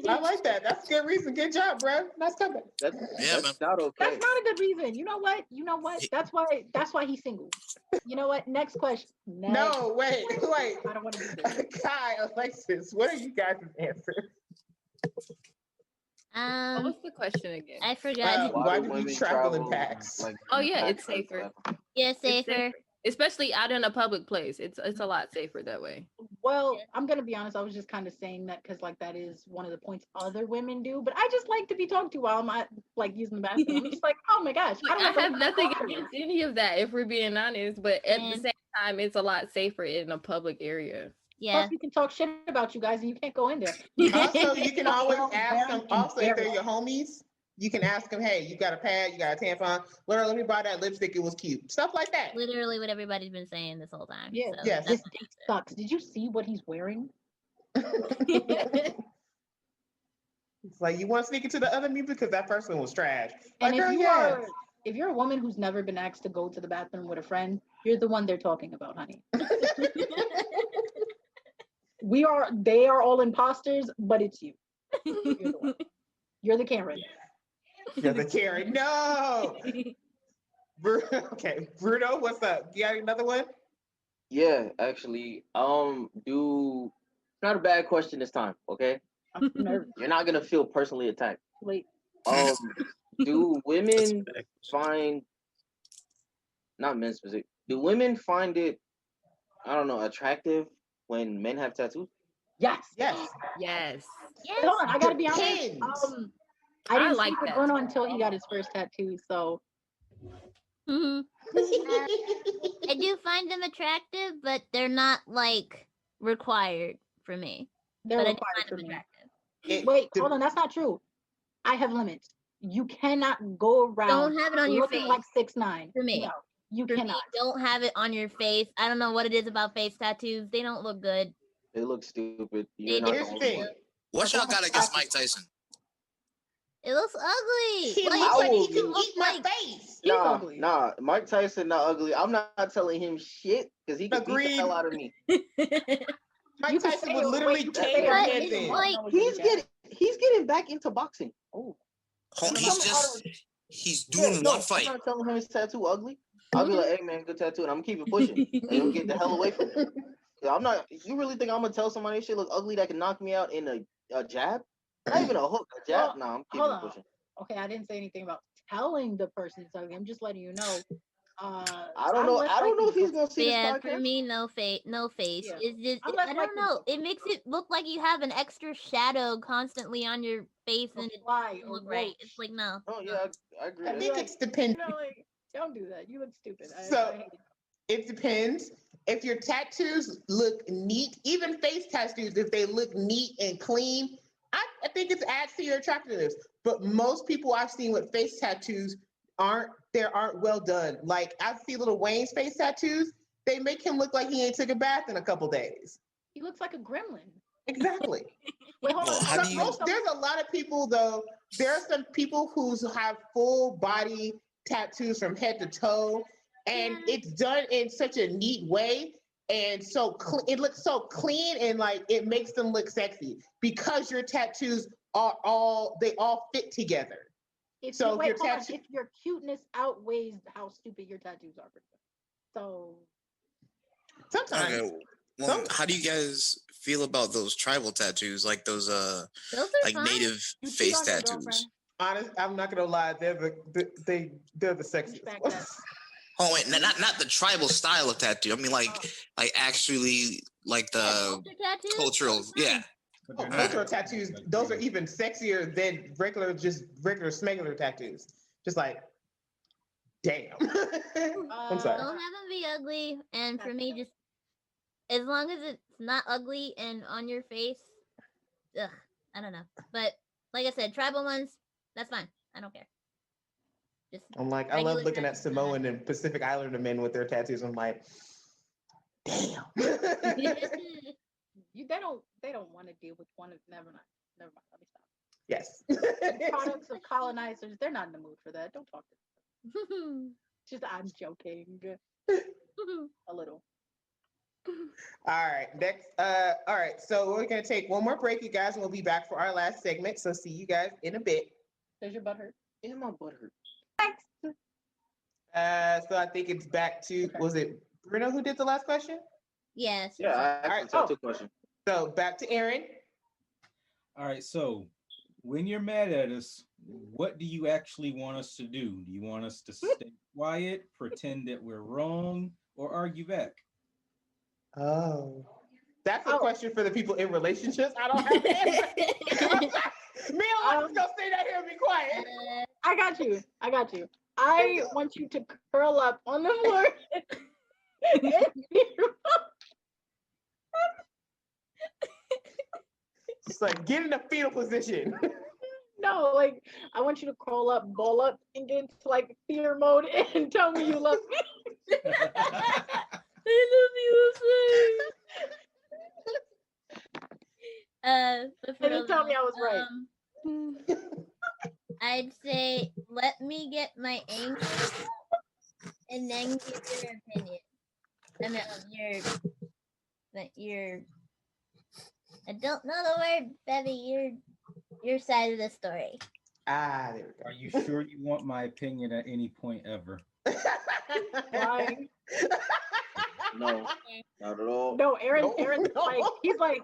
Speaker 5: I like that. That's a good reason. Good job, bro. Nice comeback.
Speaker 7: That's
Speaker 3: Yeah, man.
Speaker 7: not okay.
Speaker 2: That's not a good reason. You know what? That's why he's single. You know what? Next question. Next.
Speaker 5: No, wait.
Speaker 2: I don't want to do this.
Speaker 5: Kai, Alexis, what are you guys' answers?
Speaker 6: What's the question again?
Speaker 4: I forgot.
Speaker 5: Why
Speaker 7: do
Speaker 5: do we
Speaker 7: women
Speaker 5: travel in packs?
Speaker 7: like,
Speaker 6: Oh,
Speaker 7: in
Speaker 6: yeah,
Speaker 7: packs
Speaker 6: it's
Speaker 7: like
Speaker 6: safer.
Speaker 7: that?
Speaker 4: Yeah,
Speaker 6: It's
Speaker 4: safer.
Speaker 6: especially out in a public place. It's a lot safer that way.
Speaker 2: Well, I'm gonna be honest. I was just kind of saying that because that is one of the points other women do. But I just like to be talked to while I'm at, using the bathroom. I'm just like, oh my gosh,
Speaker 6: Like, I
Speaker 2: don't
Speaker 6: have nothing
Speaker 2: water.
Speaker 6: against any of that, if we're being honest. But at the
Speaker 4: And-
Speaker 6: same time, it's a lot safer in a public area.
Speaker 4: Yeah.
Speaker 2: Plus, you can talk shit about you guys, and you can't go in there.
Speaker 5: Also, you can always ask them.
Speaker 2: Very
Speaker 5: Also, if they're
Speaker 2: embarrassing.
Speaker 5: your homies, you can ask them, "Hey, you got a pad? You got a tampon? Let me buy that lipstick. It was cute." Stuff like that.
Speaker 4: Literally what everybody's been saying this whole time.
Speaker 2: Yeah.
Speaker 4: So
Speaker 5: Yes.
Speaker 2: This date sucks. Did you see what he's wearing?
Speaker 5: It's like you want to sneak into the other me because that first one was trash. Like,
Speaker 2: And
Speaker 5: girl, yes.
Speaker 2: if you're a woman who's never been asked to go to the bathroom with a friend, you're the one they're talking about, honey. They are all imposters, but it's you. You're the one. You're the Karen.
Speaker 5: You're the Karen. No. Okay, Bruno, what's up? You got another one?
Speaker 7: Yeah, actually, it's not a bad question this time. Okay,
Speaker 2: I'm nervous.
Speaker 7: you're not gonna feel personally attacked.
Speaker 2: Wait.
Speaker 7: Do women find, not men specific, do women find it, I don't know, attractive when men have tattoos?
Speaker 5: Yes.
Speaker 6: Yes.
Speaker 2: Wait, hold on, I gotta be honest.
Speaker 5: Depends.
Speaker 2: I didn't
Speaker 6: like
Speaker 2: sleep with
Speaker 6: that.
Speaker 2: Bruno until he got his first tattoo. So
Speaker 4: Mhm. I do find them attractive, but they're not like required for me.
Speaker 2: they're
Speaker 4: But I do
Speaker 2: required
Speaker 4: find
Speaker 2: for
Speaker 4: them
Speaker 2: me.
Speaker 4: attractive.
Speaker 2: Wait, hold on, that's not true. I have limits. You cannot go around
Speaker 4: Don't have it on your
Speaker 2: looking
Speaker 4: face.
Speaker 2: like 6'9".
Speaker 4: For me.
Speaker 2: No, you
Speaker 4: For me,
Speaker 2: cannot.
Speaker 4: don't have it on your face. I don't know what it is about face tattoos. They don't look good.
Speaker 7: They look stupid.
Speaker 4: They
Speaker 7: You're not
Speaker 4: do.
Speaker 5: Here's
Speaker 7: the
Speaker 5: the
Speaker 7: only
Speaker 5: thing.
Speaker 7: one.
Speaker 3: What y'all got against Mike Tyson?
Speaker 4: It looks ugly.
Speaker 5: He
Speaker 4: Like,
Speaker 5: looks like he
Speaker 7: will
Speaker 5: can
Speaker 7: be-
Speaker 5: eat my face.
Speaker 2: He's
Speaker 7: Nah,
Speaker 2: ugly.
Speaker 7: nah. Mike Tyson not ugly. I'm not telling him shit because he can beat the
Speaker 5: Agreed.
Speaker 7: hell out of me.
Speaker 5: Mike
Speaker 2: You can
Speaker 5: Tyson
Speaker 2: say
Speaker 5: would
Speaker 2: it,
Speaker 5: literally
Speaker 2: wait, you
Speaker 5: tear
Speaker 2: say
Speaker 5: your
Speaker 2: it,
Speaker 5: head
Speaker 4: it's
Speaker 5: in.
Speaker 4: like-
Speaker 7: He's getting back into boxing. Oh,
Speaker 3: He's doing one
Speaker 7: I'm
Speaker 3: fight.
Speaker 7: not telling him his tattoo ugly. I'll be like, hey man, good tattoo, and I'm gonna keep it pushing. And he'll get the hell away from me. I'm not. You really think I'm gonna tell somebody shit look ugly that can knock me out in a jab? Not even a hook, a jab.
Speaker 2: Well,
Speaker 7: Nah, I'm keeping
Speaker 2: hold
Speaker 7: it
Speaker 2: on.
Speaker 7: pushing.
Speaker 2: Okay, I didn't say anything about telling the person it's ugly. I'm just letting you know.
Speaker 7: I don't know. I don't know if he's gonna see this
Speaker 4: Yeah,
Speaker 7: podcast.
Speaker 4: for me, no face.
Speaker 2: Yeah.
Speaker 4: It's just
Speaker 2: I'm less
Speaker 4: I don't
Speaker 2: likely
Speaker 4: know.
Speaker 2: to
Speaker 4: It makes it look like you have an extra shadow constantly on your face,
Speaker 2: Or
Speaker 4: and it
Speaker 2: fly
Speaker 4: doesn't
Speaker 2: or
Speaker 4: look right.
Speaker 2: roach.
Speaker 4: It's like no.
Speaker 7: Oh yeah, I agree.
Speaker 5: I
Speaker 7: That's-
Speaker 5: think it's dependent.
Speaker 2: You know, like, don't do that. You look stupid.
Speaker 5: So-
Speaker 2: I hate it.
Speaker 5: It depends. If your tattoos look neat, even face tattoos, if they look neat and clean, I think it adds to your attractiveness. But most people I've seen with face tattoos aren't well done. Like I see little Wayne's face tattoos, they make him look like he ain't took a bath in a couple days.
Speaker 2: He looks like a gremlin.
Speaker 5: Exactly.
Speaker 2: Wait, hold
Speaker 3: Well,
Speaker 2: on.
Speaker 3: how
Speaker 5: But
Speaker 3: do you-
Speaker 5: there's a lot of people though. There are some people who have full body tattoos from head to toe, and it's done in such a neat way, and so it looks so clean, and like it makes them look sexy because your tattoos are all fit together.
Speaker 2: If
Speaker 5: So
Speaker 2: you,
Speaker 5: if
Speaker 2: wait,
Speaker 5: your
Speaker 2: hold on.
Speaker 5: tattoo-
Speaker 2: If your cuteness outweighs how stupid your tattoos are. So
Speaker 5: Sometimes.
Speaker 3: Okay. Well, how do you guys feel about those tribal tattoos, like those
Speaker 4: Those are
Speaker 3: like
Speaker 4: fine.
Speaker 3: native
Speaker 2: you cheat
Speaker 3: face
Speaker 2: on your
Speaker 3: tattoos?
Speaker 2: girlfriend.
Speaker 5: Honest, I'm not gonna lie, they're the sexiest
Speaker 2: Respect
Speaker 5: ones.
Speaker 2: that.
Speaker 3: Oh wait, not the tribal style of tattoo. I mean like actually like the
Speaker 4: Culture tattoos?
Speaker 3: cultural.
Speaker 4: Those are fine.
Speaker 3: Yeah.
Speaker 1: But
Speaker 5: Oh,
Speaker 1: they're not
Speaker 5: cultural
Speaker 1: like
Speaker 5: tattoos,
Speaker 1: like
Speaker 5: those are
Speaker 1: real.
Speaker 5: even sexier than regular smuggler tattoos. Just like, damn. I'm sorry.
Speaker 4: Don't have them be ugly, and for me, just as long as it's not ugly and on your face, ugh, I don't know. But like I said, tribal ones, that's fine. I don't care. Just
Speaker 5: I'm like, I love
Speaker 4: regular
Speaker 5: looking at
Speaker 4: tattoos, fine.
Speaker 5: Samoan and Pacific Islander men with their tattoos. I'm like, damn.
Speaker 2: They don't want to deal with one of never mind. Let me stop.
Speaker 5: Yes.
Speaker 2: Products of colonizers, they're not in the mood for that. Don't talk to them. Just I'm joking. A little.
Speaker 5: All right. Next. All right. So we're gonna take one more break, you guys, and we'll be back for our last segment. So see you guys in a bit.
Speaker 2: Does your butt hurt?
Speaker 7: Yeah, my butt hurt.
Speaker 5: So I think it's back to was it Bruno who did the last question?
Speaker 4: Yes.
Speaker 7: Yeah, I
Speaker 5: All right,
Speaker 7: actually have two questions.
Speaker 5: So back to Aaron.
Speaker 1: All right, so when you're mad at us, what do you actually want us to do? Do you want us to stay quiet, pretend that we're wrong, or argue back?
Speaker 5: Oh. That's a question for the people in relationships. I don't have an answer. Me and Alexis gonna stay down here and be quiet.
Speaker 2: I got you. I want you to curl up on the floor.
Speaker 5: Just like get in a fetal position.
Speaker 2: No, like I want you to crawl up, ball up, and get into like fear mode and tell me you love me.
Speaker 4: I love you, but for
Speaker 2: And then
Speaker 4: real
Speaker 2: tell me
Speaker 4: though,
Speaker 2: I was right.
Speaker 4: I'd say let me get my anger and then give your opinion. I mean, I don't know the word, Bevy. Your side of the story.
Speaker 5: There we go.
Speaker 1: Are you sure you want my opinion at any point ever?
Speaker 2: Why?
Speaker 7: No, not at all.
Speaker 2: No, Aaron's
Speaker 5: No.
Speaker 2: like he's like,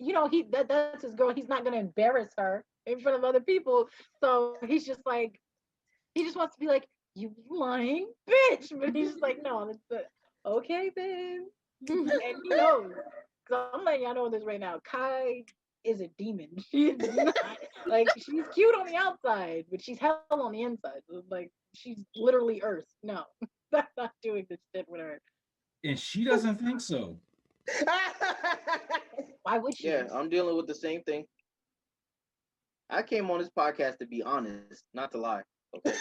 Speaker 2: you know, that's his girl. He's not gonna embarrass her in front of other people. So he's just like, he just wants to be like, you lying bitch. But he's just like, no, it's okay, babe. And he knows. I'm letting y'all know this right now. Kai is a demon. She's not, like, she's cute on the outside, but she's hell on the inside. Like, she's literally Earth. No, I'm not doing this shit with her.
Speaker 1: And she doesn't think so.
Speaker 2: Why would she?
Speaker 7: Yeah, I'm dealing with the same thing. I came on this podcast to be honest, not to lie. Okay.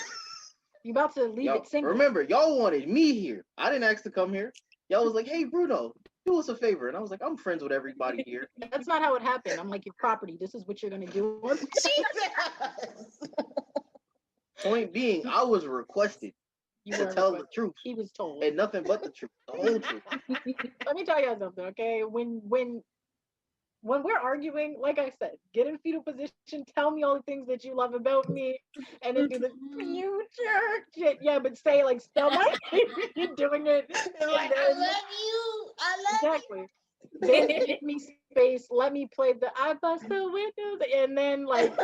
Speaker 2: You about to leave it single?
Speaker 7: Remember, y'all wanted me here. I didn't ask to come here. Y'all was like, "Hey, Bruno, do us a favor," and I was like, "I'm friends with everybody here."
Speaker 2: That's not how it happened. I'm like, your property. This is what you're gonna do.
Speaker 5: Jesus.
Speaker 7: Point being, I was requested
Speaker 2: You
Speaker 7: to
Speaker 2: were
Speaker 7: tell the
Speaker 2: requested.
Speaker 7: truth
Speaker 2: He was told.
Speaker 7: and nothing but the truth, the whole truth.
Speaker 2: Let me tell you something, okay? When we're arguing, like I said, get in fetal position, tell me all the things that you love about me, and then do the future shit. Yeah, but say like spell my name. You're doing it.
Speaker 4: Like, I love you. I love
Speaker 2: Exactly. Then give me space. Let me play the I bust the windows, and then like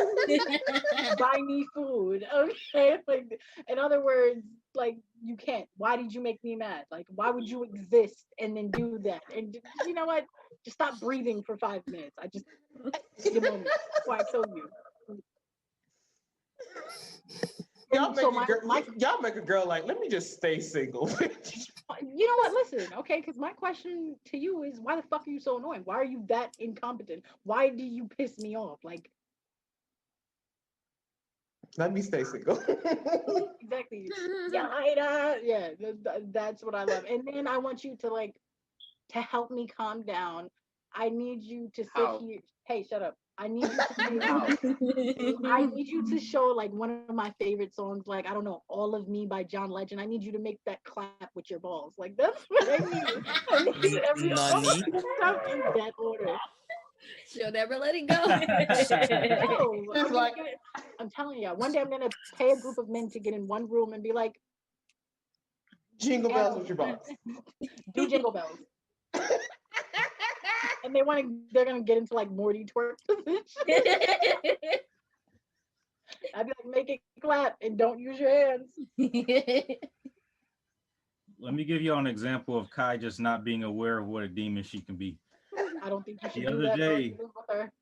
Speaker 2: buy me food. Okay. Like, in other words, like, you can't. Why did you make me mad? Like, why would you exist and then do that? And you know what? Just stop breathing for 5 minutes. I just need a moment before I kill you.
Speaker 5: Y'all make a girl like, let me just stay single.
Speaker 2: You know what? Listen, okay, because my question to you is, why the fuck are you so annoying? Why are you that incompetent? Why do you piss me off? Like,
Speaker 5: Let me stay single.
Speaker 2: exactly. Yahida. Yeah, that's what I love. And then I want you to to help me calm down. I need you to sit
Speaker 7: How?
Speaker 2: here. Hey, shut up. I need you to I need you to show one of my favorite songs, I don't know, All of Me by John Legend. I need you to make that clap with your balls. That's what I need. I need every all
Speaker 3: Nani?
Speaker 2: the stuff in that order.
Speaker 6: She'll never let it go.
Speaker 2: No, I'm telling you, one day I'm gonna pay a group of men to get in one room and be like,
Speaker 5: Jingle bells with your balls.
Speaker 2: do jingle bells. And they're gonna get into Morty twerk position. I'd be like, make it clap and don't use your hands.
Speaker 1: Let me give you an example of Kai just not being aware of what a demon she can be.
Speaker 2: I don't think you should
Speaker 1: The
Speaker 2: do
Speaker 1: other
Speaker 2: that.
Speaker 1: day-
Speaker 2: Don't with her.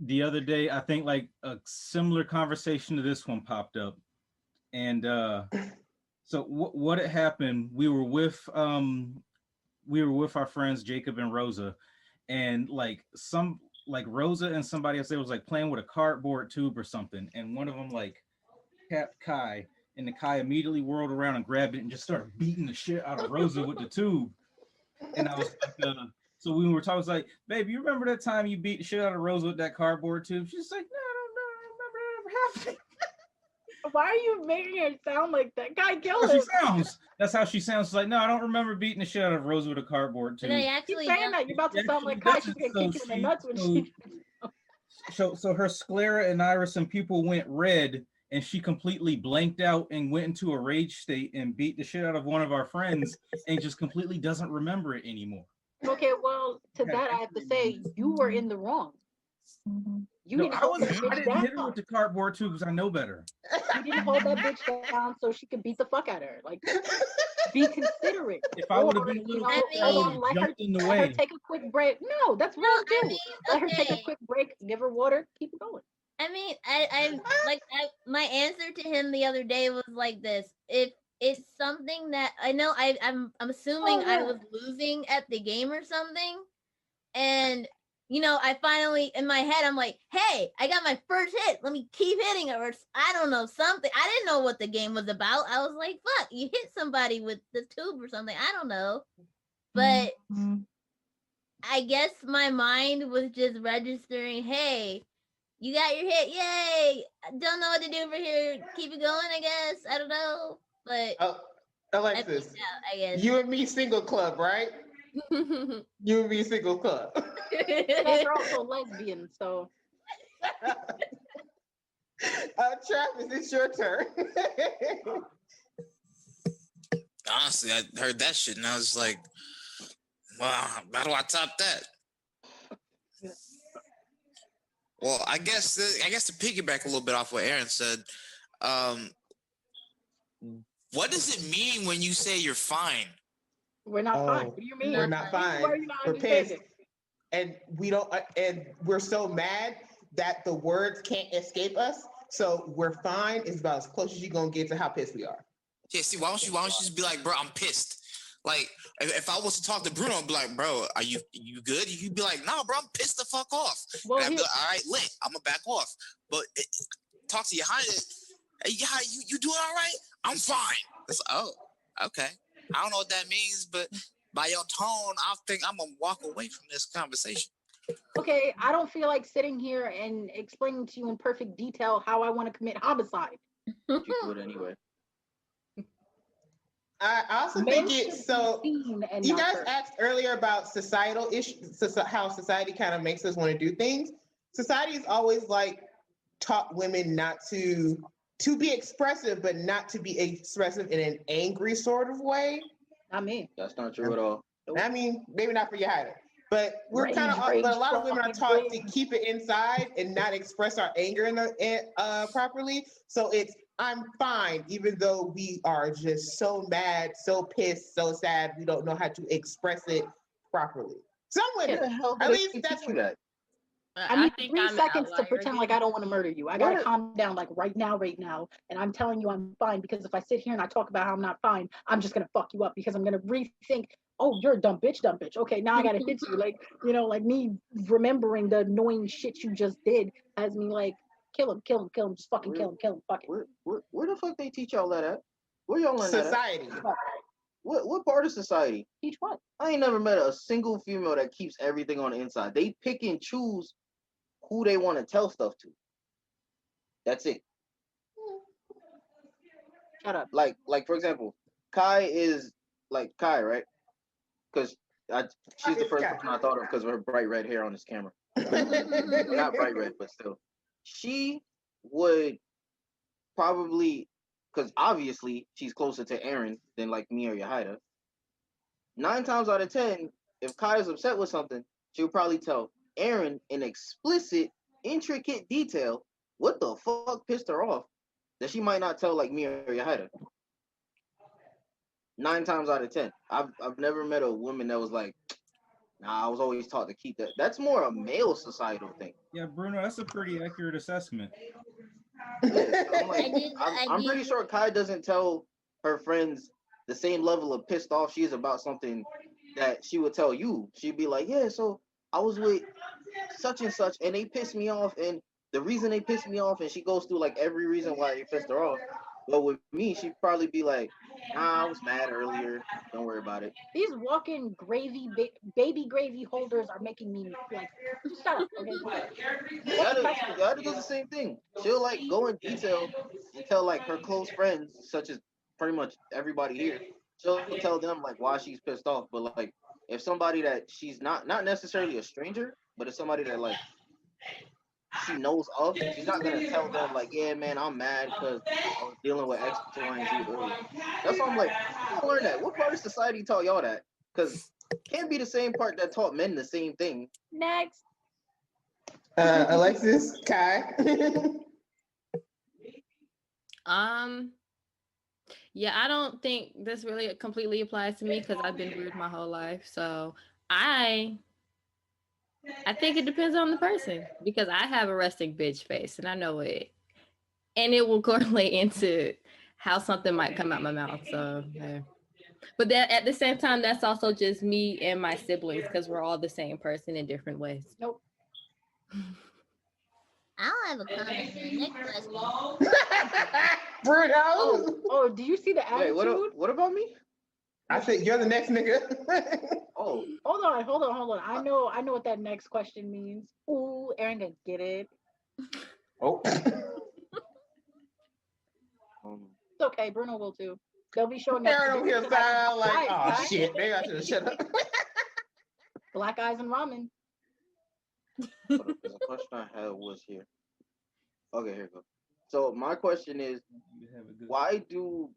Speaker 1: The other day, I think a similar conversation to this one popped up. And so what had happened, we were with our friends Jacob and Rosa, and Rosa and somebody else, they was playing with a cardboard tube or something, and one of them tapped Kai, and the Kai immediately whirled around and grabbed it and just started beating the shit out of Rosa with the tube. And I was so we were talking, I was like, babe, you remember that time you beat the shit out of Rosa with that cardboard tube? She's like, no, I don't remember that ever happening.
Speaker 2: Why are you making her sound like that? Guy, kill
Speaker 1: She
Speaker 2: him.
Speaker 1: sounds. That's how she sounds. She's like, no, I don't remember beating the shit out of Rosa with a cardboard tube.
Speaker 4: But I
Speaker 2: Keep
Speaker 4: actually
Speaker 2: saying
Speaker 4: don't.
Speaker 2: that. You're about to sound like Kai. She's gonna kick you in the nuts when she.
Speaker 1: So her sclera and iris and pupil went red, and she completely blanked out and went into a rage state and beat the shit out of one of our friends, and just completely doesn't remember it anymore.
Speaker 2: Okay, well, to that I have to say, you were in the wrong. You
Speaker 1: No,
Speaker 2: didn't
Speaker 1: I
Speaker 2: hold that
Speaker 1: didn't
Speaker 2: bitch
Speaker 1: hit her
Speaker 2: down.
Speaker 1: with the cardboard tube because I know better.
Speaker 2: You didn't hold that bitch down so she could beat the fuck out of her. Be considerate.
Speaker 1: If I would have been a little
Speaker 4: I
Speaker 1: kid, I
Speaker 4: mean-
Speaker 1: would have jumped in the
Speaker 2: Let her
Speaker 1: way.
Speaker 2: take a quick break. No, that's
Speaker 4: No,
Speaker 2: wrong
Speaker 4: I
Speaker 2: too.
Speaker 4: mean,
Speaker 2: Let her take a
Speaker 4: okay.
Speaker 2: quick break, give her water, keep it going.
Speaker 4: I mean, my answer to him the other day was like this: if it's something that I know, I'm assuming
Speaker 2: Oh, yeah.
Speaker 4: I was losing at the game or something, and I finally in my head I'm like, hey, I got my first hit. Let me keep hitting it, or I don't know something. I didn't know what the game was about. I was like, fuck, you hit somebody with the tube or something. I don't know, but I guess my mind was just registering, hey. You got your hit, yay! I don't know what to do for here. Keep it going, I guess. I don't know, but
Speaker 5: Alexis,
Speaker 4: I guess.
Speaker 5: you and me single club, right? You and me single club.
Speaker 2: They're also lesbian, so
Speaker 5: Travis, it's your turn.
Speaker 3: Honestly, I heard that shit and I was like, wow, how do I top that? Well, I guess to piggyback a little bit off what Aaron said, what does it mean when you say you're fine?
Speaker 2: we're not fine.
Speaker 5: Oh,
Speaker 2: What do you mean?
Speaker 5: we're not fine.
Speaker 2: Why are you not
Speaker 5: We're pissed.
Speaker 2: understanding?
Speaker 5: and we don't, and we're so mad that the words can't escape us. So we're fine is about as close as you're gonna get to how pissed we are.
Speaker 3: Yeah, see, why don't you just be like, bro, I'm pissed. Like, if I was to talk to Bruno, I'd be like, bro, are you good? You'd be like, nah, bro, I'm pissed the fuck off.
Speaker 2: Well,
Speaker 3: and I'd be like, all right, lit, I'm gonna back off. But talk to Yahida, hey, Yahida, you doing all right? I'm fine. It's like, oh, okay. I don't know what that means, but by your tone, I think I'm gonna walk away from this conversation.
Speaker 2: okay, I don't feel like sitting here and explaining to you in perfect detail how I want to commit homicide.
Speaker 7: You do it anyway.
Speaker 5: I also
Speaker 2: Men
Speaker 5: think
Speaker 2: should
Speaker 5: it's
Speaker 2: be
Speaker 5: so.
Speaker 2: seen and
Speaker 5: You
Speaker 2: not
Speaker 5: guys
Speaker 2: heard.
Speaker 5: asked earlier about societal issues, how society kind of makes us want to do things. Society is always like taught women not to be expressive, but not to be expressive in an angry sort of way.
Speaker 2: Not me.
Speaker 7: That's not true at all.
Speaker 5: I mean, maybe not for Yahida, but we're
Speaker 2: Rage,
Speaker 5: kind of.
Speaker 2: rage,
Speaker 5: But a lot of women are
Speaker 2: fucking
Speaker 5: taught to
Speaker 2: rage.
Speaker 5: keep it inside and not express our anger properly. So it's I'm fine, even though we are just so mad, so pissed, so sad. We don't know how to express it properly. Some
Speaker 7: What
Speaker 5: women,
Speaker 7: the hell
Speaker 5: at
Speaker 7: did
Speaker 5: least
Speaker 7: they
Speaker 5: that's
Speaker 7: teach you that?
Speaker 2: I need
Speaker 6: think
Speaker 2: 3
Speaker 6: I'm an
Speaker 2: seconds to
Speaker 6: outlier
Speaker 2: pretend like
Speaker 6: again.
Speaker 2: I don't want to murder you. I gotta
Speaker 7: What?
Speaker 2: calm down, like right now, and I'm telling you I'm fine, because if I sit here and I talk about how I'm not fine, I'm just gonna fuck you up, because I'm gonna rethink. Oh, you're a dumb bitch. Okay, now I gotta hit you. Like, like me remembering the annoying shit you just did has me like, kill him, just fucking kill him, fuck it.
Speaker 7: Where the fuck they teach y'all that at? Where y'all learn that at?
Speaker 5: society.
Speaker 7: What part of society?
Speaker 2: Teach what?
Speaker 7: I ain't never met a single female that keeps everything on the inside. They pick and choose who they want to tell stuff to. That's it.
Speaker 2: Shut up.
Speaker 7: Like for example, Kai is like Kai, right? Because she's the first person I thought of because of her bright red hair on this camera. Not bright red, but still. She would probably, because obviously she's closer to Aaron than like me or Yahida. 9 times out of 10, if Kai is upset with something, she would probably tell Aaron in explicit, intricate detail what the fuck pissed her off that she might not tell like me or Yahida. 9 times out of 10. I've never met a woman that was like, nah, I was always taught to keep that. That's more a male societal thing.
Speaker 1: Yeah, Bruno, that's a pretty accurate assessment.
Speaker 7: Yeah, I'm, like,
Speaker 4: I
Speaker 7: I'm
Speaker 4: did-
Speaker 7: pretty sure Kai doesn't tell her friends the same level of pissed off she is about something that she would tell you. She'd be like, yeah, so I was with such and such and they pissed me off, and the reason they pissed me off, and she goes through like every reason why they pissed her off. But with me, she'd probably be like, nah, I was mad earlier. Don't worry about it.
Speaker 2: These walking baby gravy holders are making me like, shut up. Okay?
Speaker 7: Yahida does the same thing. She'll like go in detail and tell like her close friends, such as pretty much everybody here. She'll tell them like why she's pissed off. But like if somebody that she's not necessarily a stranger, but it's somebody that like she knows of, she's not gonna tell them like, yeah, man, I'm mad because I was dealing with X, Y, and Z earlier. That's why I'm like, I learned that. What part of society taught y'all that? Because can't be the same part that taught men the same thing.
Speaker 2: Next.
Speaker 5: Alexis, Kai.
Speaker 6: Yeah, I don't think this really completely applies to me because I've been rude my whole life. So I think it depends on the person, because I have a resting bitch face and I know it, and it will correlate into how something might come out my mouth. So, yeah. But that at the same time, that's also just me and my siblings, because we're all the same person in different ways.
Speaker 2: Nope.
Speaker 4: I'll have a comment for the next question.
Speaker 5: Bruno.
Speaker 2: Oh, do you see the attitude?
Speaker 7: Wait, what about me?
Speaker 5: I said you're the next nigga.
Speaker 7: Oh,
Speaker 2: Hold on. I know what that next question means. Ooh, Aaron gonna get it.
Speaker 5: Oh.
Speaker 2: It's okay. Bruno will too. They'll be showing up.
Speaker 5: Aaron over here sound like, oh
Speaker 2: Guys,
Speaker 5: shit, maybe I should have shut up.
Speaker 2: Black eyes and ramen.
Speaker 7: the question I had was here. Okay, here we go. So my question is, why do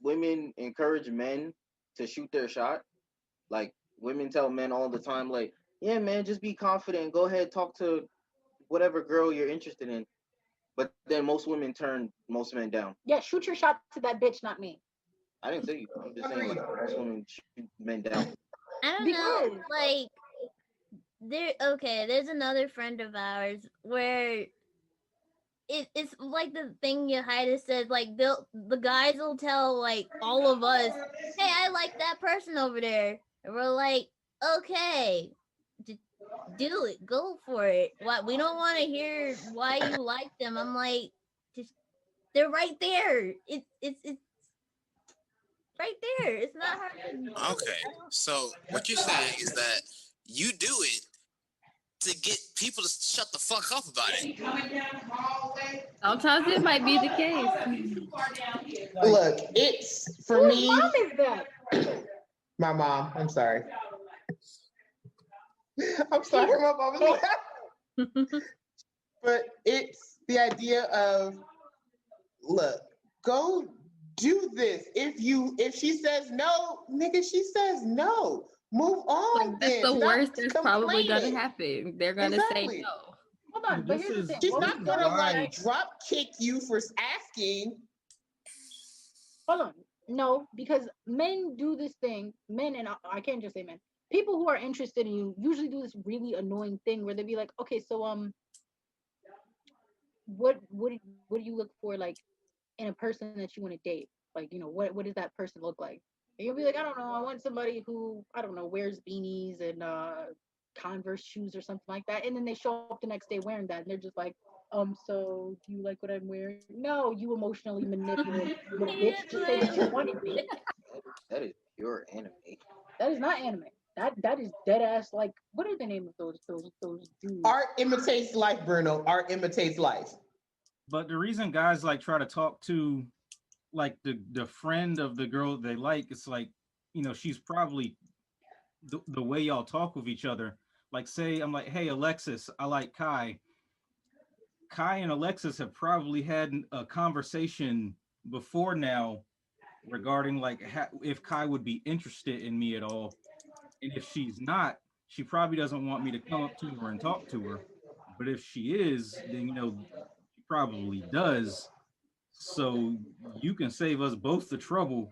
Speaker 7: women encourage men to shoot their shot? Like women tell men all the time, like, yeah, man, just be confident. Go ahead, talk to whatever girl you're interested in. But then most women turn most men down.
Speaker 2: Yeah, shoot your shot to that bitch, not me.
Speaker 7: I didn't say you. I'm just saying, like, most women shoot men down.
Speaker 4: I don't know.
Speaker 2: Because-
Speaker 4: Like, there's another friend of ours where it's like the thing Yahida said, like the guys will tell like all of us, hey, I like that person over there. And we're like, okay, do it, go for it. What, we don't want to hear why you like them. I'm like, just they're right there. It's right there. It's not hard to do.
Speaker 3: Okay, so what you're saying is that you do it to get people to shut the fuck up about it.
Speaker 6: Sometimes it might be the case.
Speaker 5: Look, it's for
Speaker 2: Whose
Speaker 5: me.
Speaker 2: mom is that?
Speaker 5: My mom. I'm sorry. I'm sorry, my mom. But it's the idea of, look, go do this. If she says no, nigga, she says no. Move on.
Speaker 6: Like, that's
Speaker 5: then.
Speaker 6: the
Speaker 5: Stop
Speaker 6: worst that's probably gonna
Speaker 5: complaining.
Speaker 6: happen. They're gonna
Speaker 5: Exactly.
Speaker 6: say no.
Speaker 2: Hold on, but
Speaker 1: This
Speaker 2: here's the
Speaker 1: is-
Speaker 2: thing.
Speaker 5: She's
Speaker 2: What
Speaker 5: not
Speaker 2: was
Speaker 5: gonna
Speaker 2: the
Speaker 5: like
Speaker 2: lie?
Speaker 5: drop kick you for asking.
Speaker 2: Hold on. No, because men do this thing. Men, and I can't just say men. People who are interested in you usually do this really annoying thing where they'd be like, okay, so what do you look for like in a person that you want to date? Like, you know, what does that person look like? And you'll be like, I don't know, I want somebody who, I don't know, wears beanies and Converse shoes or something like that. And then they show up the next day wearing that and they're just like, so do you like what I'm wearing? No, you emotionally manipulated the bitch to say that you wanted me.
Speaker 7: That is pure anime.
Speaker 2: That is not anime. That is dead ass. Like, what are the name of those dudes?
Speaker 5: Art imitates life, Bruno. Art imitates life.
Speaker 1: But the reason guys like try to talk to like the friend of the girl they like, it's like, you know, she's probably the way y'all talk with each other. Like, say I'm like, hey Alexis, I like Kai. Kai and Alexis have probably had a conversation before now regarding like if Kai would be interested in me at all. And if she's not, she probably doesn't want me to come up to her and talk to her. But if she is, then, you know, she probably does. So you can save us both the trouble.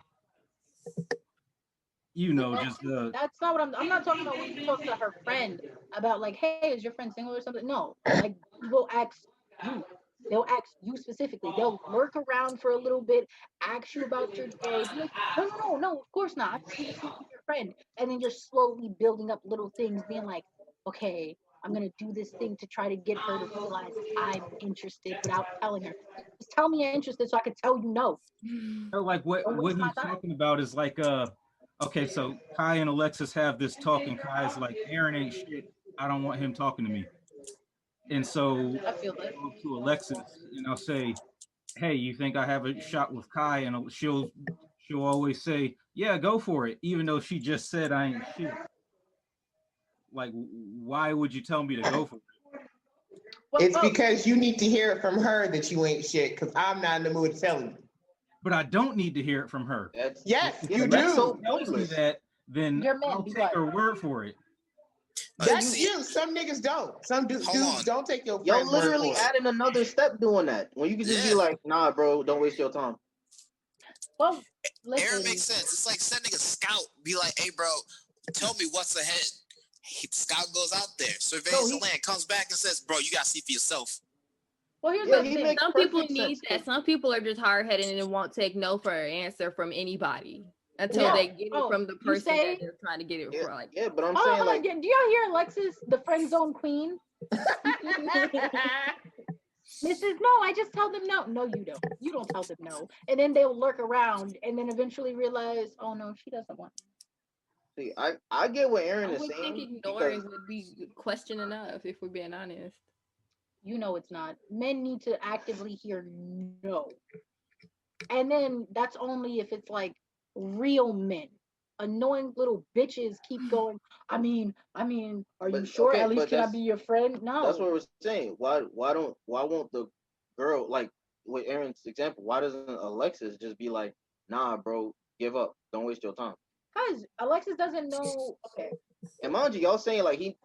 Speaker 1: You know, just
Speaker 2: That's not what I'm not talking about when you talk to her friend about like, hey, is your friend single or something? No. Like, we'll ask you. They'll ask you specifically. They'll lurk around for a little bit, ask you about your day. Be like, no, of course not. I'm just your friend. And then you're slowly building up little things, being like, okay, I'm gonna do this thing to try to get her to realize I'm interested without telling her. Just tell me you're interested so I can tell you no.
Speaker 1: like what he's talking about is like okay, so Kai and Alexis have this talk, and Kai's like, Aaron ain't shit. I don't want him talking to me. And so
Speaker 2: I feel that.
Speaker 1: I'll go to Alexis and I'll say, hey, you think I have a shot with Kai? And she'll always say, yeah, go for it, even though she just said I ain't shit. Like, why would you tell me to go for it?
Speaker 5: It's because you need to hear it from her that you ain't shit, because I'm not in the mood to tell you.
Speaker 1: But I don't need to hear it from her.
Speaker 5: Yes, you
Speaker 1: If
Speaker 5: do.
Speaker 1: Alexis tells me that, then
Speaker 2: You're meant
Speaker 1: I'll
Speaker 2: to be
Speaker 1: take
Speaker 2: right.
Speaker 1: her word for it.
Speaker 5: That's you. Some niggas don't. Some dudes don't take your
Speaker 7: Yo,
Speaker 5: friend's word
Speaker 7: literally
Speaker 5: for it.
Speaker 7: adding another step doing that. When you can just be like, nah, bro, don't waste your time.
Speaker 2: Well,
Speaker 3: Aaron makes sense. It's like sending a scout, be like, hey, bro, tell me what's ahead. Scout goes out there, surveys the land, comes back and says, bro, you got to see for yourself.
Speaker 2: Well, here's the thing.
Speaker 6: Some people need that. Some people are just hard-headed and won't take no for an answer from anybody until they get it from the person that they're trying to get it from. Like,
Speaker 7: yeah, but I'm saying, like,
Speaker 2: do y'all hear Alexis, the friend zone queen? Mrs. No, I just tell them no. No, you don't. You don't tell them no. And then they'll lurk around and then eventually realize, oh no, she doesn't want
Speaker 7: see, I get what Aaron
Speaker 6: I
Speaker 7: is
Speaker 6: would
Speaker 7: saying.
Speaker 6: think ignoring would be question enough if we're being honest.
Speaker 2: You know it's not. Men need to actively hear no. And then that's only if it's like real men. Annoying little bitches keep going, I mean, are you sure?
Speaker 7: Okay,
Speaker 2: At least can I
Speaker 7: that's-
Speaker 2: be your friend? No.
Speaker 7: That's what we're saying. Why won't the girl, like with Aaron's example, why doesn't Alexis just be like, nah, bro, give up. Don't waste your time.
Speaker 2: Because Alexis doesn't know. Okay.
Speaker 7: And mind you, y'all saying like he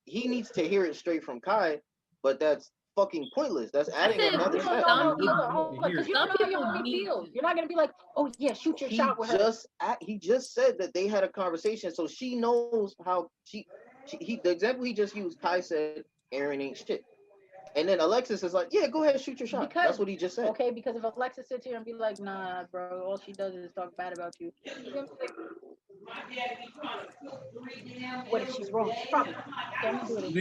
Speaker 7: needs to hear it straight from Kai, but that's fucking pointless. That's adding another step.
Speaker 2: No, because you don't know how your homie feels. You're not gonna be like, oh yeah, shoot your shot with her.
Speaker 7: He just said that they had a conversation, so she knows how the example he just used, Kai said Aaron ain't shit. And then Elexus is like, yeah, go ahead, shoot your shot.
Speaker 2: Because,
Speaker 7: that's what he just said.
Speaker 2: Okay, because if Elexus sits here and be like, nah, bro, all she does is talk bad about you. What if she's wrong? She's probably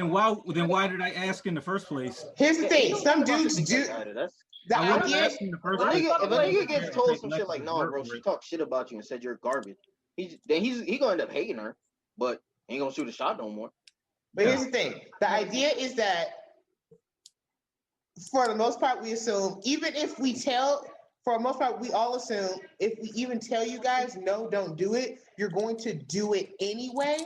Speaker 2: wrong.
Speaker 1: Then why did I ask in the first place?
Speaker 5: Here's the thing: some dudes do. The
Speaker 1: I wouldn't
Speaker 5: idea.
Speaker 1: ask in the first
Speaker 7: If a
Speaker 1: place.
Speaker 7: nigga gets told some shit like, no, bro, she talked shit about you and said you're garbage, he's gonna end up hating her, but he ain't gonna shoot a shot no more.
Speaker 5: But here's the thing: the idea is that, for the most part, we assume, even if we tell, for the most part, we all assume, if we even tell you guys, no, don't do it, you're going to do it anyway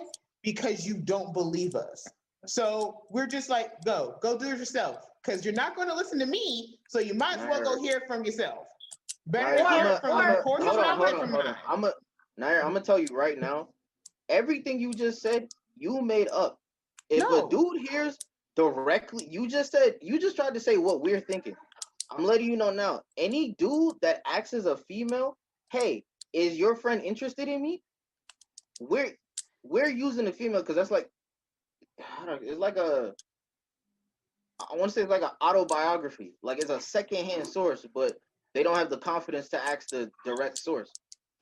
Speaker 5: because you don't believe us. So we're just like, go do it yourself, because you're not going to listen to me, so you might as well go hear it from yourself. Better hear it from the horse's mouth than from mine.
Speaker 7: I'm gonna tell you right now, everything you just said, you made up. If a dude hears directly, you just tried to say what we're thinking. I'm letting you know now. Any dude that acts as a female, hey, is your friend interested in me? We're using the female because that's like, it's like I want to say it's like an autobiography. Like it's a secondhand source, but they don't have the confidence to ask the direct source.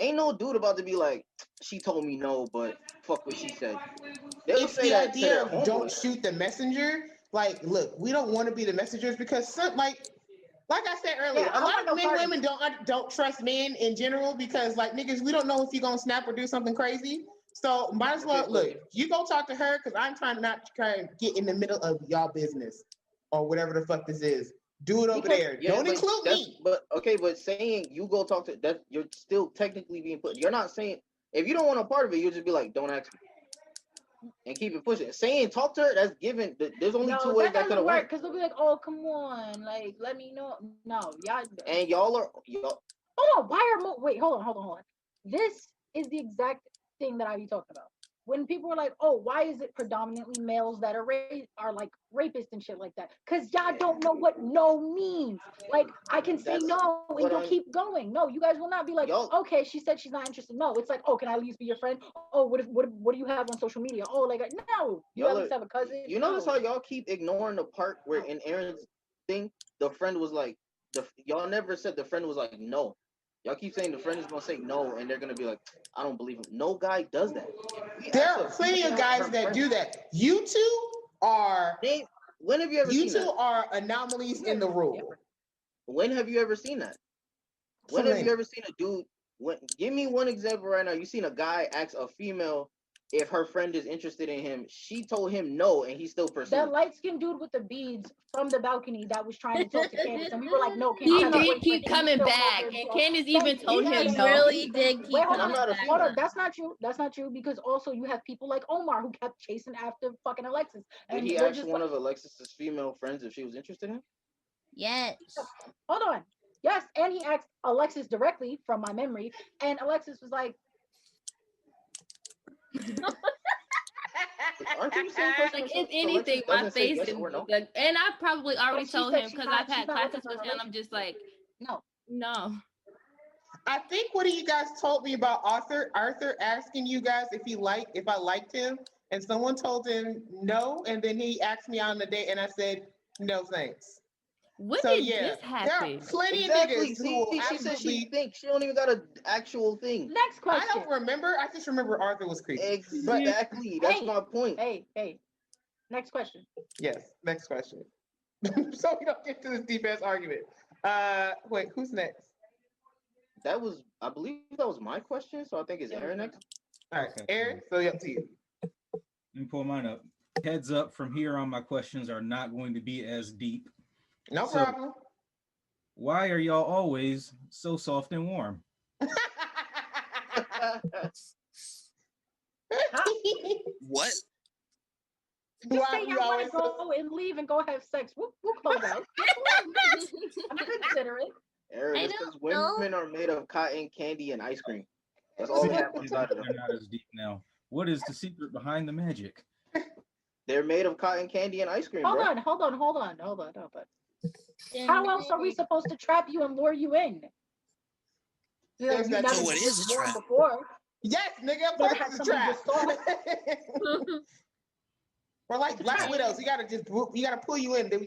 Speaker 7: Ain't no dude about to be like, she told me no, but fuck what she said.
Speaker 5: It's the idea of don't shoot the messenger. Like, look, we don't want to be the messengers because some, like I said earlier, a lot of women don't trust men in general because, like, niggas, we don't know if you're gonna snap or do something crazy. So might as well look. You go talk to her because I'm trying not to try and get in the middle of y'all business or whatever the fuck this is. Do it over there. Don't include me.
Speaker 7: But saying you go talk to that, you're still technically being put. You're not saying if you don't want a part of it, you'll just be like, don't ask me. And keep it pushing. Saying talk to her, that's given. There's only two ways that could have worked.
Speaker 2: Because they'll be like, oh, come on, like let me know. No, y'all.
Speaker 7: And y'all.
Speaker 2: Hold on. Wait, hold on. This is the exact thing that I be talking about. When people are like, oh, why is it predominantly males that are like rapists and shit like that? Because y'all don't know what no means. Like, I can say no and you'll keep going. No, you guys will not be like, okay, she said she's not interested. No, it's like, oh, can I at least be your friend? Oh, what do you have on social media? Oh, like, no, you at least have a cousin.
Speaker 7: You notice how y'all keep ignoring the part where in Aaron's thing, the friend was like, y'all never said the friend was like, no. Y'all keep saying the friend is gonna say no, and they're gonna be like, I don't believe him. No guy does that.
Speaker 5: There are plenty of guys that do that. You two are.
Speaker 7: When have you ever seen that?
Speaker 5: You two are anomalies in the rule.
Speaker 7: When have you ever seen that? When have you ever seen a dude? Give me one example right now. You seen a guy ask a female if her friend is interested in him. She told him no, and he still pursued.
Speaker 2: That light-skinned dude with the beads from the balcony that was trying to talk to Candace, and we were like, no,
Speaker 6: Candace. He did keep coming back, and Candace even told him no.
Speaker 4: Really did keep coming back.
Speaker 2: Hold on, that's not true. That's not true because also you have people like Omar who kept chasing after fucking Elexus.
Speaker 7: Did he ask one of Alexis's female friends if she was interested in him?
Speaker 4: Yes.
Speaker 2: Hold on. Yes, and he asked Elexus directly from my memory, and Elexus was like,
Speaker 7: aren't you saying
Speaker 6: like if anything, my face yes and I probably already told him because I've had classes with him. I'm just like, no.
Speaker 5: I think what you guys told me about Arthur asking you guys if I liked him, and someone told him no, and then he asked me on the date, and I said no thanks.
Speaker 6: When did this happen?
Speaker 5: There are plenty of niggas who will
Speaker 7: she said she thinks she don't even got an actual thing.
Speaker 2: Next question.
Speaker 5: I don't remember. I just remember Arthur was creepy.
Speaker 7: Exactly. That's my point.
Speaker 2: Hey. Next question.
Speaker 5: Yes. Next question. So we don't get to this deep ass argument. Wait, who's next?
Speaker 7: I believe that was my question. So I think it's Aaron next.
Speaker 5: All right, Aaron. So up to you.
Speaker 1: Let me pull mine up. Heads up, from here on, my questions are not going to be as deep.
Speaker 5: No problem.
Speaker 1: Why are y'all always so soft and warm?
Speaker 3: What?
Speaker 2: Just say I want to go and leave and go have sex. We'll close out. I'm considerate.
Speaker 7: Aaron, it's because women are made of cotton candy and ice cream. That's all they have inside of them.
Speaker 1: They're not as deep now. What is the secret behind the magic?
Speaker 7: They're made of cotton candy and ice cream.
Speaker 2: Hold on. How else are we supposed to trap you and lure you in?
Speaker 3: What is a trap?
Speaker 2: Before.
Speaker 5: Yes, nigga, of course it's a trap. We're like black widows. You gotta pull you in. Then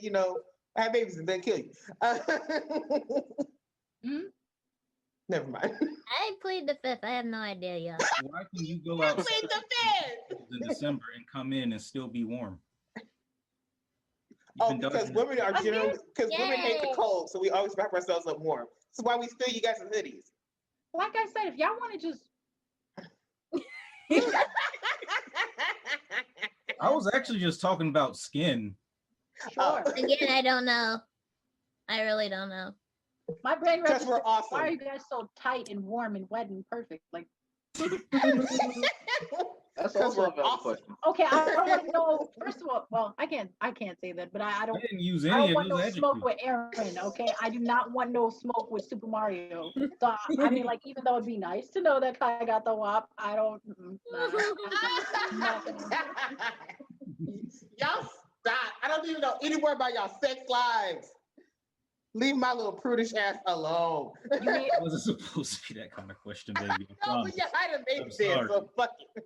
Speaker 5: have babies and then kill you. Never mind.
Speaker 4: I plead the fifth. I have no idea, y'all.
Speaker 1: Why can you go out
Speaker 5: Plead the fifth
Speaker 1: in December and come in and still be warm?
Speaker 5: Because women are generally women hate the cold, so we always wrap ourselves up warm. That's why we still you guys in hoodies.
Speaker 2: Like I said, if y'all want to just
Speaker 1: I was actually just talking about skin.
Speaker 2: sure.
Speaker 4: Again, I don't know. I really don't know.
Speaker 2: My brain
Speaker 5: Because
Speaker 2: registered,
Speaker 5: we're awesome.
Speaker 2: why are you guys so tight and warm and wet and perfect? Like,
Speaker 7: That's
Speaker 5: Because
Speaker 7: also
Speaker 5: we're
Speaker 7: a valid
Speaker 5: awesome.
Speaker 7: question.
Speaker 2: okay, I don't want to know. First of all, well, I can't say that, but I
Speaker 1: I
Speaker 2: don't.
Speaker 1: didn't use
Speaker 2: I
Speaker 1: any
Speaker 2: don't
Speaker 1: of
Speaker 2: want
Speaker 1: those
Speaker 2: no smoke
Speaker 1: adjectives.
Speaker 2: with Aaron. Okay, I do not want no smoke with Super Mario. So I mean, like, even though it'd be nice to know that Kai got the WAP, I don't. I'm not gonna-
Speaker 5: Y'all stop. I don't even know any more about y'all sex lives. Leave my little prudish ass alone.
Speaker 2: You mean,
Speaker 1: It wasn't supposed to be that kind of question, baby. I
Speaker 5: No,
Speaker 1: promise.
Speaker 5: but Yahida made
Speaker 1: I'm
Speaker 5: it there,
Speaker 1: sorry.
Speaker 5: so fuck it.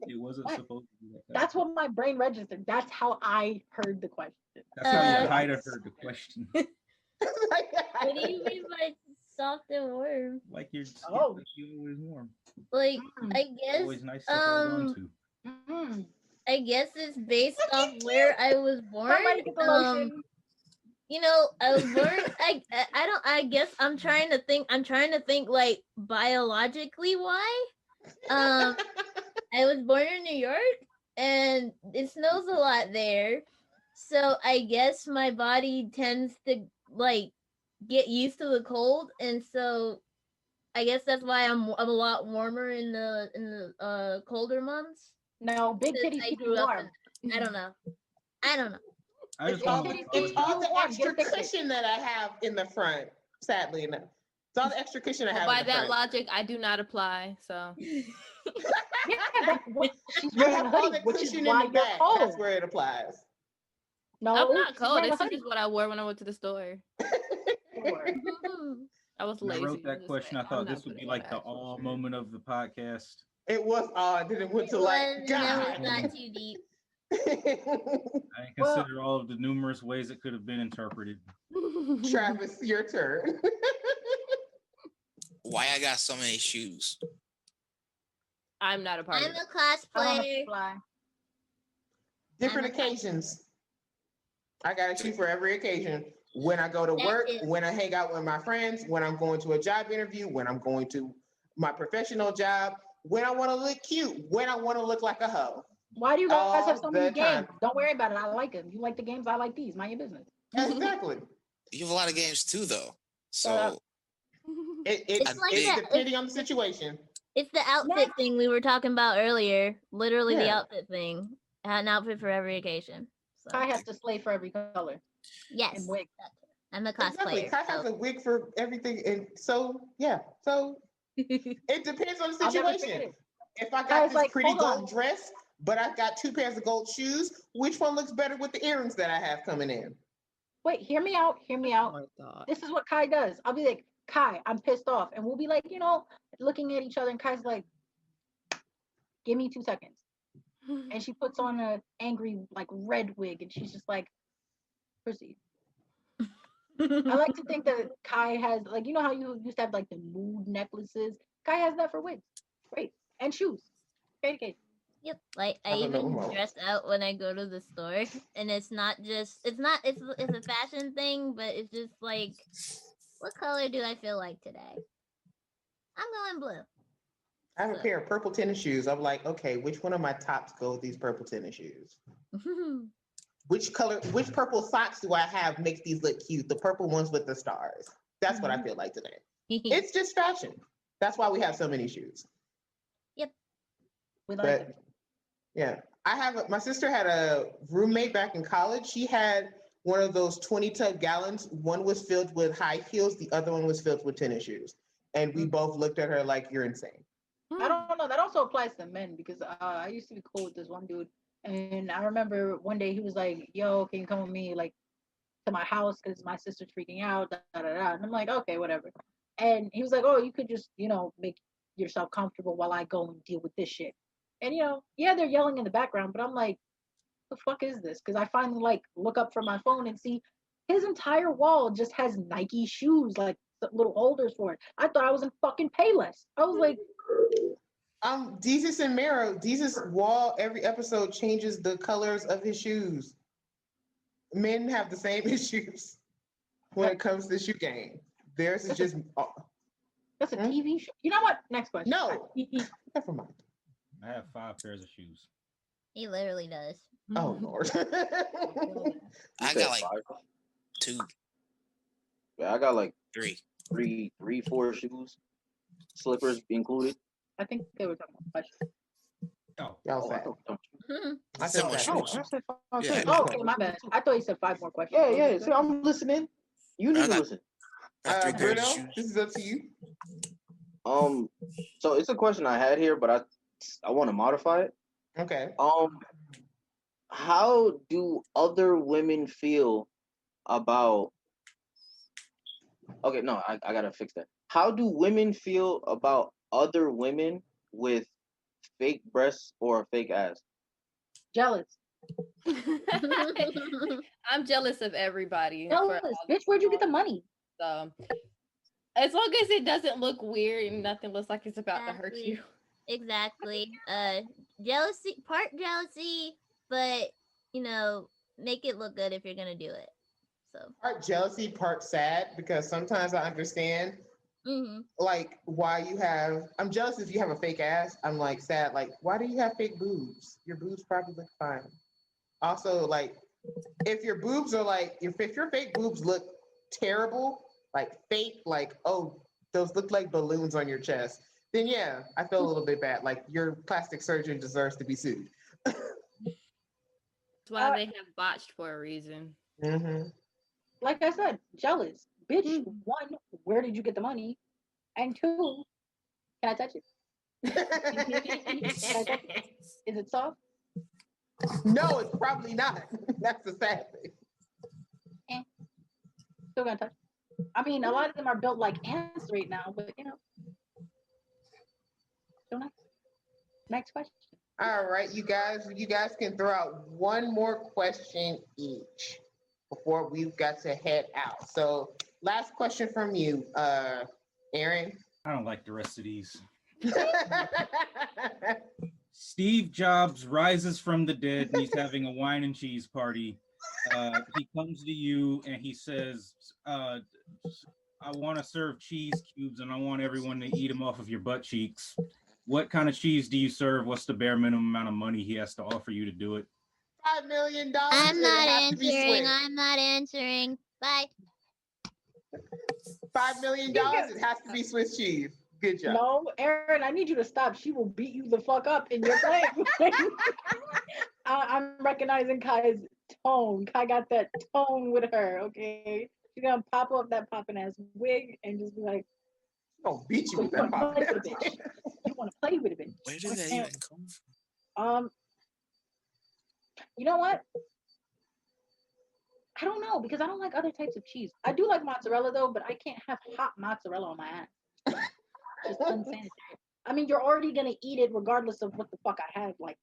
Speaker 1: It wasn't
Speaker 2: What?
Speaker 1: supposed to be that kind
Speaker 2: that's what my brain registered. That's how I heard the question.
Speaker 1: That's how
Speaker 4: Uh,
Speaker 1: Yahida heard the question.
Speaker 4: What do you mean by soft and warm?
Speaker 1: Like you're skin,
Speaker 2: Oh.
Speaker 1: like you always warm.
Speaker 4: Like,
Speaker 2: Mm,
Speaker 4: I guess,
Speaker 1: Always nice to hold on to.
Speaker 2: mm.
Speaker 4: I guess it's based off where I was born.
Speaker 2: Somebody get the lotion.
Speaker 4: I was born. I guess I'm trying to think. Like biologically why. I was born in New York, and it snows a lot there. So I guess my body tends to like get used to the cold, and so I guess that's why I'm a lot warmer in the colder months.
Speaker 2: No, big
Speaker 4: Because
Speaker 2: titties
Speaker 4: I
Speaker 2: keep you
Speaker 4: grew up
Speaker 2: warm.
Speaker 4: I don't know. I don't know.
Speaker 1: I
Speaker 5: It's
Speaker 1: just
Speaker 5: all,
Speaker 1: want
Speaker 2: Big
Speaker 5: it's
Speaker 2: titties
Speaker 5: all the
Speaker 2: keep you warm.
Speaker 5: extra
Speaker 2: Get thick.
Speaker 5: cushion that I have in the front, sadly enough. It's all the extra cushion I have
Speaker 6: By
Speaker 5: in the
Speaker 6: that
Speaker 5: front.
Speaker 6: logic, I do not apply. So
Speaker 2: Yeah, she's
Speaker 5: You
Speaker 2: wearing a
Speaker 5: have all
Speaker 2: hoodie,
Speaker 5: the
Speaker 2: which is
Speaker 5: cushion in
Speaker 2: why
Speaker 5: the
Speaker 2: you're
Speaker 5: back.
Speaker 2: cold.
Speaker 5: That's where it applies.
Speaker 2: No,
Speaker 6: I'm not
Speaker 2: she's
Speaker 6: cold.
Speaker 2: wearing a
Speaker 6: This is
Speaker 2: hoodie.
Speaker 6: just what I wore when I went to the store.
Speaker 2: Sure.
Speaker 6: I was
Speaker 1: when I
Speaker 6: lazy.
Speaker 1: wrote that
Speaker 6: Just
Speaker 1: question, I
Speaker 6: I'm
Speaker 1: thought
Speaker 6: not
Speaker 1: this would be
Speaker 6: putting on
Speaker 1: like the
Speaker 6: actual
Speaker 1: all
Speaker 6: shirt.
Speaker 1: moment of the podcast.
Speaker 5: It was odd. Then it went to like,
Speaker 4: Then
Speaker 5: God.
Speaker 4: we got too deep.
Speaker 1: I didn't consider all of the numerous ways it could have been interpreted.
Speaker 5: Travis, your turn.
Speaker 3: Why I got so many shoes?
Speaker 6: I'm not a part
Speaker 4: I'm
Speaker 6: of it.
Speaker 4: a cosplayer.
Speaker 2: Fly.
Speaker 5: Different
Speaker 4: I'm a-
Speaker 5: occasions. I got a shoe for every occasion. When I go to
Speaker 4: That's
Speaker 5: work,
Speaker 4: it.
Speaker 5: when I hang out with my friends, when I'm going to a job interview, when I'm going to my professional job, when I want to look cute, when I want to look like a hoe.
Speaker 2: Why do you guys have so
Speaker 5: All
Speaker 2: many
Speaker 5: the time.
Speaker 2: games? Don't worry about it. I like them. You like the games, I like these. Mind your business.
Speaker 5: Exactly.
Speaker 3: You have a lot of games too, though.
Speaker 2: Shut up.
Speaker 3: So
Speaker 4: It's like
Speaker 5: it's
Speaker 4: that.
Speaker 5: depending on the situation.
Speaker 4: It's the outfit thing we were talking about earlier. Literally the
Speaker 5: Yeah.
Speaker 4: outfit thing. I had an outfit for every occasion. So
Speaker 2: Kai has to slay for every color
Speaker 4: yes,
Speaker 2: and wig.
Speaker 4: I'm a
Speaker 5: Exactly.
Speaker 4: cosplayer.
Speaker 5: Kai has a wig for everything. And so, yeah. So it depends on the
Speaker 2: I'll never
Speaker 5: situation.
Speaker 2: forget it.
Speaker 5: If I
Speaker 2: Guys,
Speaker 5: got this
Speaker 2: like,
Speaker 5: pretty
Speaker 2: hold on.
Speaker 5: gold dress, but I've got 2 pairs of gold shoes, which one looks better with the earrings that I have coming in?
Speaker 2: Wait, hear me out. Hear me out.
Speaker 6: Oh my God.
Speaker 2: This is what Kai does. I'll be like, Kai, I'm pissed off. And we'll be like, looking at each other. And Kai's like, give me 2 seconds. And she puts on a angry, like, red wig. And she's just like, proceed. I like to think that Kai has, like, you know how you used to have, like, the mood necklaces? Kai has that for wigs. Great. And shoes. Okay.
Speaker 4: Yep. Like I
Speaker 5: I don't know
Speaker 4: even
Speaker 5: about-
Speaker 4: dress out when I go to the store, and it's a fashion thing, but it's just like, what color do I feel like today? I'm going blue.
Speaker 5: I have a pair of purple tennis shoes. I'm like, okay, which one of my tops go with these purple tennis shoes? Which purple socks do I have makes these look cute? The purple ones with the stars. That's what I feel like today. It's just fashion. That's why we have so many shoes.
Speaker 2: We like
Speaker 5: But
Speaker 2: it.
Speaker 5: yeah, my sister had a roommate back in college. She had one of those 20 tub gallons. One was filled with high heels. The other one was filled with tennis shoes. And we both looked at her like, you're insane.
Speaker 2: I don't know. That also applies to men because I used to be cool with this one dude. And I remember one day he was like, yo, can you come with me like to my house because my sister's freaking out. Da, da, da, da. And I'm like, okay, whatever. And he was like, oh, you could just, make yourself comfortable while I go and deal with this shit. And, yeah, they're yelling in the background, but I'm like, the fuck is this? Because I finally like look up from my phone and see his entire wall just has Nike shoes, like little holders for it. I thought I was in fucking Payless. I was like,
Speaker 5: Jesus and Mero, Jesus' wall every episode changes the colors of his shoes. Men have the same issues when it comes to shoe game. Theirs is just
Speaker 2: that's a TV show. You know what? Next question.
Speaker 5: no. Never mind.
Speaker 1: I have 5 pairs of shoes.
Speaker 4: He literally does.
Speaker 5: Oh Lord.
Speaker 3: I got like 2,
Speaker 7: Yeah, I got like
Speaker 3: 3.
Speaker 7: 4 shoes, slippers included.
Speaker 2: I think they were talking about questions.
Speaker 1: Oh,
Speaker 5: Y'all
Speaker 7: Oh,
Speaker 5: sad. I said
Speaker 3: So much
Speaker 5: that.
Speaker 2: Oh,
Speaker 3: shoes.
Speaker 2: I said 5.
Speaker 3: Yeah.
Speaker 2: Oh, okay, my bad. I thought you said 5 more questions.
Speaker 7: Yeah. So I'm listening. You need
Speaker 3: I
Speaker 7: to
Speaker 3: got-
Speaker 7: listen.
Speaker 3: Got 3 pairs of
Speaker 5: Bruno,
Speaker 3: shoes.
Speaker 5: this is up to you.
Speaker 7: So it's a question I had here, but I want to modify it.
Speaker 5: Okay.
Speaker 7: How do other women feel about? Okay, no, I gotta fix that. How do women feel about other women with fake breasts or a fake ass?
Speaker 2: Jealous.
Speaker 6: I'm jealous of everybody.
Speaker 2: Jealous. Bitch, where'd you get the money?
Speaker 6: So, as long as it doesn't look weird and nothing looks like it's about to hurt you.
Speaker 4: Exactly. Jealousy, part jealousy, but you know, make it look good if you're gonna do it. So.
Speaker 5: Part jealousy, part sad, because sometimes I understand like why you have. I'm jealous if you have a fake ass. I'm like sad. Like, why do you have fake boobs? Your boobs probably look fine. Also, like, if your boobs are like, if your fake boobs look terrible, like fake, like, oh, those look like balloons on your chest, then yeah, I feel a little bit bad. Like, your plastic surgeon deserves to be sued.
Speaker 6: That's why they have botched for a reason.
Speaker 2: Like I said, jealous. Bitch, 1, where did you get the money? And 2, can I touch it? Can I touch it? Is it soft?
Speaker 5: No, it's probably not. That's the sad thing.
Speaker 2: Still gonna touch it. I mean, a lot of them are built like ants right now, but you know. Still nice. Next question.
Speaker 5: All right, you guys can throw out one more question each before we've got to head out. So last question from you, Aaron.
Speaker 1: I don't like the rest of these. Steve Jobs rises from the dead and he's having a wine and cheese party. He comes to you and he says, I want to serve cheese cubes and I want everyone to eat them off of your butt cheeks. What kind of cheese do you serve? What's the bare minimum amount of money he has to offer you to do it?
Speaker 5: $5 million.
Speaker 4: I'm not
Speaker 5: It has to be
Speaker 4: answering.
Speaker 5: Swiss.
Speaker 4: I'm not answering. Bye.
Speaker 5: $5 million. It has to be Swiss cheese. Good job.
Speaker 2: No, Aaron, I need you to stop. She will beat you the fuck up in your play. I'm recognizing Kai's tone. Kai got that tone with her, okay? She's gonna pop up that popping ass wig and just be like,
Speaker 5: I'm gonna beat you with
Speaker 2: you
Speaker 5: that
Speaker 2: wanna
Speaker 5: pop.
Speaker 2: play with it, bitch. You wanna play with it, bitch.
Speaker 3: Where did that even come from?
Speaker 2: You know what? I don't know because I don't like other types of cheese. I do like mozzarella though, but I can't have hot mozzarella on my ass. It's unsanitary. I mean, you're already gonna eat it regardless of what the fuck I have. Like,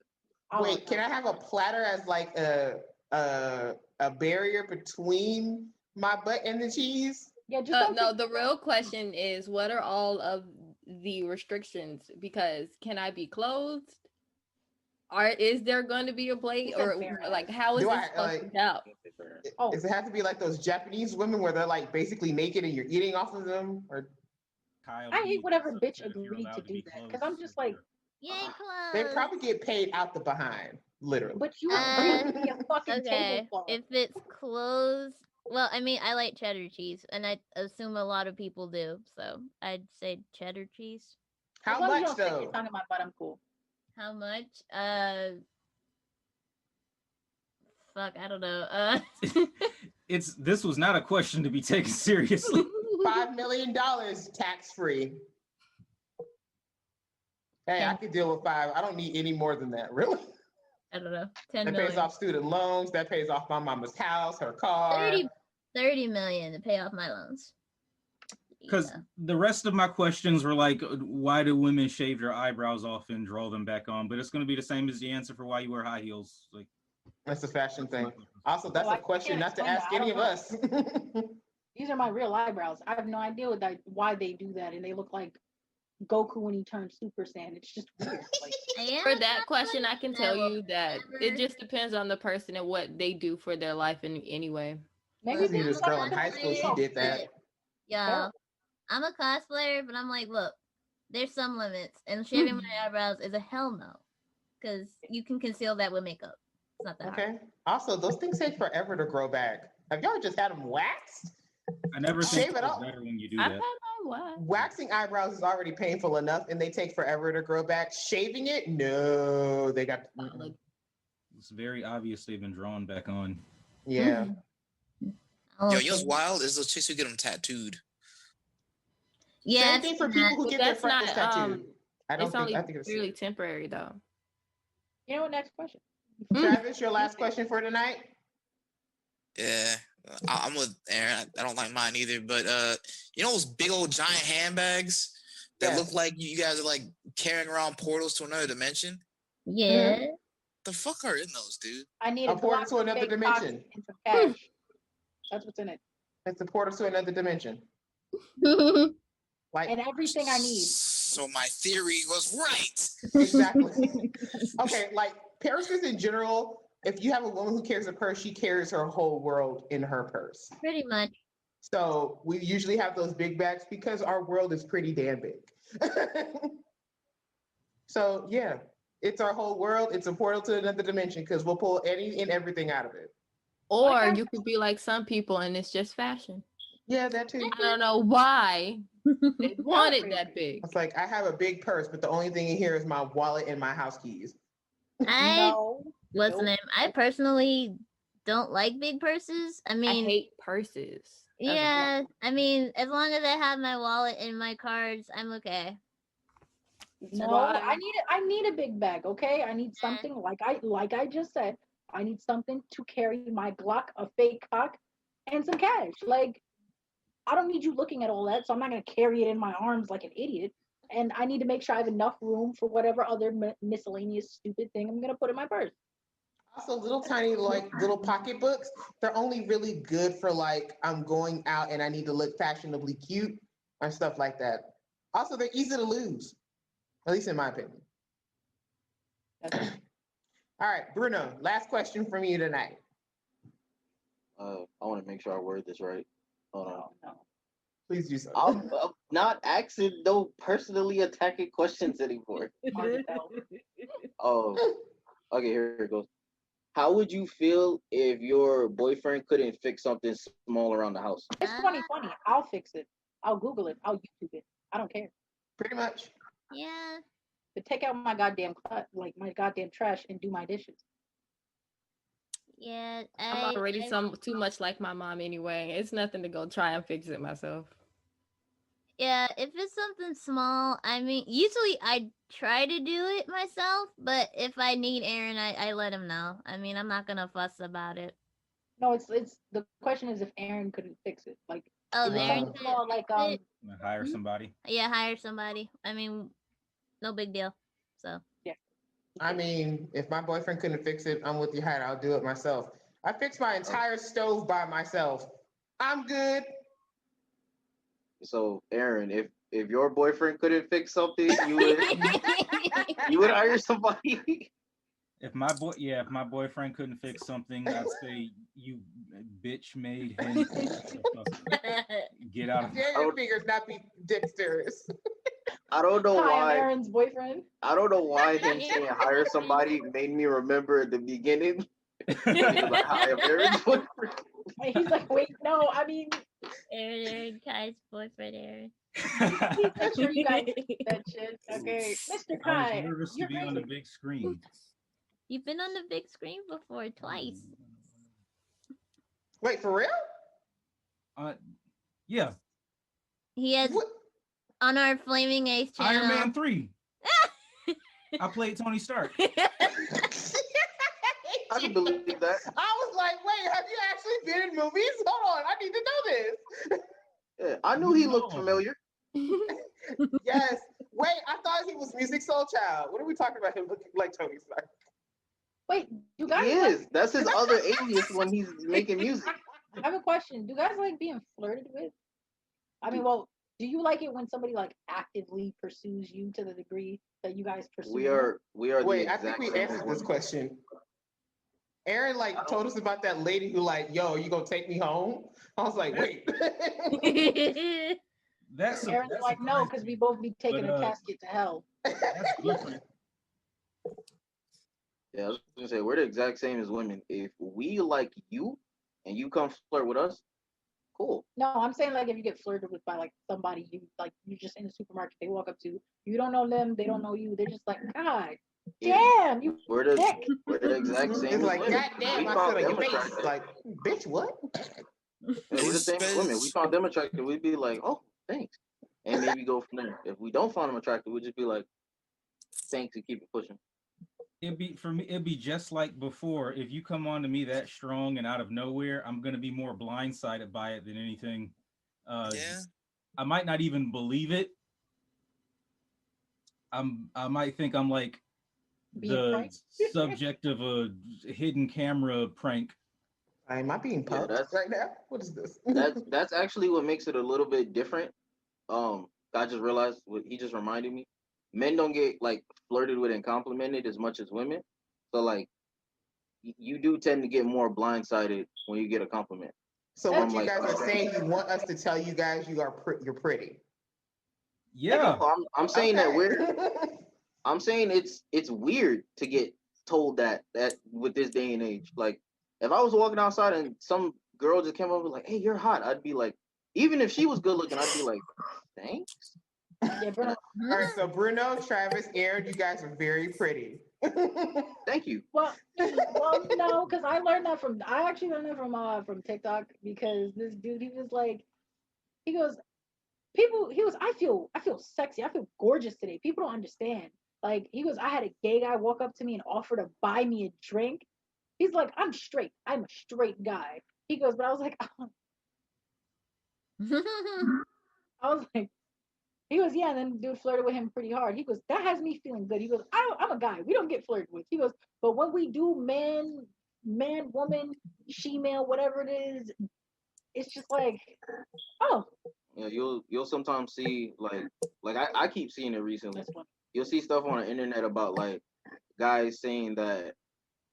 Speaker 5: Wait, can I have a platter as like a barrier between my butt and the cheese?
Speaker 2: Yeah, just
Speaker 6: No, the real question is, what are all of the restrictions? Because can I be clothed? Or is there going to be a plate, or like how is
Speaker 5: Do
Speaker 6: this
Speaker 5: I,
Speaker 6: supposed
Speaker 5: like-
Speaker 6: to go?
Speaker 5: Does it have to be like those Japanese women where they're like basically naked and you're eating off of them? Or
Speaker 1: Kyle,
Speaker 2: I hate whatever bitch
Speaker 1: if you're
Speaker 2: agreed
Speaker 1: allowed
Speaker 2: to
Speaker 1: be
Speaker 2: do that because
Speaker 1: close,
Speaker 2: I'm just like,
Speaker 4: Yay,
Speaker 5: they
Speaker 4: clothes.
Speaker 5: probably get paid out the behind, literally.
Speaker 2: but you agreed to be a fucking
Speaker 4: Okay,
Speaker 2: tablecloth.
Speaker 4: if it's closed, well, I mean, I like cheddar cheese, and I assume a lot of people do, so I'd say cheddar cheese.
Speaker 5: How
Speaker 2: As long as you
Speaker 5: much
Speaker 2: don't stick
Speaker 5: though?
Speaker 2: your tongue in my butt, I'm cool.
Speaker 4: How much? Fuck, I don't know.
Speaker 1: This was not a question to be taken seriously.
Speaker 5: $5 million tax free. Hey, I could deal with 5. I don't need any more than that, really.
Speaker 4: I don't know. 10
Speaker 5: That
Speaker 4: million.
Speaker 5: pays off student loans. That pays off my mama's house, her car.
Speaker 4: 30 million to pay off my loans.
Speaker 1: Because the rest of my questions were like, why do women shave their eyebrows off and draw them back on? But it's going to be the same as the answer for why you wear high heels. Like,
Speaker 5: That's a fashion thing. Also, that's
Speaker 2: Well,
Speaker 5: a
Speaker 2: I
Speaker 5: question
Speaker 2: can't
Speaker 5: not to
Speaker 2: explain
Speaker 5: ask
Speaker 2: that. I
Speaker 5: any
Speaker 2: don't
Speaker 5: of us.
Speaker 2: These are my real eyebrows. I have no idea why they do that, and they look like Goku when he turned Super Saiyan. It's just weird. Like,
Speaker 4: I am
Speaker 6: For
Speaker 4: a
Speaker 6: that question, I
Speaker 4: cosplayer,
Speaker 6: can
Speaker 4: but
Speaker 6: tell
Speaker 4: will
Speaker 6: you that it
Speaker 4: never-
Speaker 6: just depends on the person and what they do for their life in any way.
Speaker 2: maybe
Speaker 5: I
Speaker 4: Look,
Speaker 5: knew
Speaker 2: this
Speaker 5: this
Speaker 2: is
Speaker 5: girl
Speaker 2: something
Speaker 5: in high
Speaker 2: to
Speaker 5: school. She
Speaker 2: do.
Speaker 5: did that.
Speaker 4: y'all,
Speaker 2: Terrible.
Speaker 4: I'm a cosplayer, but I'm like, look, there's some limits, and shaving my eyebrows is a hell no, because you can conceal that with makeup. It's not that hard.
Speaker 5: Okay. Also, those things take forever to grow back. Have y'all just had them waxed?
Speaker 1: I never
Speaker 5: Shave
Speaker 1: think
Speaker 5: it
Speaker 1: it's
Speaker 5: off.
Speaker 1: better when you do
Speaker 6: I've
Speaker 1: that.
Speaker 6: had my wife.
Speaker 5: Waxing eyebrows is already painful enough, and they take forever to grow back. Shaving it, no, they got.
Speaker 1: It's very obvious they've been drawn back on.
Speaker 5: Yeah.
Speaker 4: Oh,
Speaker 3: Yo, you know what's wild? Is those chicks who get them tattooed.
Speaker 4: yeah,
Speaker 5: Same
Speaker 4: I've
Speaker 5: thing for
Speaker 4: seen
Speaker 5: people
Speaker 4: that.
Speaker 5: who
Speaker 6: But
Speaker 5: get their
Speaker 6: that's
Speaker 5: freckles
Speaker 6: not,
Speaker 5: tattooed. I don't
Speaker 6: It's
Speaker 5: think.
Speaker 6: only
Speaker 5: I think it's
Speaker 6: really temporary though.
Speaker 2: You know what? Next question.
Speaker 5: Travis, your last question for tonight.
Speaker 3: Yeah, I'm with Aaron. I don't like mine either. But you know those big old giant handbags that
Speaker 5: Yeah.
Speaker 3: look like you guys are like carrying around portals to another dimension?
Speaker 4: Yeah.
Speaker 3: The fuck are in those, dude?
Speaker 2: I need
Speaker 5: A
Speaker 2: a
Speaker 5: portal
Speaker 2: Glock,
Speaker 5: to another
Speaker 2: fake
Speaker 5: dimension.
Speaker 2: box, and some cash. That's what's in it,
Speaker 5: It's a portal to another dimension. Like
Speaker 2: and everything I need.
Speaker 3: So my theory was right.
Speaker 5: exactly. Okay, like purses in general. If you have a woman who carries a purse, she carries her whole world in her purse.
Speaker 4: Pretty much.
Speaker 5: So we usually have those big bags because our world is pretty damn big. So yeah, it's our whole world. It's a portal to another dimension because we'll pull any and everything out of it.
Speaker 6: Or
Speaker 2: Okay.
Speaker 6: you could be like some people and it's just fashion.
Speaker 5: Yeah, that too.
Speaker 6: I don't know why they want it that big.
Speaker 5: It's like I have a big purse, but the only thing in here is my wallet and my house keys.
Speaker 4: What's the
Speaker 2: Nope.
Speaker 4: name? I personally don't like big purses. I
Speaker 6: I
Speaker 4: mean,
Speaker 6: hate purses.
Speaker 4: yeah, I mean, as long as I have my wallet and my cards, I'm okay.
Speaker 2: No,
Speaker 6: Why?
Speaker 2: I need a big bag, okay? I need something like I just said. I need something to carry my Glock, a fake cock, and some cash. Like, I don't need you looking at all that, so I'm not gonna carry it in my arms like an idiot. And I need to make sure I have enough room for whatever other miscellaneous stupid thing I'm gonna put in my purse.
Speaker 5: Also, little tiny like little pocketbooks. They're only really good for like I'm going out and I need to look fashionably cute or stuff like that. Also, they're easy to lose, at least in my opinion.
Speaker 2: That's it.
Speaker 5: All right, Bruno. Last question from you tonight.
Speaker 7: I want to make sure I word this right. Hold on.
Speaker 2: No.
Speaker 5: Please do so.
Speaker 7: I'm not asking no personally attacking questions anymore.
Speaker 2: Hard to tell.
Speaker 7: Oh, okay, here it goes. How would you feel if your boyfriend couldn't fix something small around the house?
Speaker 2: It's 2020. I'll fix it. I'll Google it. I'll YouTube it. I don't care.
Speaker 5: Pretty much.
Speaker 4: Yeah.
Speaker 2: But take out my goddamn my goddamn trash and do my dishes.
Speaker 4: Yeah.
Speaker 6: I'm already too much like my mom anyway. It's nothing to go try and fix it myself.
Speaker 4: Yeah, if it's something small, I mean, usually I try to do it myself, but if I need Aaron, I let him know. I mean, I'm not gonna fuss about it.
Speaker 2: No, it's the question is if Aaron couldn't fix it. Like,
Speaker 4: Oh,
Speaker 2: if it's
Speaker 4: Aaron
Speaker 2: something small, like
Speaker 1: Hire somebody.
Speaker 4: Yeah, hire somebody. I mean, no big deal. So.
Speaker 5: I mean, if my boyfriend couldn't fix it, I'm with you, Hyde. I'll do it myself. I fixed my entire stove by myself. I'm good.
Speaker 7: So, Aaron, if your boyfriend couldn't fix something, you would hire somebody.
Speaker 1: If my boyfriend couldn't fix something, I'd say you bitch made him get out of
Speaker 5: Yeah, your fingers not be dexterous.
Speaker 7: I don't know
Speaker 2: hi, I'm
Speaker 7: why.
Speaker 2: Aaron's boyfriend.
Speaker 7: I don't know why him saying hire somebody made me remember at the beginning. Like, hi, I'm Aaron's boyfriend.
Speaker 2: And he's like, wait, no, I mean,
Speaker 4: Aaron, Kai's boyfriend, Aaron.
Speaker 2: make sure you guys do that shit. Okay, Mr.
Speaker 1: I
Speaker 2: Kai,
Speaker 1: was nervous to
Speaker 2: you're
Speaker 1: be on the
Speaker 2: rated.
Speaker 1: big screen.
Speaker 4: You've been on the big screen before, twice.
Speaker 5: Wait, for real?
Speaker 1: Yeah,
Speaker 4: He has
Speaker 5: What?
Speaker 4: on our Flaming Ace channel.
Speaker 1: Iron Man 3. I played Tony Stark.
Speaker 7: I can believe that.
Speaker 5: I was like, wait, have you actually been in movies? Hold on, I need to know this.
Speaker 7: Yeah, I knew he looked familiar.
Speaker 5: Yes. Wait, I thought he was Music Soul Child. What are we talking about him looking like Tony Stark?
Speaker 2: Wait, you
Speaker 7: He
Speaker 2: guys
Speaker 7: is. That's his other alias when he's making music.
Speaker 2: I have a question. Do guys like being flirted with? I mean, well, do you like it when somebody like actively pursues you to the degree that you guys pursue?
Speaker 7: We are the
Speaker 5: Wait, I
Speaker 7: exact
Speaker 5: think we
Speaker 7: same as
Speaker 5: answered this
Speaker 7: women.
Speaker 5: question. Aaron told us about that lady who yo, you gonna take me home? I was like, wait.
Speaker 1: That's
Speaker 2: Aaron's like, no, because we both be taking a casket to hell.
Speaker 1: That's different.
Speaker 7: Yeah, I was gonna say we're the exact same as women. If we like you and you come flirt with us, cool.
Speaker 2: No, I'm saying like if you get flirted with by like somebody you just in the supermarket, they walk up to, you don't know them, they don't know you, they're just like, God damn, you
Speaker 7: We're
Speaker 2: dick.
Speaker 7: the exact same
Speaker 5: It's
Speaker 7: as
Speaker 5: like,
Speaker 7: women.
Speaker 5: God damn,
Speaker 7: We
Speaker 5: I
Speaker 7: found
Speaker 5: said on your
Speaker 7: them
Speaker 5: face.
Speaker 7: attractive.
Speaker 5: Like, bitch, what?
Speaker 7: Yeah, we're the same as women. We found them attractive. We'd be like, oh, thanks, and maybe go from there. If we don't find them attractive, we'd just be like, thanks, and keep it pushing.
Speaker 1: It'd be just like before. If you come on to me that strong and out of nowhere, I'm gonna be more blindsided by it than anything.
Speaker 3: Yeah.
Speaker 1: I might not even believe it. I might think I'm like the subject of a hidden camera prank.
Speaker 5: Am I being punked right now? What is this?
Speaker 7: That's actually what makes it a little bit different. I just realized what he just reminded me. Men don't get like flirted with and complimented as much as women. So like you do tend to get more blindsided when you get a compliment.
Speaker 5: So what you guys are saying, you want us to tell you guys you're pretty.
Speaker 1: Yeah.
Speaker 7: I'm saying that I'm saying it's weird to get told that with this day and age. Like if I was walking outside and some girl just came over like, hey, you're hot, I'd be like, even if she was good looking, I'd be like, thanks.
Speaker 2: Yeah, Bruno.
Speaker 5: All right, so Bruno, Travis, Aaron, you guys are very pretty.
Speaker 7: Thank you.
Speaker 2: Well, no, because I actually learned that from TikTok, because this dude, he was like, I feel sexy, I feel gorgeous today. People don't understand. Like, I had a gay guy walk up to me and offer to buy me a drink. He's like, I'm a straight guy. He goes, but I was like, he goes, yeah, and then the dude flirted with him pretty hard. He goes, that has me feeling good. He goes, I'm a guy. We don't get flirted with. He goes, but when we do man, woman, she-male, whatever it is, it's just like, oh.
Speaker 7: Yeah, you'll sometimes see like I keep seeing it recently. You'll see stuff on the internet about like guys saying that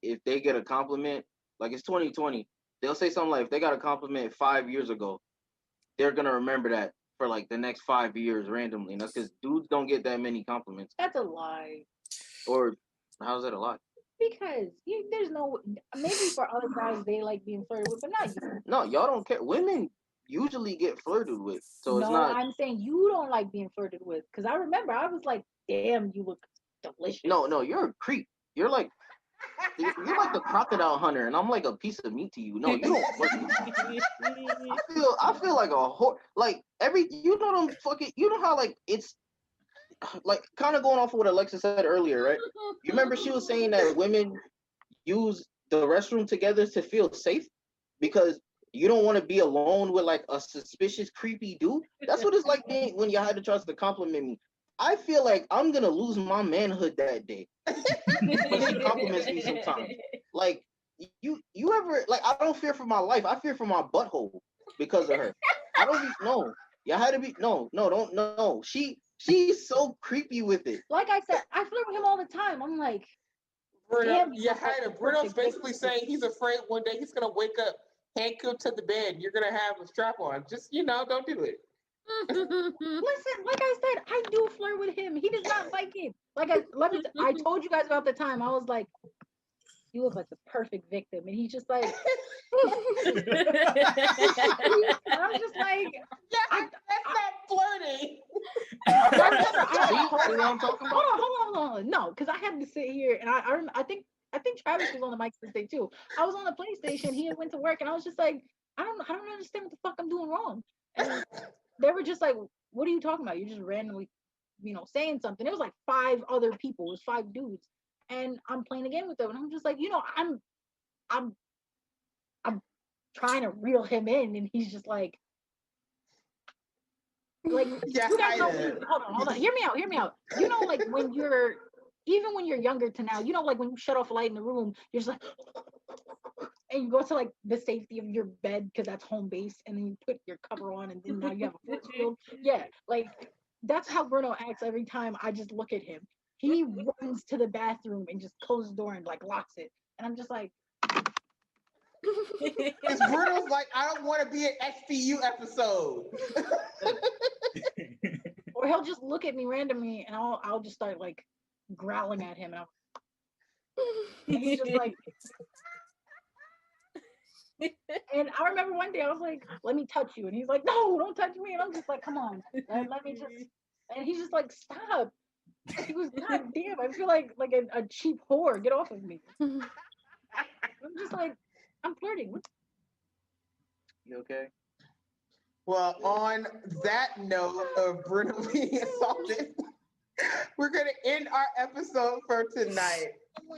Speaker 7: if they get a compliment, like it's 2020, they'll say something like if they got a compliment 5 years ago, they're gonna remember that for like the next 5 years randomly. And that's because dudes don't get that many compliments.
Speaker 2: That's a lie.
Speaker 7: Or how's that a lie?
Speaker 2: Because there's no, maybe for other guys they like being flirted with, but not you.
Speaker 7: No, y'all don't care. Women usually get flirted with, so it's not.
Speaker 2: I'm saying you don't like being flirted with, because I remember I was like, damn, you look delicious.
Speaker 7: No, you're a creep. You're like the crocodile hunter, and I'm like a piece of meat to you. No, you don't. I feel like a whore. Like you know how like it's like kind of going off of what Alexa said earlier, right? You remember she was saying that women use the restroom together to feel safe because you don't want to be alone with like a suspicious, creepy dude. That's what it's like when Yahida tries to compliment me. I feel like I'm gonna lose my manhood that day when she compliments me sometimes. Like you ever like I don't fear for my life. I fear for my butthole because of her. I don't know. Yahida don't. She's so creepy with it.
Speaker 2: Like I said, I flirt with him all the time. I'm like,
Speaker 5: Bruno's basically saying he's afraid one day he's gonna wake up handcuffed to the bed. You're gonna have a strap on. Just don't do it.
Speaker 2: Listen, like I said, I do flirt with him. He does not like it. I told you guys about the time I was like, you look like the perfect victim, and he's just like, and I'm just like,
Speaker 5: that's not flirting.
Speaker 2: Hold on. No, because I had to sit here, and I think Travis was on the mic this day too. I was on the PlayStation. He went to work, and I was just like, I don't understand what the fuck I'm doing wrong. And they were just like, what are you talking about? You're just randomly, saying something. It was like 5 other people. It was 5 dudes. And I'm playing a game with them. And I'm just like, I'm trying to reel him in. And he's just like you guys know, hold on. Hear me out. You know, like when you're even when you're younger to now, you know, like when you shut off a light in the room, you're just like, and you go to like the safety of your bed because that's home base, and then you put your cover on, and then now you have a force field. Yeah, like that's how Bruno acts every time I just look at him. He runs to the bathroom and just closes the door and like locks it, and I'm just like,
Speaker 5: Because Bruno's like, I don't want to be an SPU episode.
Speaker 2: or he'll just look at me randomly, and I'll just start like growling at him, and he's just like. And I remember one day I was like, "Let me touch you," and he's like, "No, don't touch me." And I'm just like, "Come on, let me just." And he's just like, "Stop." He was, God damn, I feel like a cheap whore. Get off of me. I'm just like, I'm flirting.
Speaker 7: You okay?
Speaker 5: Well, on that note of Bruno being assaulted, we're going to end our episode for tonight.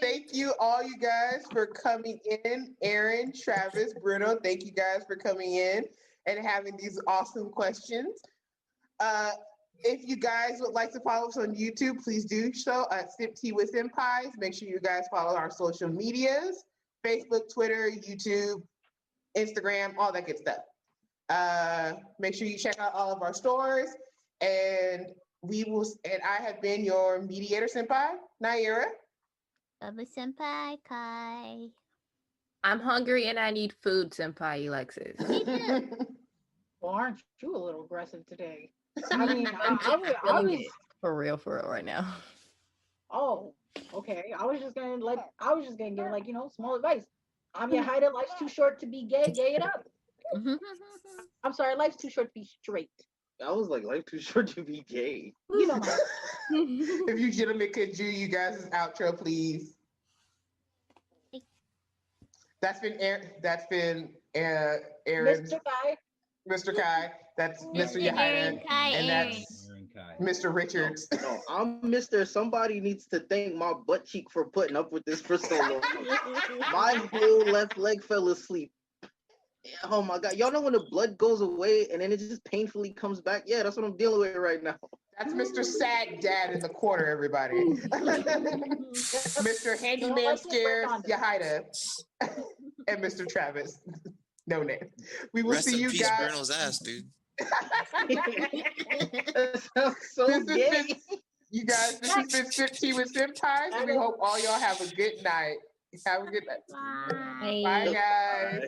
Speaker 5: Thank you, all you guys, for coming in. Aaron, Travis, Bruno, thank you guys for coming in and having these awesome questions. If you guys would like to follow us on YouTube, please do so at SipTeawithSenpais. Make sure you guys follow our social medias, Facebook, Twitter, YouTube, Instagram, all that good stuff. Make sure you check out all of our stores, and I have been your mediator senpai, Nyera.
Speaker 4: Bubba senpai, Kai.
Speaker 6: I'm hungry and I need food, Senpai Elexus.
Speaker 4: Me too.
Speaker 2: Well, aren't you a little aggressive today? I mean,
Speaker 6: I'm
Speaker 2: I
Speaker 6: feeling
Speaker 2: was.
Speaker 6: it. For real right now.
Speaker 2: Oh, okay. I was just gonna give like, you know, small advice. I'm Yahida. Life's too short to be gay. Gay it up. I'm sorry. Life's too short to be straight.
Speaker 7: I was like, life too short to be gay.
Speaker 2: You know my.
Speaker 5: If you gentlemen could do you guys' outro, please. That's been Aaron's
Speaker 2: Mr. Guy.
Speaker 5: Mr. Kai. That's Mr. Yahida.
Speaker 4: Aaron, Kai,
Speaker 5: And
Speaker 4: Aaron.
Speaker 5: that's Mr. Richards.
Speaker 7: No, I'm Mr. Somebody needs to thank my butt cheek for putting up with this for so long. My whole left leg fell asleep. Oh my God. Y'all know when the blood goes away and then it just painfully comes back? Yeah, that's what I'm dealing with right now.
Speaker 5: That's Mr. Sad Dad in the corner, everybody. Mr. Handyman Scares Yahida. And Mr. Travis. No name. We will
Speaker 3: Rest
Speaker 5: see
Speaker 3: in
Speaker 5: you
Speaker 3: peace,
Speaker 5: guys.
Speaker 3: Bruno's ass, dude.
Speaker 7: That sounds so
Speaker 5: This
Speaker 7: gay.
Speaker 5: has been, you guys, this has been Sip Tea with Senpais, and we hope all y'all have a good night. Have a good night.
Speaker 4: Bye.
Speaker 5: Bye, guys.
Speaker 7: Bye.